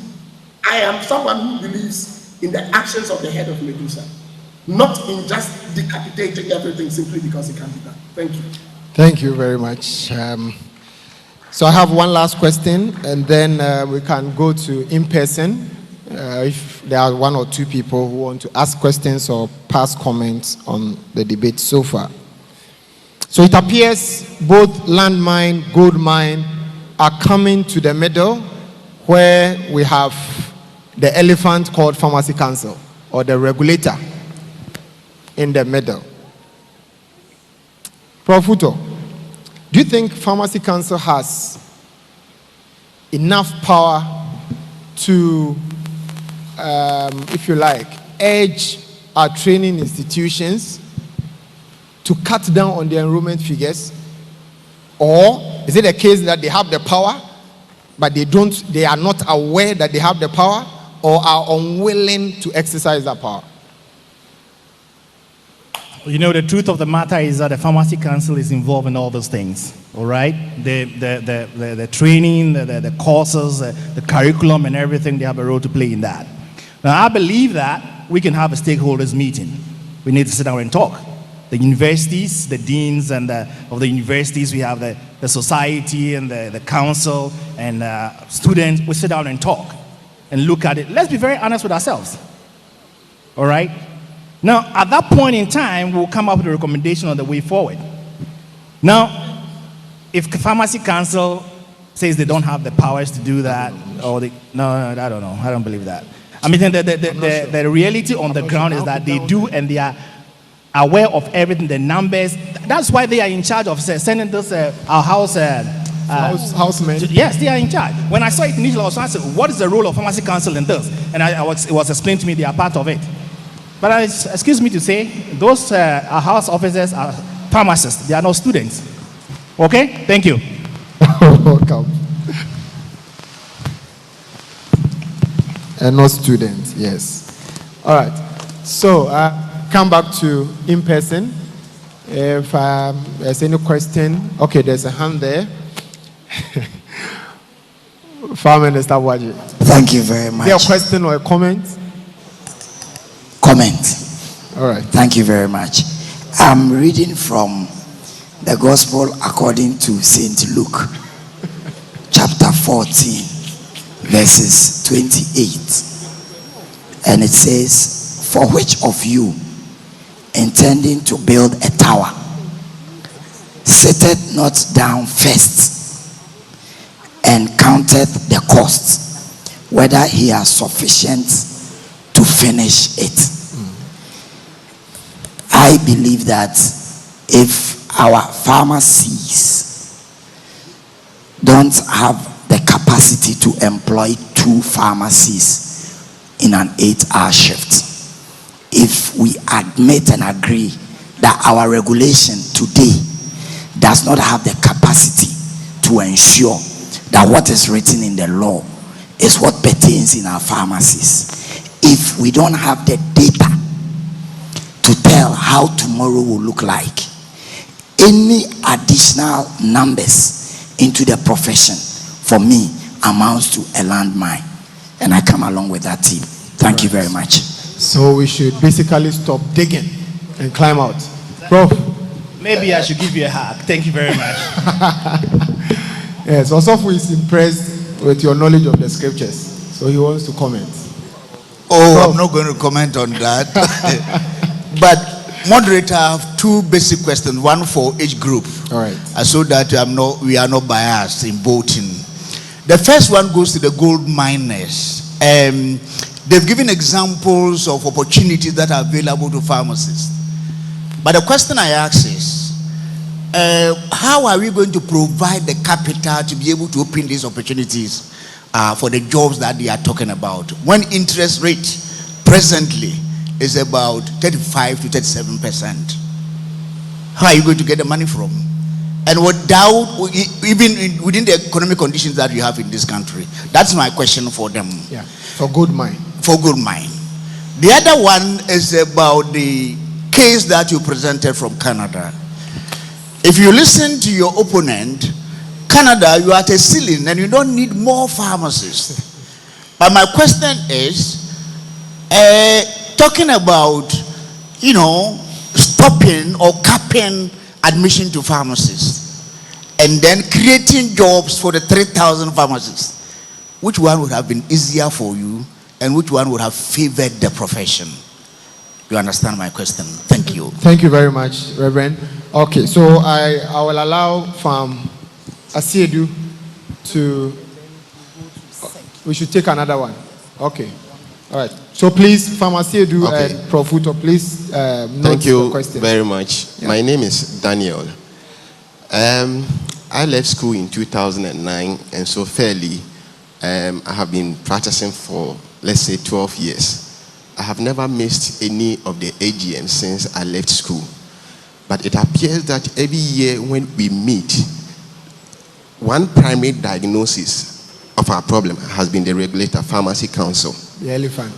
I am someone who believes in the actions of the head of Medusa, not in just decapitating everything simply because it can be done. Thank you. Thank you very much. So I have one last question, and then we can go to in-person if there are 1 or 2 people who want to ask questions or pass comments on the debate so far. So it appears both landmine, gold mine are coming to the middle, where we have the elephant called Pharmacy Council, or the regulator in the middle. Prof. Wuto, do you think Pharmacy Council has enough power to, if you like, urge our training institutions to cut down on their enrollment figures? Or is it a case that they have the power, but they are not aware that they have the power, or are unwilling to exercise that power? You know, the truth of the matter is that the Pharmacy Council is involved in all those things, all right? The training, the courses, the curriculum and everything, they have a role to play in that. Now, I believe that we can have a stakeholders meeting. We need to sit down and talk. The universities, the deans and of the universities, we have the society and the council and students. We sit down and talk and look at it. Let's be very honest with ourselves, all right? Now, at that point in time, we'll come up with a recommendation on the way forward. Now, if the Pharmacy Council says they don't have the powers to do that, or no, I don't know. I don't believe that. I mean, the reality on the ground is that they do, and they are aware of everything, the numbers. That's why they are in charge of sending this our house. Housemen. Yes, they are in charge. When I saw it initially, I was asking, what is the role of Pharmacy Council in this? And it was explained to me they are part of it. But excuse me to say, those house officers are pharmacists. They are not students. Okay? Thank you. Welcome. and not students. Yes. All right. So come back to in person. If there's any question, okay, there's a hand there. Farm Minister Waji. Thank you very much. Is there a question or a comment? Comment. All right. Thank you very much. I'm reading from the Gospel according to St. Luke, chapter 14, verses 28. And it says, "For which of you, intending to build a tower, sitteth not down first and counteth the cost, whether he has sufficient to finish it?" I believe that if our pharmacies don't have the capacity to employ 2 pharmacies in an 8-hour shift, if we admit and agree that our regulation today does not have the capacity to ensure that what is written in the law is what pertains in our pharmacies, if we don't have the data to tell how tomorrow will look like, any additional numbers into the profession for me amounts to a landmine, and I come along with that team. Thank you very much. So we should basically stop digging and climb out. Prof. Maybe I should give you a hug. Thank you very much. Yes, Osofu is impressed with your knowledge of the scriptures, so he wants to comment. Oh, Prof. I'm not going to comment on that. But moderator, I have 2 basic questions, one for each group. All right. So that we are not biased in voting. The first one goes to the gold miners. They've given examples of opportunities that are available to pharmacists. But the question I ask is, how are we going to provide the capital to be able to open these opportunities for the jobs that they are talking about, when interest rate presently is about 35 to 37%? How are you going to get the money from? And without, even within the economic conditions that you have in this country? That's my question for them. Yeah, for good mind. For good mind. The other one is about the case that you presented from Canada. If you listen to your opponent, Canada, you are at a ceiling and you don't need more pharmacists. But my question is, talking about, stopping or capping admission to pharmacists and then creating jobs for the 3,000 pharmacists, which one would have been easier for you and which one would have favored the profession? You understand my question? Thank you. Thank you very much, Reverend. Okay, so I will allow Asiedu to, we should take another one. Okay. All right. So please, Asiedu and Prof. Uto, please note Thank you the question. very much. Yeah. My name is Daniel. I left school in 2009, and so fairly, I have been practicing for, let's say, 12 years. I have never missed any of the AGMs since I left school. But it appears that every year when we meet, one primary diagnosis of our problem has been the regulator, Pharmacy Council. The elephant.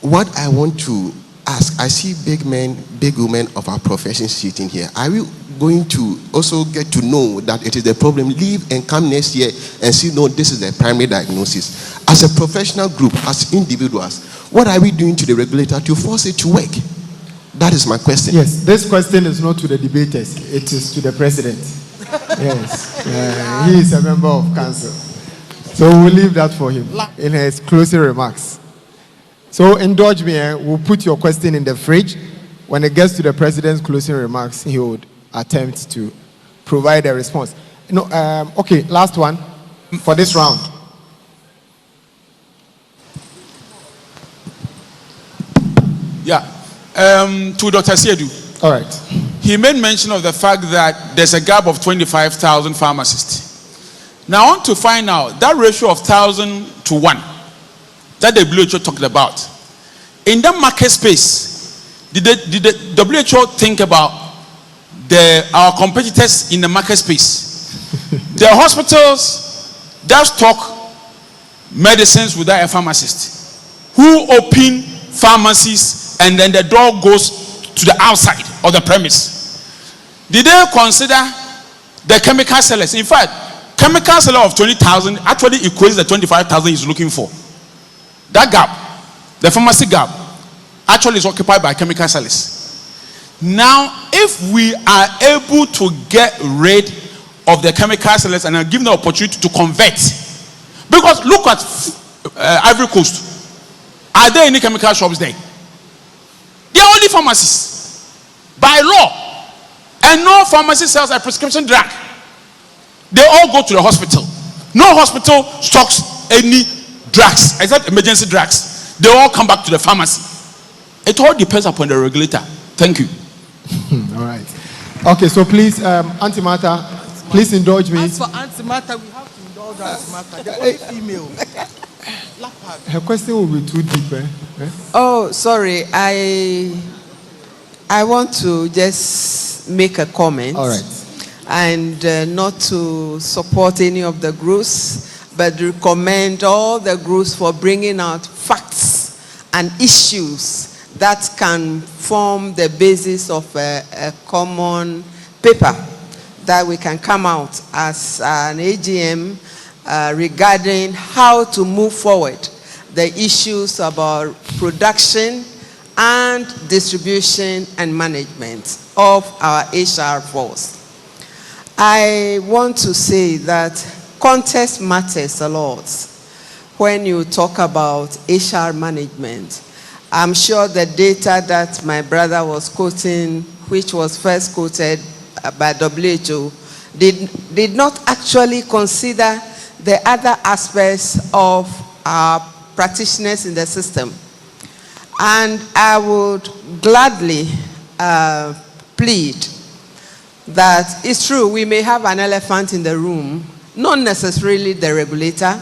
What I want to ask, I see big men, big women of our profession sitting here. Are we going to also get to know that it is the problem, leave and come next year and see, no, this is the primary diagnosis? As a professional group, as individuals, what are we doing to the regulator to force it to work? That is my question. Yes, this question is not to the debaters, it is to the president. Yes, he is a member of council. So we'll leave that for him in his closing remarks. So indulge me, we'll put your question in the fridge. When it gets to the president's closing remarks, he would attempt to provide a response. Okay, last one for this round. Yeah, to Dr. Siedu. All right. He made mention of the fact that there's a gap of 25,000 pharmacists. Now, I want to find out that ratio of 1,000 to 1 that the WHO talked about. In that market space, did the WHO think about our competitors in the market space? There are hospitals that stock medicines without a pharmacist. who open pharmacies and then the door goes to the outside of the premise? Did they consider the chemical sellers? In fact, chemical seller of 20,000 actually equates the 25,000 he's looking for. That gap, the pharmacy gap, actually is occupied by chemical sellers. Now, if we are able to get rid of the chemical sellers and give them the opportunity to convert, because look at Ivory Coast. Are there any chemical shops there? They are only pharmacies by law, and no pharmacy sells a prescription drug. They all go to the hospital. No hospital stocks any drugs except emergency drugs. They all come back to the pharmacy. It all depends upon the regulator. Thank you. All right. Okay, so please, Auntie Martha, please indulge me. As for Auntie Martha, we have to indulge Auntie Martha. The only female. Her question will be too deep. Oh, sorry. I want to just make a comment. All right. And not to support any of the groups, but recommend all the groups for bringing out facts and issues that can form the basis of a common paper that we can come out as an AGM regarding how to move forward the issues about production and distribution and management of our HR force. I want to say that context matters a lot when you talk about HR management. I'm sure the data that my brother was quoting, which was first quoted by WHO, did not actually consider the other aspects of our practitioners in the system. And I would gladly plead that it's true, we may have an elephant in the room, not necessarily the regulator,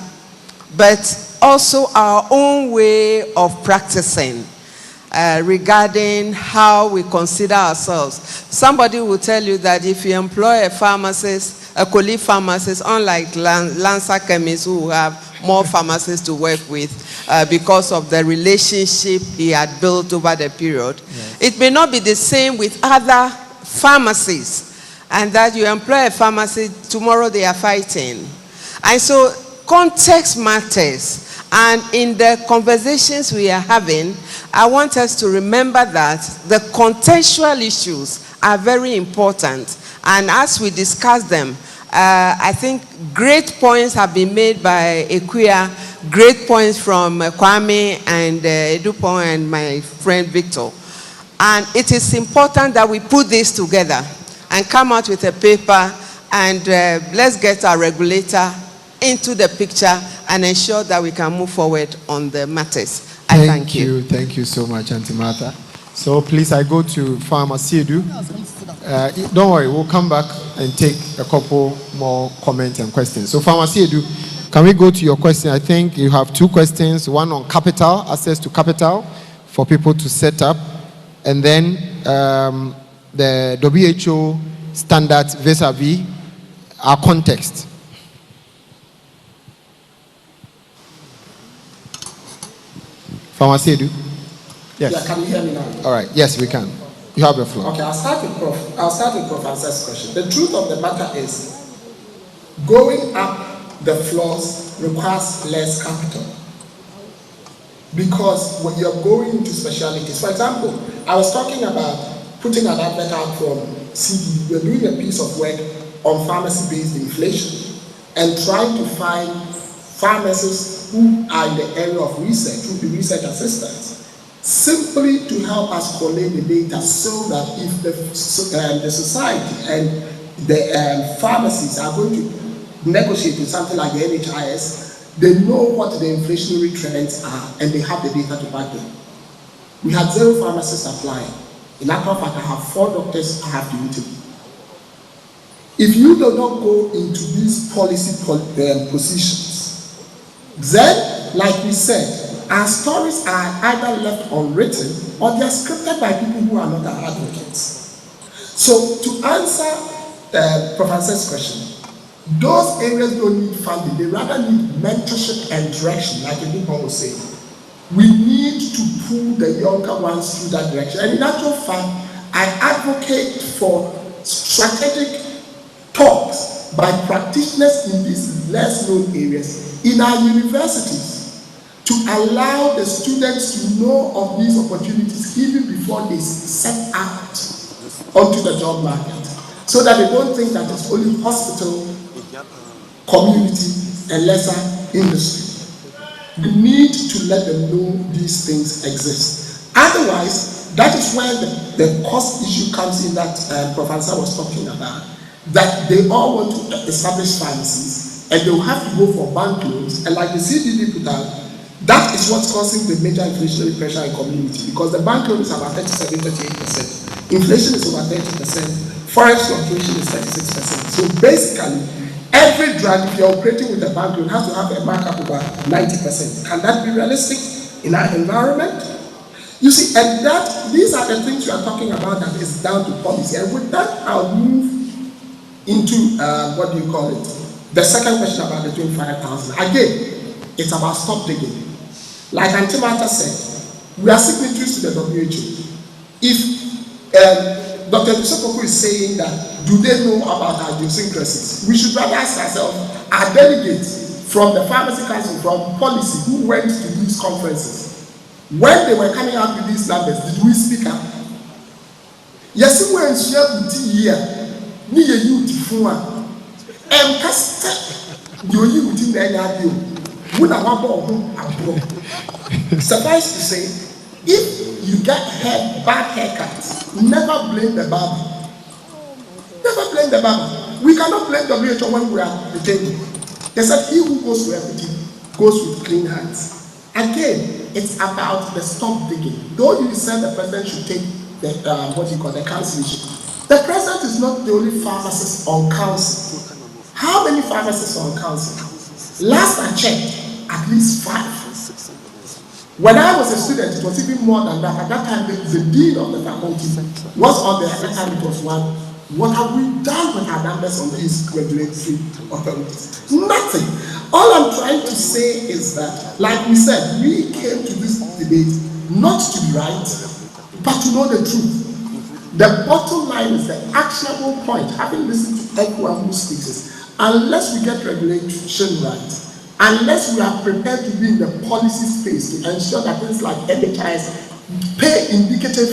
but also our own way of practicing regarding how we consider ourselves. Somebody will tell you that if you employ a pharmacist, a colleague pharmacist, unlike Lancer chemists who have more pharmacists to work with because of the relationship he had built over the period, yes. It may not be the same with other pharmacies. And that you employ a pharmacist, tomorrow they are fighting. And so context matters. And in the conversations we are having, I want us to remember that the contextual issues are very important. And as we discuss them, I think great points have been made by Equia, great points from Kwame and Edupon and my friend Victor. And it is important that we put this together and come out with a paper, and let's get our regulator into the picture and ensure that we can move forward on the matters. I thank you. Thank you so much, Auntie Martha. So please, I go to Farmer Siedu. Don't worry, we'll come back and take a couple more comments and questions. So Farmer Siedu, can we go to your question? I think you have two questions, one on capital, access to capital for people to set up, and then the WHO standards vis-a-vis our context. Pharmacy, yes. Yeah, can you hear me now? All right. Yes, we can. You have the floor. Okay, I'll start with Professor's question. The truth of the matter is, going up the floors requires less capital. Because when you're going into specialties, for example, I was talking about putting an advert out from CD. We're doing a piece of work on pharmacy-based inflation and trying to find pharmacists who are in the area of research, who be research assistants, simply to help us collate the data so that if the society and the pharmacies are going to negotiate with something like the NHIS, they know what the inflationary trends are and they have the data to back them. We had 0 pharmacists applying. In actual fact, I have 4 doctors I have to interview. If you do not go into these policy positions, then, like we said, our stories are either left unwritten or they are scripted by people who are not our advocates. So, to answer Professor's question, those areas don't need funding, they rather need mentorship and direction, like Edupon was saying. We need to pull the younger ones through that direction. And in actual fact, I advocate for strategic talks by practitioners in these less known areas in our universities to allow the students to know of these opportunities even before they set out onto the job market, so that they don't think that it's only hospital, community, and lesser industry. We need to let them know these things exist. Otherwise, that is where the cost issue comes in that Professor was talking about, that they all want to establish pharmacies and they will have to go for bank loans, and like the CDD put out, that is what's causing the major inflationary pressure in community, because the bank loan is about 37-38%, inflation is over 30%, forex fluctuation is 36%. So basically, every drug, if you're operating with a bank loan, has to have a markup over 90%. Can that be realistic in our environment? You see, and these are the things we are talking about that is down to policy. And with that, I'll move into, the second question about the 25,000. Again, it's about stop digging. Like Auntie Martha said, we are signatories to the WHO. If Dr. Dusopoku is saying that, do they know about our idiosyncrasies? We should rather ask ourselves, our delegates from the Pharmacy Council, from policy, who went to these conferences, when they were coming out with these numbers, did we speak up? Yes, we were in Shia here, near you to Fua, and Casta, you within the NRDO. Suffice to say, if you get bad haircuts, never blame the barber. Never blame the barber. We cannot blame WHO when we are at the table. They said, he who goes to everything goes with clean hands. Again, it's about the stop digging. Though you said the president should take the council. The president is not the only pharmacist on council. How many pharmacists are on council? Last I checked, at least 5. When I was a student, it was even more than that. At that time, the dean of the faculty was on there. At that time, it was 1. What have we done with our numbers on these regulatory authorities? Nothing. All I'm trying to say is that, like we said, we came to this debate not to be right, but to know the truth. The bottom line is the actionable point, having listened to everyone who speaks, is unless we get regulation right, unless we are prepared to be in the policy space to ensure that things like NHIS pay indicative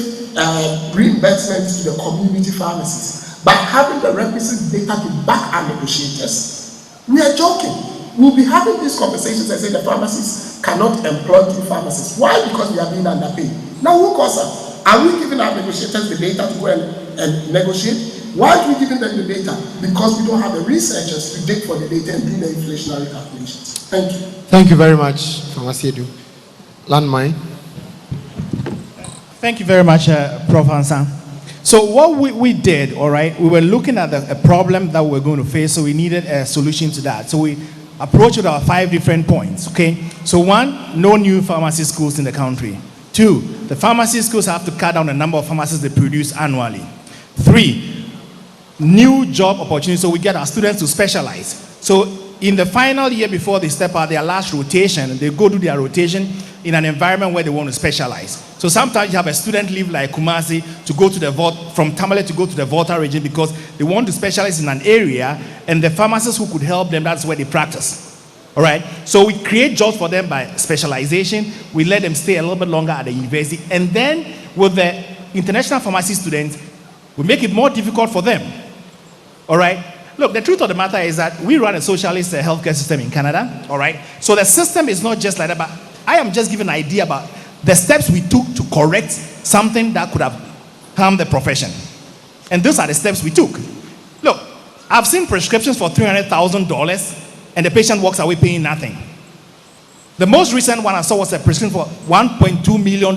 reimbursements to the community pharmacies, by having the requisite data to back our negotiators, we are joking. We'll be having these conversations and say the pharmacists cannot employ 2 pharmacists. Why? Because we are being underpaid. Now, who caused that? Are we giving our negotiators the data to go and negotiate? Why are we giving them the data? Because we don't have the researchers to dig for the data and do the inflationary calculations. Thank you. Thank you very much, Pharmacy Edu. Landmine. Thank you very much, Prof. Ansan. So what we did, all right, we were looking at a problem that we were going to face, so we needed a solution to that. So we approached with our 5 different points, okay? So 1, no new pharmacy schools in the country. 2, the pharmacy schools have to cut down the number of pharmacists they produce annually. 3, new job opportunities, so we get our students to specialize. So in the final year before they step out their last rotation, they go do their rotation in an environment where they want to specialize. So sometimes you have a student leave like Kumasi to go to the from Tamale to go to the Volta region because they want to specialize in an area, and the pharmacists who could help them, that's where they practice. All right? So we create jobs for them by specialization. We let them stay a little bit longer at the university. And then with the international pharmacy students, we make it more difficult for them. All right? Look, the truth of the matter is that we run a socialist healthcare system in Canada. All right? So the system is not just like that, but I am just giving an idea about the steps we took to correct something that could have harmed the profession. And those are the steps we took. Look, I've seen prescriptions for $300,000 and the patient walks away paying nothing. The most recent one I saw was a prescription for $1.2 million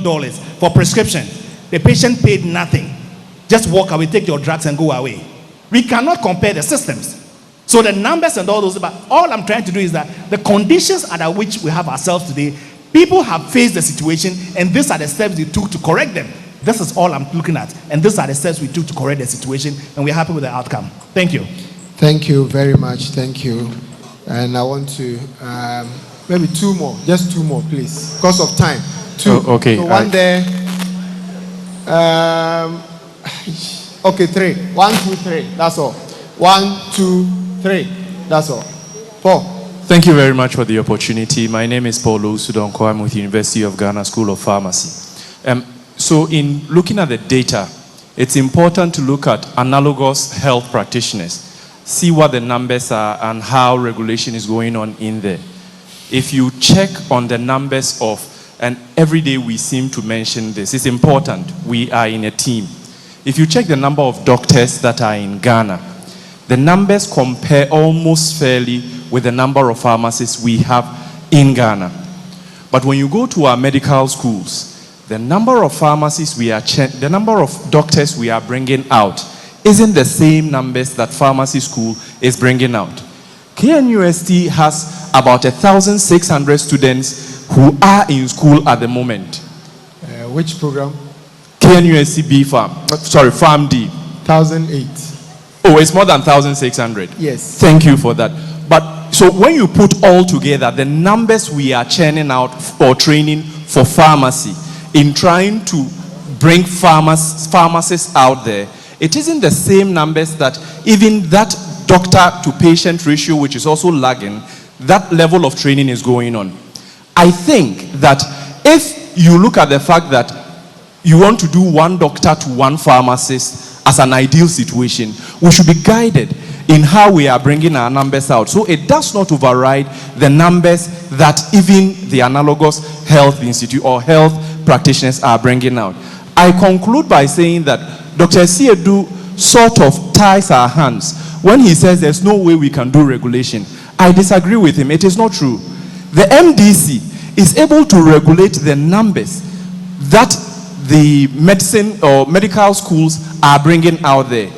for prescription. The patient paid nothing. Just walk away, take your drugs and go away. We cannot compare the systems. So the numbers and all those, but all I'm trying to do is that the conditions under which we have ourselves today, people have faced the situation and these are the steps we took to correct them. This is all I'm looking at. And these are the steps we took to correct the situation, and we're happy with the outcome. Thank you. Thank you very much. Thank you. And I want to Maybe two more. Just two more, please. Because of time. Two. Oh, okay. So one there. Okay, 3. 1, 2, 3. That's all. 1, 2, 3. That's all. 4. Thank you very much for the opportunity. My name is Paul Usudonko. I'm with the University of Ghana School of Pharmacy. So in looking at the data, it's important to look at analogous health practitioners, see what the numbers are and how regulation is going on in there. If you check on the numbers of, and every day we seem to mention this, it's important, we are in a team. If you check the number of doctors that are in Ghana, the numbers compare almost fairly with the number of pharmacists we have in Ghana. But when you go to our medical schools, the number of pharmacists the number of doctors we are bringing out isn't the same numbers that pharmacy school is bringing out. KNUST has about 1,600 students who are in school at the moment. Which program? KNUST B Farm. Sorry, Farm D. 1,008. Oh, it's more than 1,600. Yes. Thank you for that. But so when you put all together, the numbers we are churning out for training for pharmacy, in trying to bring pharmacists out there, it isn't the same numbers that even that doctor to patient ratio, which is also lagging, that level of training is going on. I think that if you look at the fact that you want to do one doctor to one pharmacist as an ideal situation, we should be guided in how we are bringing our numbers out. So it does not override the numbers that even the analogous health institute or health practitioners are bringing out. I conclude by saying that Dr. Siedu sort of ties our hands when he says there's no way we can do regulation. I disagree with him. It is not true. The MDC is able to regulate the numbers that the medicine or medical schools are bringing out there.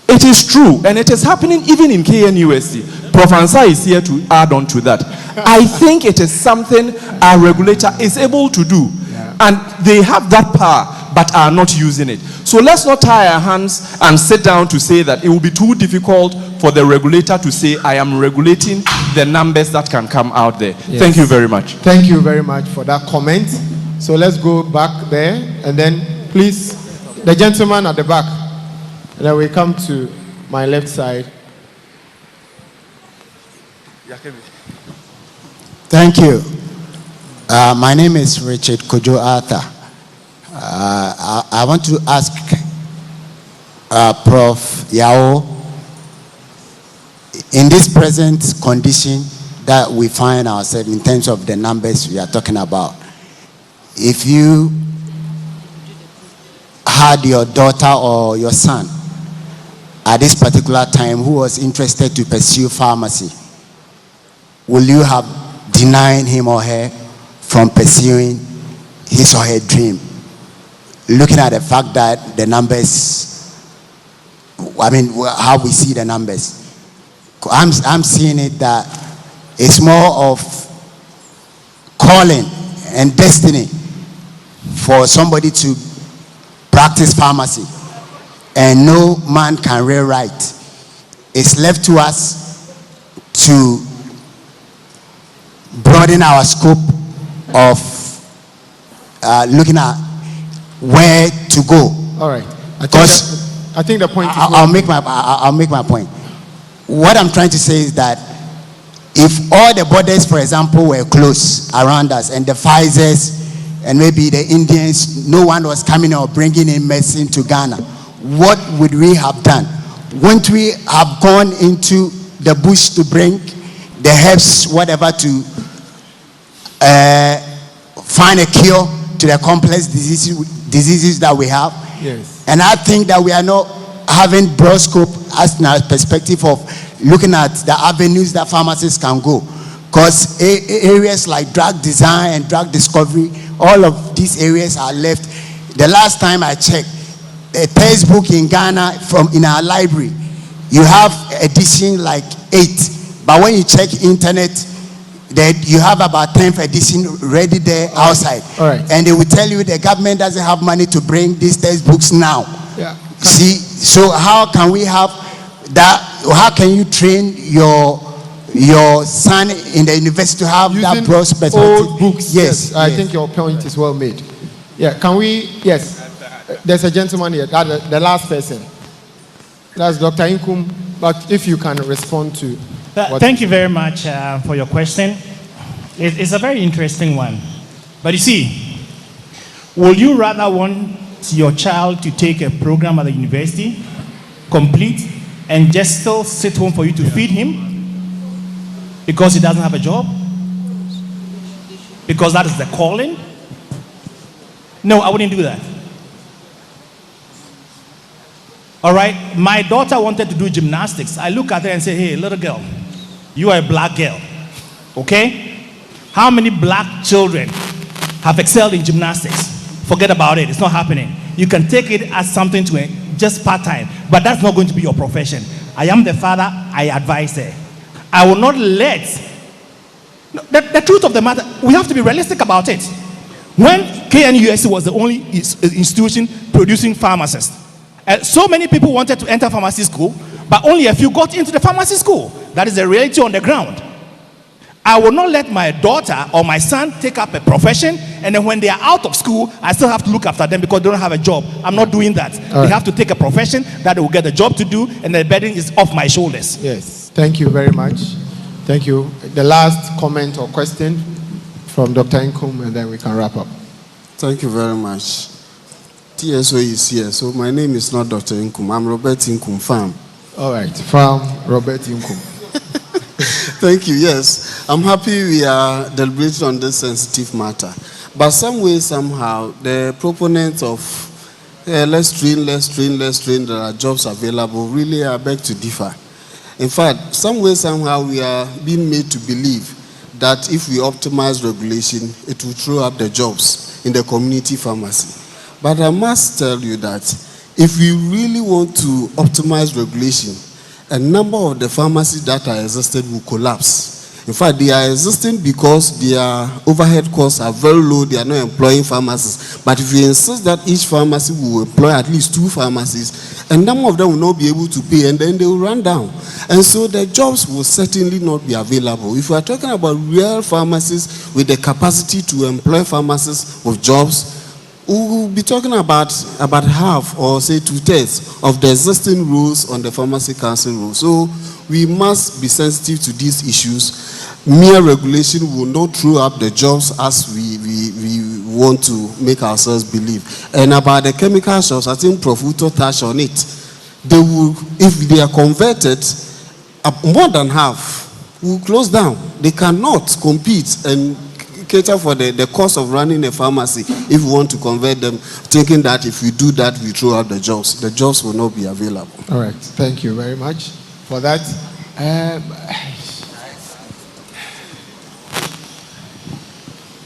It is true, and it is happening even in KNUST. Prof. Ansah is here to add on to that. I think it is something our regulator is able to do, and they have that power, but are not using it. So let's not tie our hands and sit down to say that it will be too difficult for the regulator to say, I am regulating the numbers that can come out there. Yes. Thank you very much. Thank you very much for that comment. So let's go back there, and then please, the gentleman at the back. And then we come to my left side. Thank you. My name is Richard Kojo Arthur. I want to ask Prof. Yao, in this present condition that we find ourselves in terms of the numbers we are talking about, if you had your daughter or your son at this particular time who was interested to pursue pharmacy, will you have denied him or her from pursuing his or her dream? Looking at the fact that the numbers, I mean, how we see the numbers. I'm seeing it that it's more of calling and destiny for somebody to practice pharmacy, and no man can rewrite. It's left to us to broaden our scope of looking at where to go. All right. I think the point is I'll make my point. What I'm trying to say is that if all the borders, for example, were closed around us, and the Pfizers and maybe the Indians, no one was coming or bringing in medicine to Ghana, what would we have done? Wouldn't we have gone into the bush to bring the herbs, whatever, to find a cure to the complex diseases that we have? Yes. And I think that we are not having broad scope as in our perspective of looking at the avenues that pharmacists can go. Because areas like drug design and drug discovery, all of these areas are left. The last time I checked, a textbook in Ghana in our library, you have edition like 8. But when you check internet, that you have about 10th edition ready there outside. All right. And they will tell you the government doesn't have money to bring these textbooks now. Yeah. See, so how can we have that? How can you train your your son in the university to have that broad perspective. Old books. Yes, I think your point is well made. Yeah, can we? Yes, there's a gentleman here. The last person. That's Dr. Inkum. But if you can respond to. Thank you very much for your question. It's a very interesting one. But you see, would you rather want your child to take a program at the university, complete, and just still sit home for you to feed him because he doesn't have a job? Because that is the calling? No, I wouldn't do that. All right, my daughter wanted to do gymnastics. I look at her and say, hey, little girl, you are a black girl, okay? How many black children have excelled in gymnastics? Forget about it, it's not happening. You can take it as something to just part-time, but that's not going to be your profession. I am the father, I advise her. I will not let, the truth of the matter, we have to be realistic about it. When KNUST was the only institution producing pharmacists, so many people wanted to enter pharmacy school, but only a few got into the pharmacy school. That is the reality on the ground. I will not let my daughter or my son take up a profession, and then when they are out of school, I still have to look after them because they don't have a job. I'm not doing that. They have to take a profession that they will get a job to do, and the burden is off my shoulders. Yes, thank you very much. Thank you. The last comment or question from Dr. Inkum, and then we can wrap up. Thank you very much. TSO is here, so my name is not Dr. Inkum. I'm Robert Inkum, farm. All right, farm Robert Inkum. Thank you. Yes, I'm happy we are deliberating on this sensitive matter. But some way, somehow, the proponents of let's train, there are jobs available, really I beg to differ. In fact, some way, somehow, we are being made to believe that if we optimize regulation, it will throw up the jobs in the community pharmacy. But I must tell you that if we really want to optimize regulation, a number of the pharmacies that are existing will collapse. In fact, they are existing because their overhead costs are very low, they are not employing pharmacists. But if you insist that each pharmacy will employ at least 2 pharmacies, a number of them will not be able to pay, and then they will run down. And so the jobs will certainly not be available. If we are talking about real pharmacies with the capacity to employ pharmacists with jobs, we will be talking about half or say 2/3 of the existing rules on the pharmacy council rules. So we must be sensitive to these issues. Mere regulation will not throw up the jobs as we want to make ourselves believe. And about the chemical shops, I think Prof. Uto touched on it. They will, if they are converted, more than half will close down. They cannot compete and cater for the cost of running a pharmacy if we want to convert them, thinking that if we do that, we throw out the jobs. The jobs will not be available. All right. Thank you very much for that.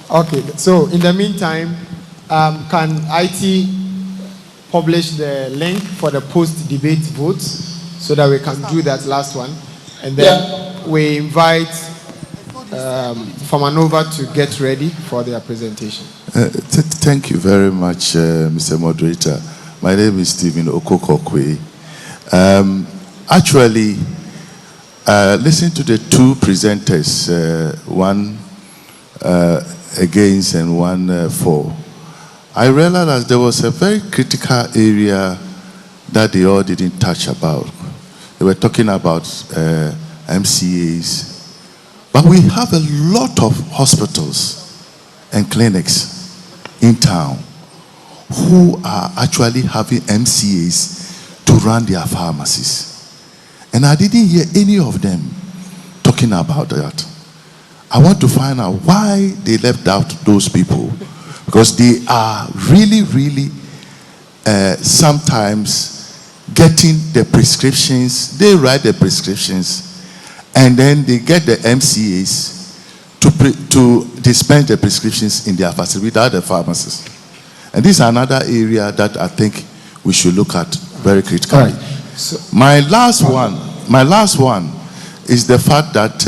Okay. So in the meantime, can IT publish the link for the post-debate votes so that we can do that last one? And then we invite Famanova to get ready for their presentation. Thank you very much, Mr. Moderator. My name is Stephen Okokokwe. Actually, listen to the 2 presenters, one against and one for. I realized that there was a very critical area that they all didn't touch about. They were talking about MCAs. But we have a lot of hospitals and clinics in town who are actually having MCAs to run their pharmacies. And I didn't hear any of them talking about that. I want to find out why they left out those people. Because they are really, really sometimes getting the prescriptions. They write the prescriptions. And then they get the MCAs to dispense the prescriptions in their facility without the pharmacists. And this is another area that I think we should look at very critically. Right. So, my last one is the fact that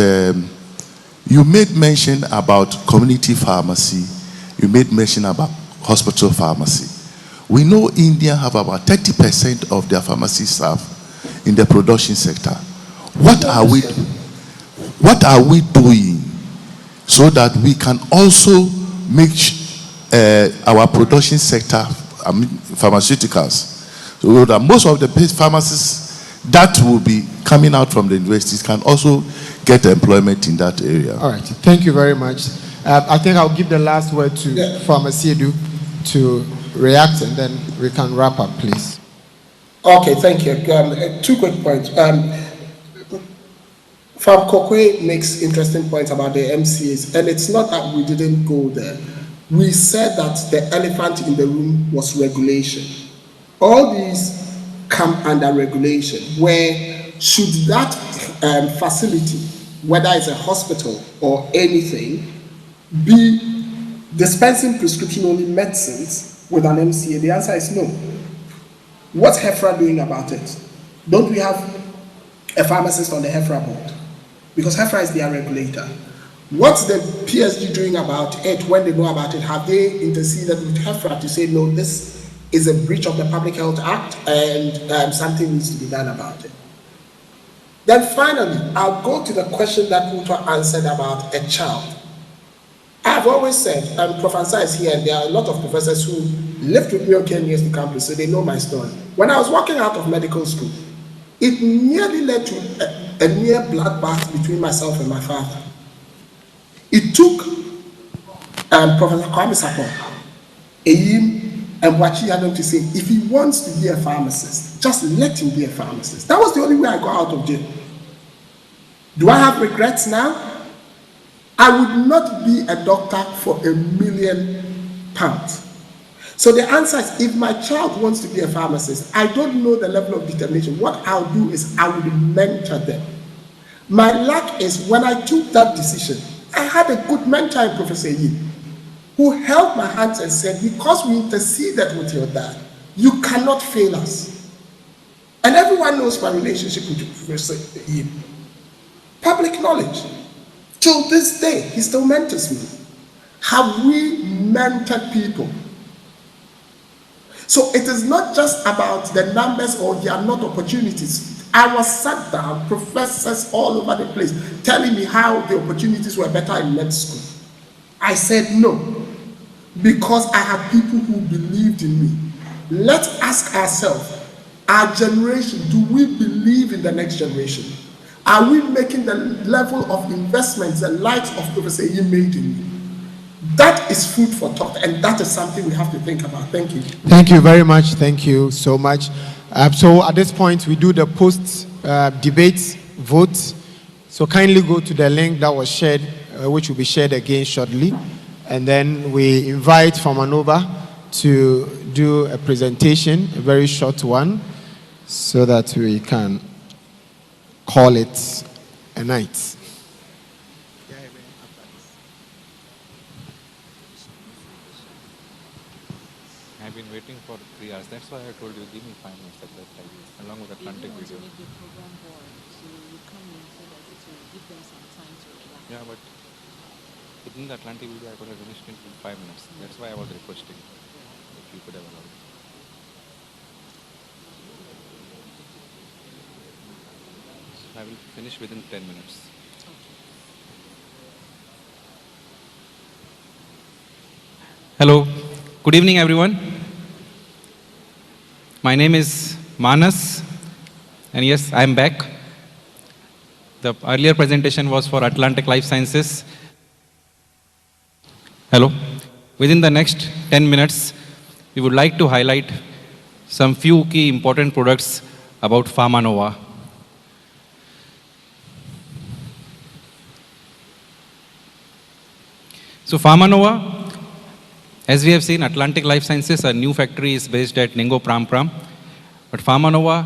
you made mention about community pharmacy. You made mention about hospital pharmacy. We know India have about 30% of their pharmacy staff in the production sector. What are we what are we doing so that we can also make our production sector, I mean pharmaceuticals, so that most of the pharmacists that will be coming out from the universities can also get employment in that area. All right, thank you very much. I think I'll give the last word to Pharmacy Edu to react, and then we can wrap up, please. Okay, thank you. 2 quick points. Fab Kokwe makes interesting points about the MCAs, and it's not that we didn't go there. We said that the elephant in the room was regulation. All these come under regulation, where should that facility, whether it's a hospital or anything, be dispensing prescription-only medicines with an MCA? The answer is no. What's HEFRA doing about it? Don't we have a pharmacist on the HEFRA board? Because HEFRA is their regulator. What's the PSG doing about it when they know about it? Have they interceded with HEFRA to say, no, this is a breach of the Public Health Act and something needs to be done about it? Then finally, I'll go to the question that Uto answered about a child. I've always said, and Professor is here, and there are a lot of professors who lived with me on KNUST campus, so they know my story. When I was walking out of medical school, it nearly led to a near bloodbath between myself and my father. It took Professor Kwame Sapon, Eyim, and Wachi Adam to say, if he wants to be a pharmacist, just let him be a pharmacist. That was the only way I got out of jail. Do I have regrets now? I would not be a doctor for £1 million. So the answer is, if my child wants to be a pharmacist, I don't know the level of determination. What I'll do is I will mentor them. My luck is when I took that decision, I had a good mentor in Professor Yi, who held my hands and said, because we interceded with your dad, you cannot fail us. And everyone knows my relationship with Professor Yi. Public knowledge. Till this day, he still mentors me. Have we mentored people? So it is not just about the numbers or there are not opportunities. I was sat down, professors all over the place, telling me how the opportunities were better in med school. I said no, because I had people who believed in me. Let's ask ourselves, our generation, do we believe in the next generation? Are we making the level of investments the likes of Professor Yi made in me? That is food for thought, and that is something we have to think about. Thank you. Thank you very much. Thank you so much. So at this point, we do the post-debate vote. So kindly go to the link that was shared, which will be shared again shortly. And then we invite Famanova to do a presentation, a very short one, so that we can call it a night. I've been waiting for 3 hours. That's why I told you, give me 5 minutes at that time, along with the Atlantic video. Yeah, but within the Atlantic video, I could have finished in 5 minutes. That's why I was requesting if you could have allowed. I will finish within 10 minutes. Hello, good evening everyone. My name is Manas, and yes, I am back. The earlier presentation was for Atlantic Life Sciences. Hello. Within the next 10 minutes, we would like to highlight some few key important products about Pharmanova. So Pharmanova, as we have seen, Atlantic Life Sciences, a new factory is based at Ningo Pram. But Pharmanova,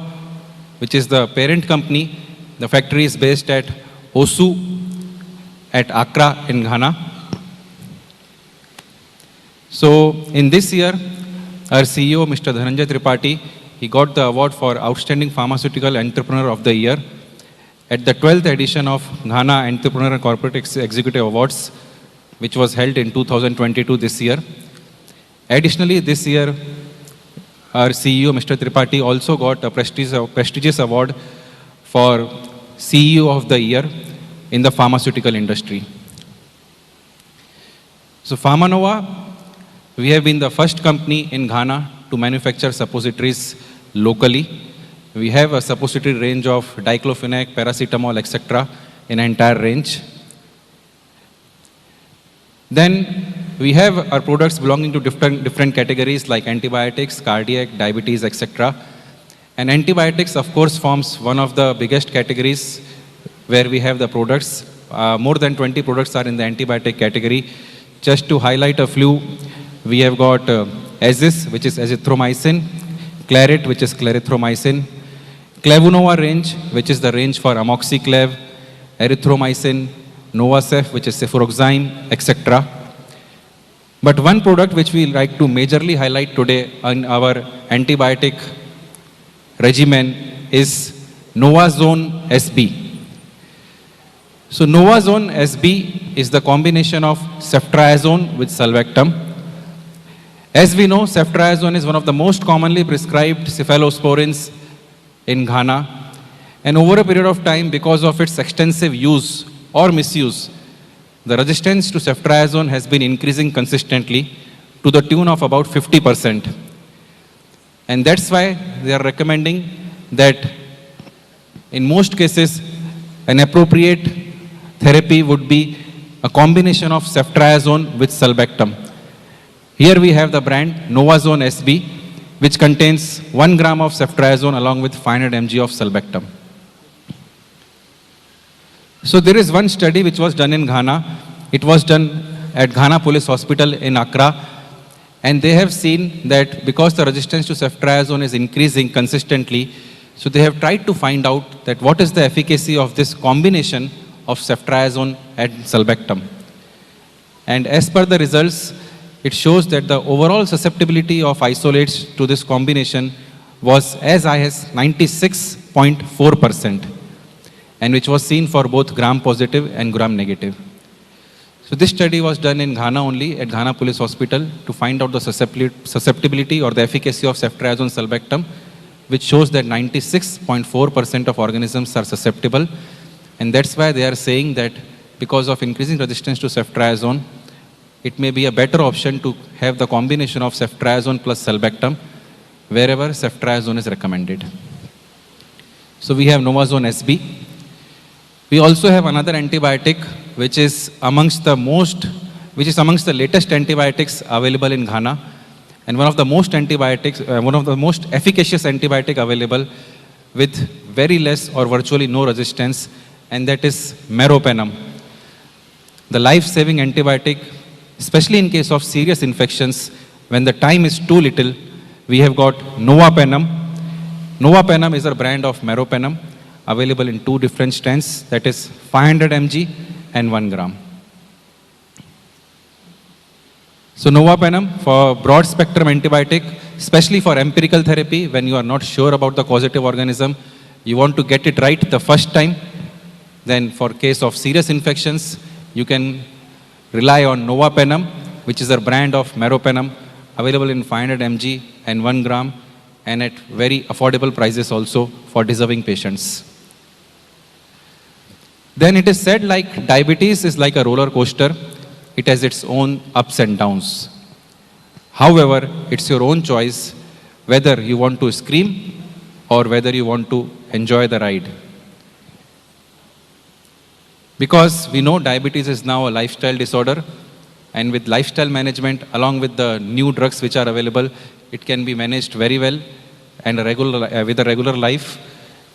which is the parent company, the factory is based at Osu at Accra in Ghana. So in this year, our CEO, Mr. Dhananjay Tripathi, he got the award for Outstanding Pharmaceutical Entrepreneur of the Year at the 12th edition of Ghana Entrepreneur and Corporate Executive Awards, which was held in 2022 this year. Additionally, this year, our CEO, Mr. Tripathi, also got a prestigious award for CEO of the Year in the pharmaceutical industry. So Pharmanova, we have been the first company in Ghana to manufacture suppositories locally. We have a suppository range of diclofenac, paracetamol, etc. in an entire range. Then we have our products belonging to different categories like antibiotics, cardiac, diabetes, etc. And antibiotics, of course, forms one of the biggest categories where we have the products. More than 20 products are in the antibiotic category. Just to highlight a few, we have got Azis, which is azithromycin, Claret, which is clarithromycin, Clavunova range, which is the range for amoxiclav, erythromycin, Novacef, which is cefuroxime, etc. But one product which we like to majorly highlight today on our antibiotic regimen is Novazone SB. So Novazone SB is the combination of ceftriaxone with sulbactam. As we know, ceftriaxone is one of the most commonly prescribed cephalosporins in Ghana. And over a period of time, because of its extensive use or misuse, the resistance to ceftriaxone has been increasing consistently to the tune of about 50%. And that's why they are recommending that in most cases, an appropriate therapy would be a combination of ceftriaxone with sulbactam. Here we have the brand Novazone SB, which contains 1 gram of ceftriaxone along with 500 mg of sulbactam. So there is one study which was done in Ghana. It was done at Ghana Police Hospital in Accra. And they have seen that because the resistance to ceftriaxone is increasing consistently, so they have tried to find out that what is the efficacy of this combination of ceftriaxone and sulbactam. And as per the results, it shows that the overall susceptibility of isolates to this combination was as high as 96.4%, and which was seen for both gram positive and gram negative. So this study was done in Ghana only, at Ghana Police Hospital, to find out the susceptibility or the efficacy of ceftriaxone sulbactam, which shows that 96.4% of organisms are susceptible. And that's why they are saying that because of increasing resistance to ceftriaxone, it may be a better option to have the combination of ceftriaxone plus sulbactam wherever ceftriaxone is recommended. So we have Novazone SB. We also have another antibiotic which is amongst the latest antibiotics available in Ghana, and one of the most efficacious antibiotic available with very less or virtually no resistance, and that is meropenem. The life-saving antibiotic, especially in case of serious infections, when the time is too little, we have got Novapenem. Novapenem is a brand of meropenem, available in 2 different strengths, that is 500 mg and 1 gram. So Novapenem, for broad spectrum antibiotic, especially for empirical therapy, when you are not sure about the causative organism, you want to get it right the first time. Then for case of serious infections, you can rely on Novapenem, which is a brand of meropenem, available in 500 mg and 1 gram, and at very affordable prices also for deserving patients. Then it is said like diabetes is like a roller coaster. It has its own ups and downs. However, it's your own choice whether you want to scream or whether you want to enjoy the ride. Because we know diabetes is now a lifestyle disorder, and with lifestyle management along with the new drugs which are available, it can be managed very well and with a regular life.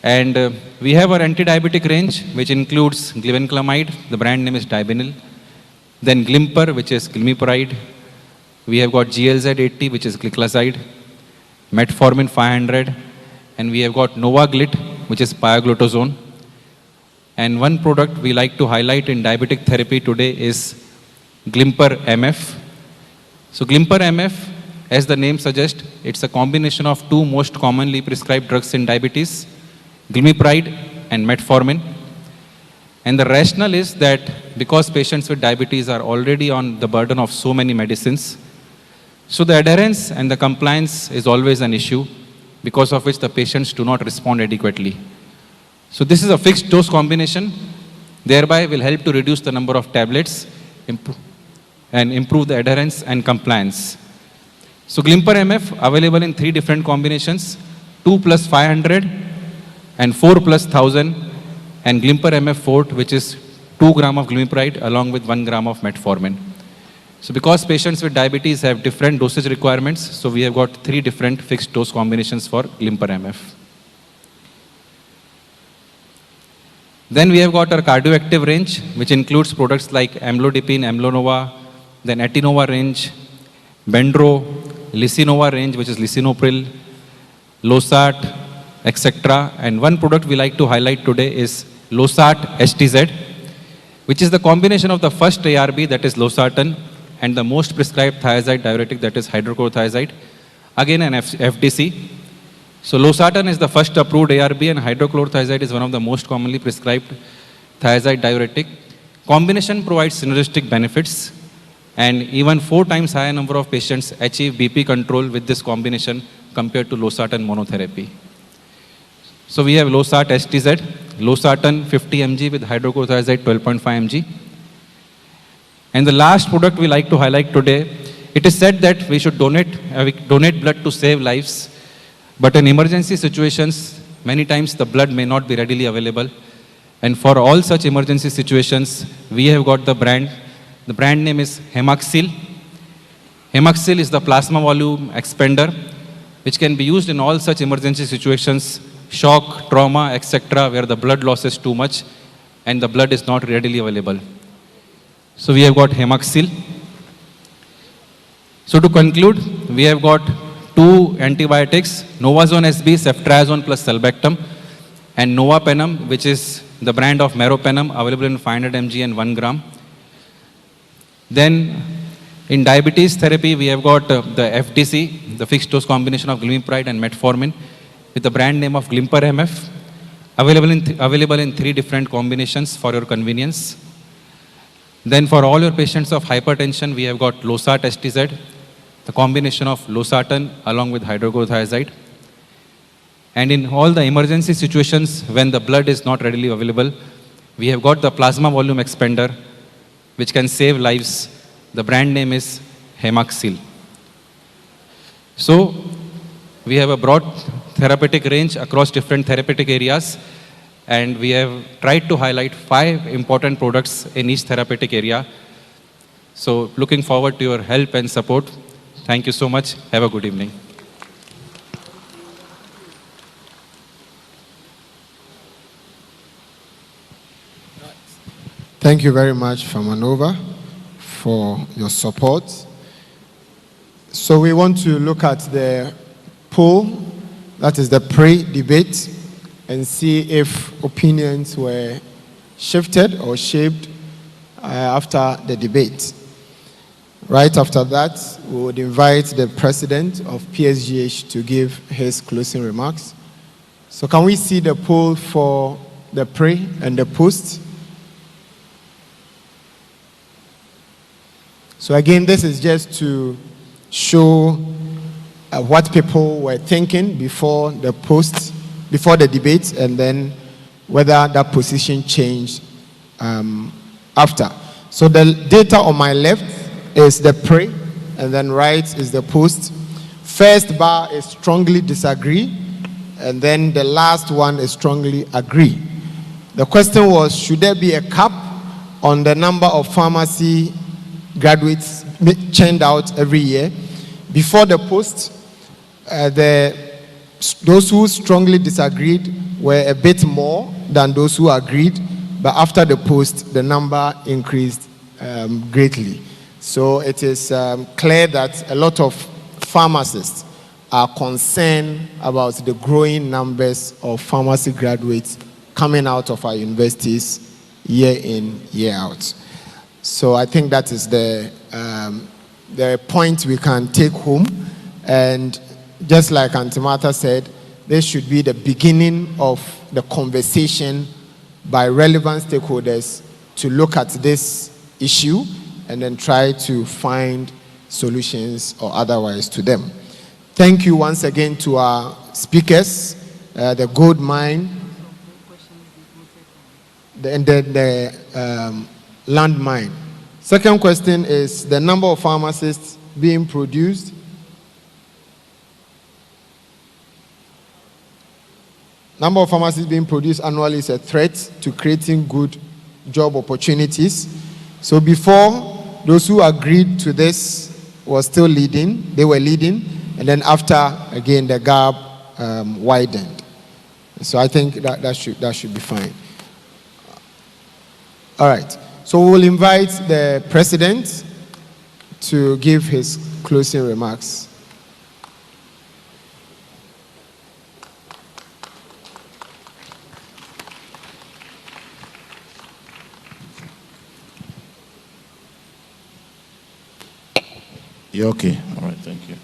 And we have our anti-diabetic range, which includes glibenclamide, the brand name is Dibenil. Then Glimper, which is glimepiride. We have got GLZ-80, which is gliclazide. Metformin 500. And we have got Novaglit, which is pioglitazone. And one product we like to highlight in diabetic therapy today is Glimper MF. So Glimper MF, as the name suggests, it's a combination of 2 most commonly prescribed drugs in diabetes, glimepiride and metformin. And the rationale is that because patients with diabetes are already on the burden of so many medicines, so the adherence and the compliance is always an issue, because of which the patients do not respond adequately. So this is a fixed dose combination. thereby will help to reduce the number of tablets and improve the adherence and compliance. So Glimper MF available in 3 different combinations, 2 plus 500 and 4 plus 1000, and Glimper MF Fort, which is 2 gram of glimepiride along with 1 gram of metformin. So because patients with diabetes have different dosage requirements, so we have got 3 different fixed dose combinations for Glimper MF. Then we have got our cardioactive range, which includes products like amlodipine, amlonova, then atinova range, bendro, lisinova range, which is lisinopril, losart, etc. And one product we like to highlight today is losart STZ, which is the combination of the first ARB, that is losartan, and the most prescribed thiazide diuretic, that is hydrochlorothiazide, again an FDC. So losartan is the first approved ARB, and hydrochlorothiazide is one of the most commonly prescribed thiazide diuretic. Combination provides synergistic benefits, and even 4 times higher number of patients achieve BP control with this combination compared to losartan monotherapy. So we have losart STZ, losartan 50 mg with hydrochlorothiazide 12.5 mg. And the last product we like to highlight today, it is said that we should donate blood to save lives, but in emergency situations, many times the blood may not be readily available. And for all such emergency situations, we have got the brand. The brand name is Hemaxil. Hemaxil is the plasma volume expander, which can be used in all such emergency situations, shock, trauma, etc., where the blood loss is too much and the blood is not readily available. So we have got Hemaxil. So to conclude, we have got 2 antibiotics, Novazone SB, ceftriaxone plus sulbactam, and Novapenem, which is the brand of Meropenem, available in 500 mg and 1 gram. Then in diabetes therapy, we have got the FDC, the fixed dose combination of glimepiride and metformin, with the brand name of Glimper MF, available in 3 different combinations for your convenience. Then for all your patients of hypertension, we have got losart STZ, the combination of losartan along with hydrochlorothiazide. And in all the emergency situations when the blood is not readily available, we have got the plasma volume expander, which can save lives. The brand name is Hemaxil. So we have a broad therapeutic range across different therapeutic areas, and we have tried to highlight 5 important products in each therapeutic area. So looking forward to your help and support. Thank you so much. Have a good evening. Thank you very much, Pharmanova, for your support. So we want to look at the poll, that is the pre-debate, and see if opinions were shifted or shaped after the debate. Right after that, we would invite the president of PSGH to give his closing remarks. So can we see the poll for the pre and the post? So again, this is just to show what people were thinking before the post, before the debate, and then whether that position changed after. So the data on my left is the pre, and then right is the post. First bar is strongly disagree, and then the last one is strongly agree. The question was, should there be a cap on the number of pharmacy graduates churned out every year? Before the post, those who strongly disagreed were a bit more than those who agreed, but after the post, the number increased greatly. So it is clear that a lot of pharmacists are concerned about the growing numbers of pharmacy graduates coming out of our universities year in, year out. So I think that is the point we can take home. And just like Auntie Martha said, this should be the beginning of the conversation by relevant stakeholders to look at this issue and then try to find solutions or otherwise to them. Thank you once again to our speakers, the gold mine. the landmine. Second question is the number of pharmacists being produced. Number of pharmacists being produced annually is a threat to creating good job opportunities. So before, those who agreed to this were still leading, they were leading, and then after, again, the gap widened. So I think that should be fine. All right. So we will invite the president to give his closing remarks. You're okay. All right, thank you.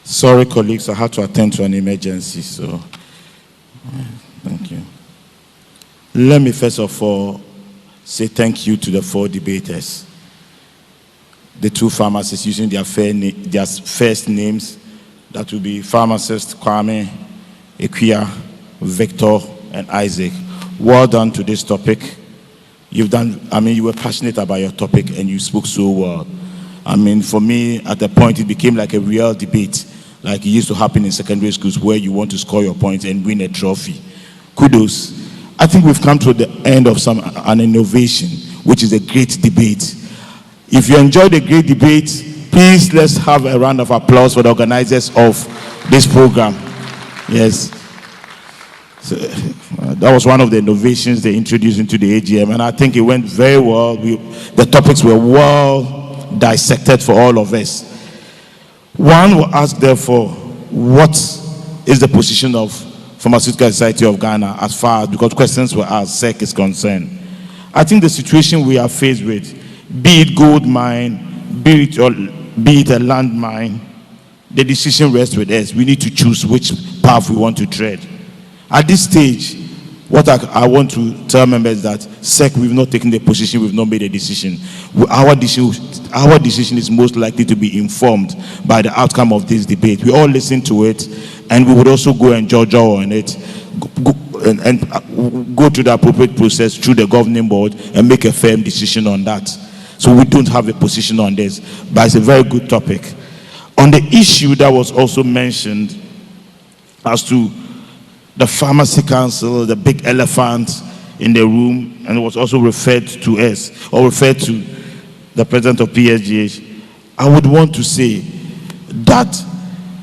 Sorry, colleagues, I had to attend to an emergency, so thank you. Let me first of all say thank you to the 4 debaters. The 2 pharmacists using their first names, that will be pharmacist Kwame, Equia, Victor, and Isaac. Well done to this topic. You were passionate about your topic and you spoke so well. For me, at the point, it became like a real debate, like it used to happen in secondary schools where you want to score your points and win a trophy. Kudos. I think we've come to the end of an innovation, which is a great debate. If you enjoyed a great debate, please let's have a round of applause for the organizers of this program. Yes. So, that was one of the innovations they introduced into the AGM, and I think it went very well. The topics were well dissected for all of us. One will ask, therefore, what is the position of Pharmaceutical Society of Ghana as far as, because questions were asked, SEC is concerned. I think the situation we are faced with, be it gold mine, be it a land mine, the decision rests with us. We need to choose which path we want to tread. At this stage, what I want to tell members that SEC, we've not taken the position, we've not made a decision. Our decision is most likely to be informed by the outcome of this debate. We all listen to it, and we would also go and judge on it, and go through the appropriate process through the governing board and make a firm decision on that. So we don't have a position on this, but it's a very good topic. On the issue that was also mentioned as to the Pharmacy Council, the big elephant in the room, and it was also referred to us, or referred to the president of PSGH, I would want to say that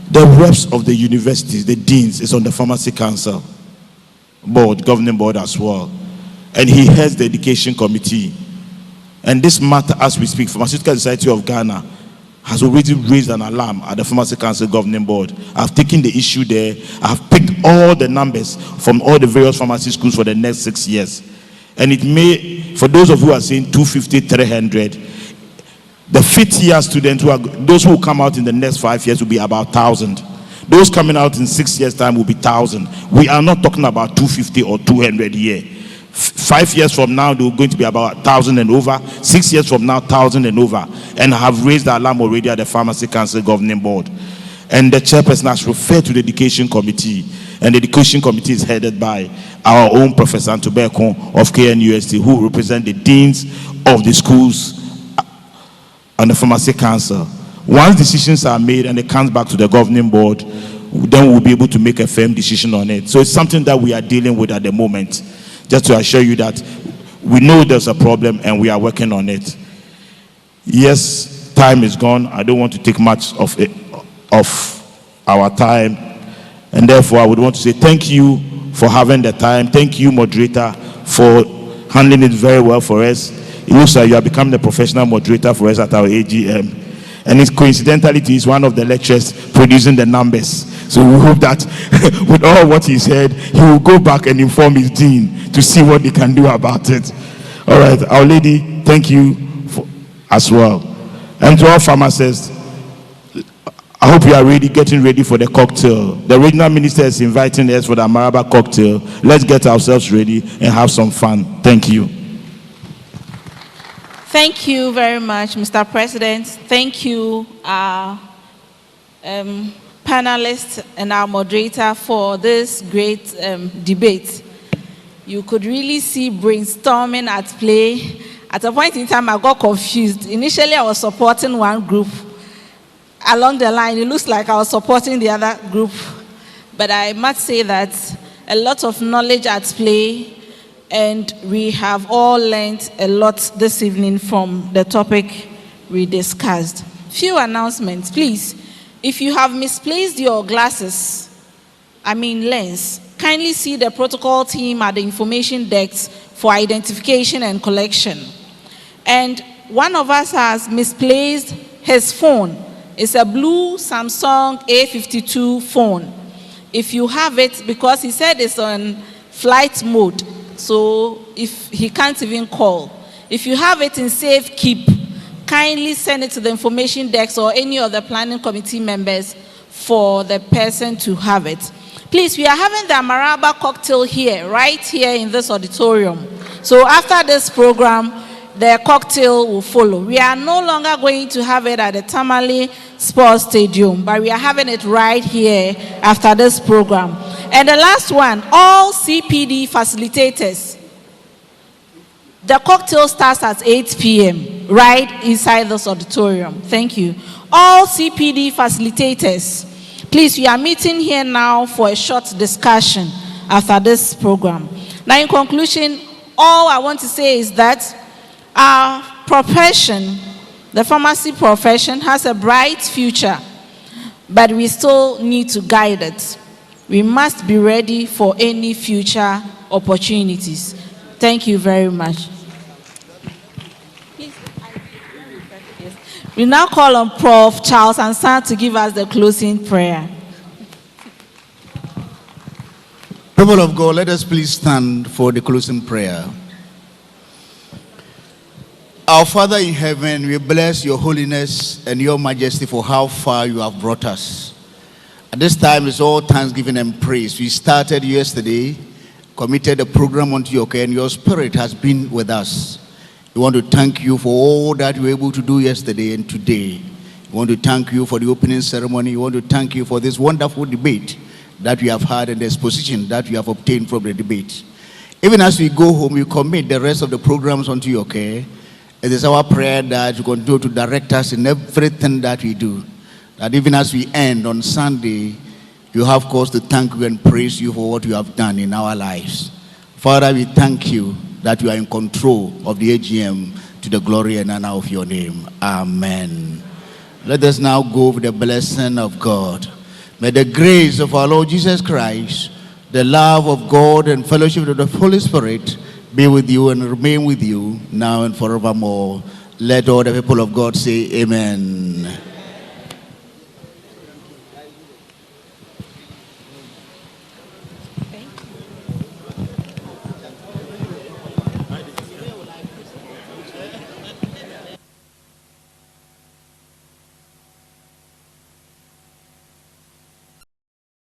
the reps of the universities, the deans, is on the Pharmacy Council board, governing board as well. And he heads the education committee. And this matter, as we speak, Pharmaceutical Society of Ghana has already raised an alarm at the Pharmacy Council governing board. I've taken the issue there. I've picked all the numbers from all the various pharmacy schools for the next 6 years. And it may, for those of you who are saying 250, 300, the fifth-year students, those who will come out in the next 5 years will be about 1,000. Those coming out in 6 years' time will be 1,000. We are not talking about 250 or 200 here. 5 years from now, they're going to be about 1,000 and over. 6 years from now, 1,000 and over. And have raised the alarm already at the Pharmacy Council governing board. And the chairperson has referred to the education committee. And the education committee is headed by our own Professor Antubeko of KNUST, who represent the deans of the schools on the Pharmacy Council. Once decisions are made and it comes back to the governing board, then we'll be able to make a firm decision on it. So it's something that we are dealing with at the moment. Just to assure you that we know there's a problem and we are working on it. Yes, time is gone. I don't want to take much of our time. And therefore, I would want to say thank you for having the time. Thank you, moderator, for handling it very well for us. It looks like you are becoming the professional moderator for us at our AGM. And it's coincidentally, he's one of the lecturers producing the numbers. So we hope that with all what he said, he will go back and inform his dean to see what they can do about it. All right, Our Lady, thank you as well. And to all pharmacists, I hope you are getting ready for the cocktail. The regional minister is inviting us for the Amaraba cocktail. Let's get ourselves ready and have some fun. Thank you. Thank you very much, Mr. President. Thank you, panelists and our moderator for this great debate. You could really see brainstorming at play. At a point in time, I got confused. Initially, I was supporting one group. Along the line, it looks like I was supporting the other group. But I must say that a lot of knowledge at play, and we have all learned a lot this evening from the topic we discussed. Few announcements, please. If you have misplaced your glasses, lens, kindly see the protocol team at the information desks for identification and collection. And one of us has misplaced his phone. It's a blue Samsung A52 phone. If you have it, because he said it's on flight mode, so if he can't even call. If you have it in safe keep, kindly send it to the information desk or any of the planning committee members for the person to have it. Please, we are having the Amaraba cocktail here, right here in this auditorium. So after this program, the cocktail will follow. We are no longer going to have it at the Tamale Sports Stadium, but we are having it right here after this program. And the last one, all CPD facilitators. The cocktail starts at 8 p.m. right inside this auditorium. Thank you. All CPD facilitators, please, we are meeting here now for a short discussion after this program. Now, in conclusion, all I want to say is that our profession, the pharmacy profession, has a bright future, but we still need to guide it. We must be ready for any future opportunities. Thank you very much. We now call on Prof. Charles Ansan to give us the closing prayer. People of God, let us please stand for the closing prayer. Our Father in heaven, we bless your holiness and your majesty for how far you have brought us. At this time, it's all thanksgiving and praise. We started yesterday, committed a program unto your care, and your spirit has been with us. We want to thank you for all that you were able to do yesterday and today. We want to thank you for the opening ceremony. We want to thank you for this wonderful debate that we have had and the exposition that we have obtained from the debate. Even as we go home, we commit the rest of the programs unto your care. It is our prayer that you continue to direct us in everything that we do. That even as we end on Sunday, you have cause to thank you and praise you for what you have done in our lives. Father, we thank you that you are in control of the AGM to the glory and honor of your name. Amen. Let us now go with the blessing of God. May the grace of our Lord Jesus Christ, the love of God and fellowship of the Holy Spirit be with you and remain with you now and forevermore. Let all the people of God say amen.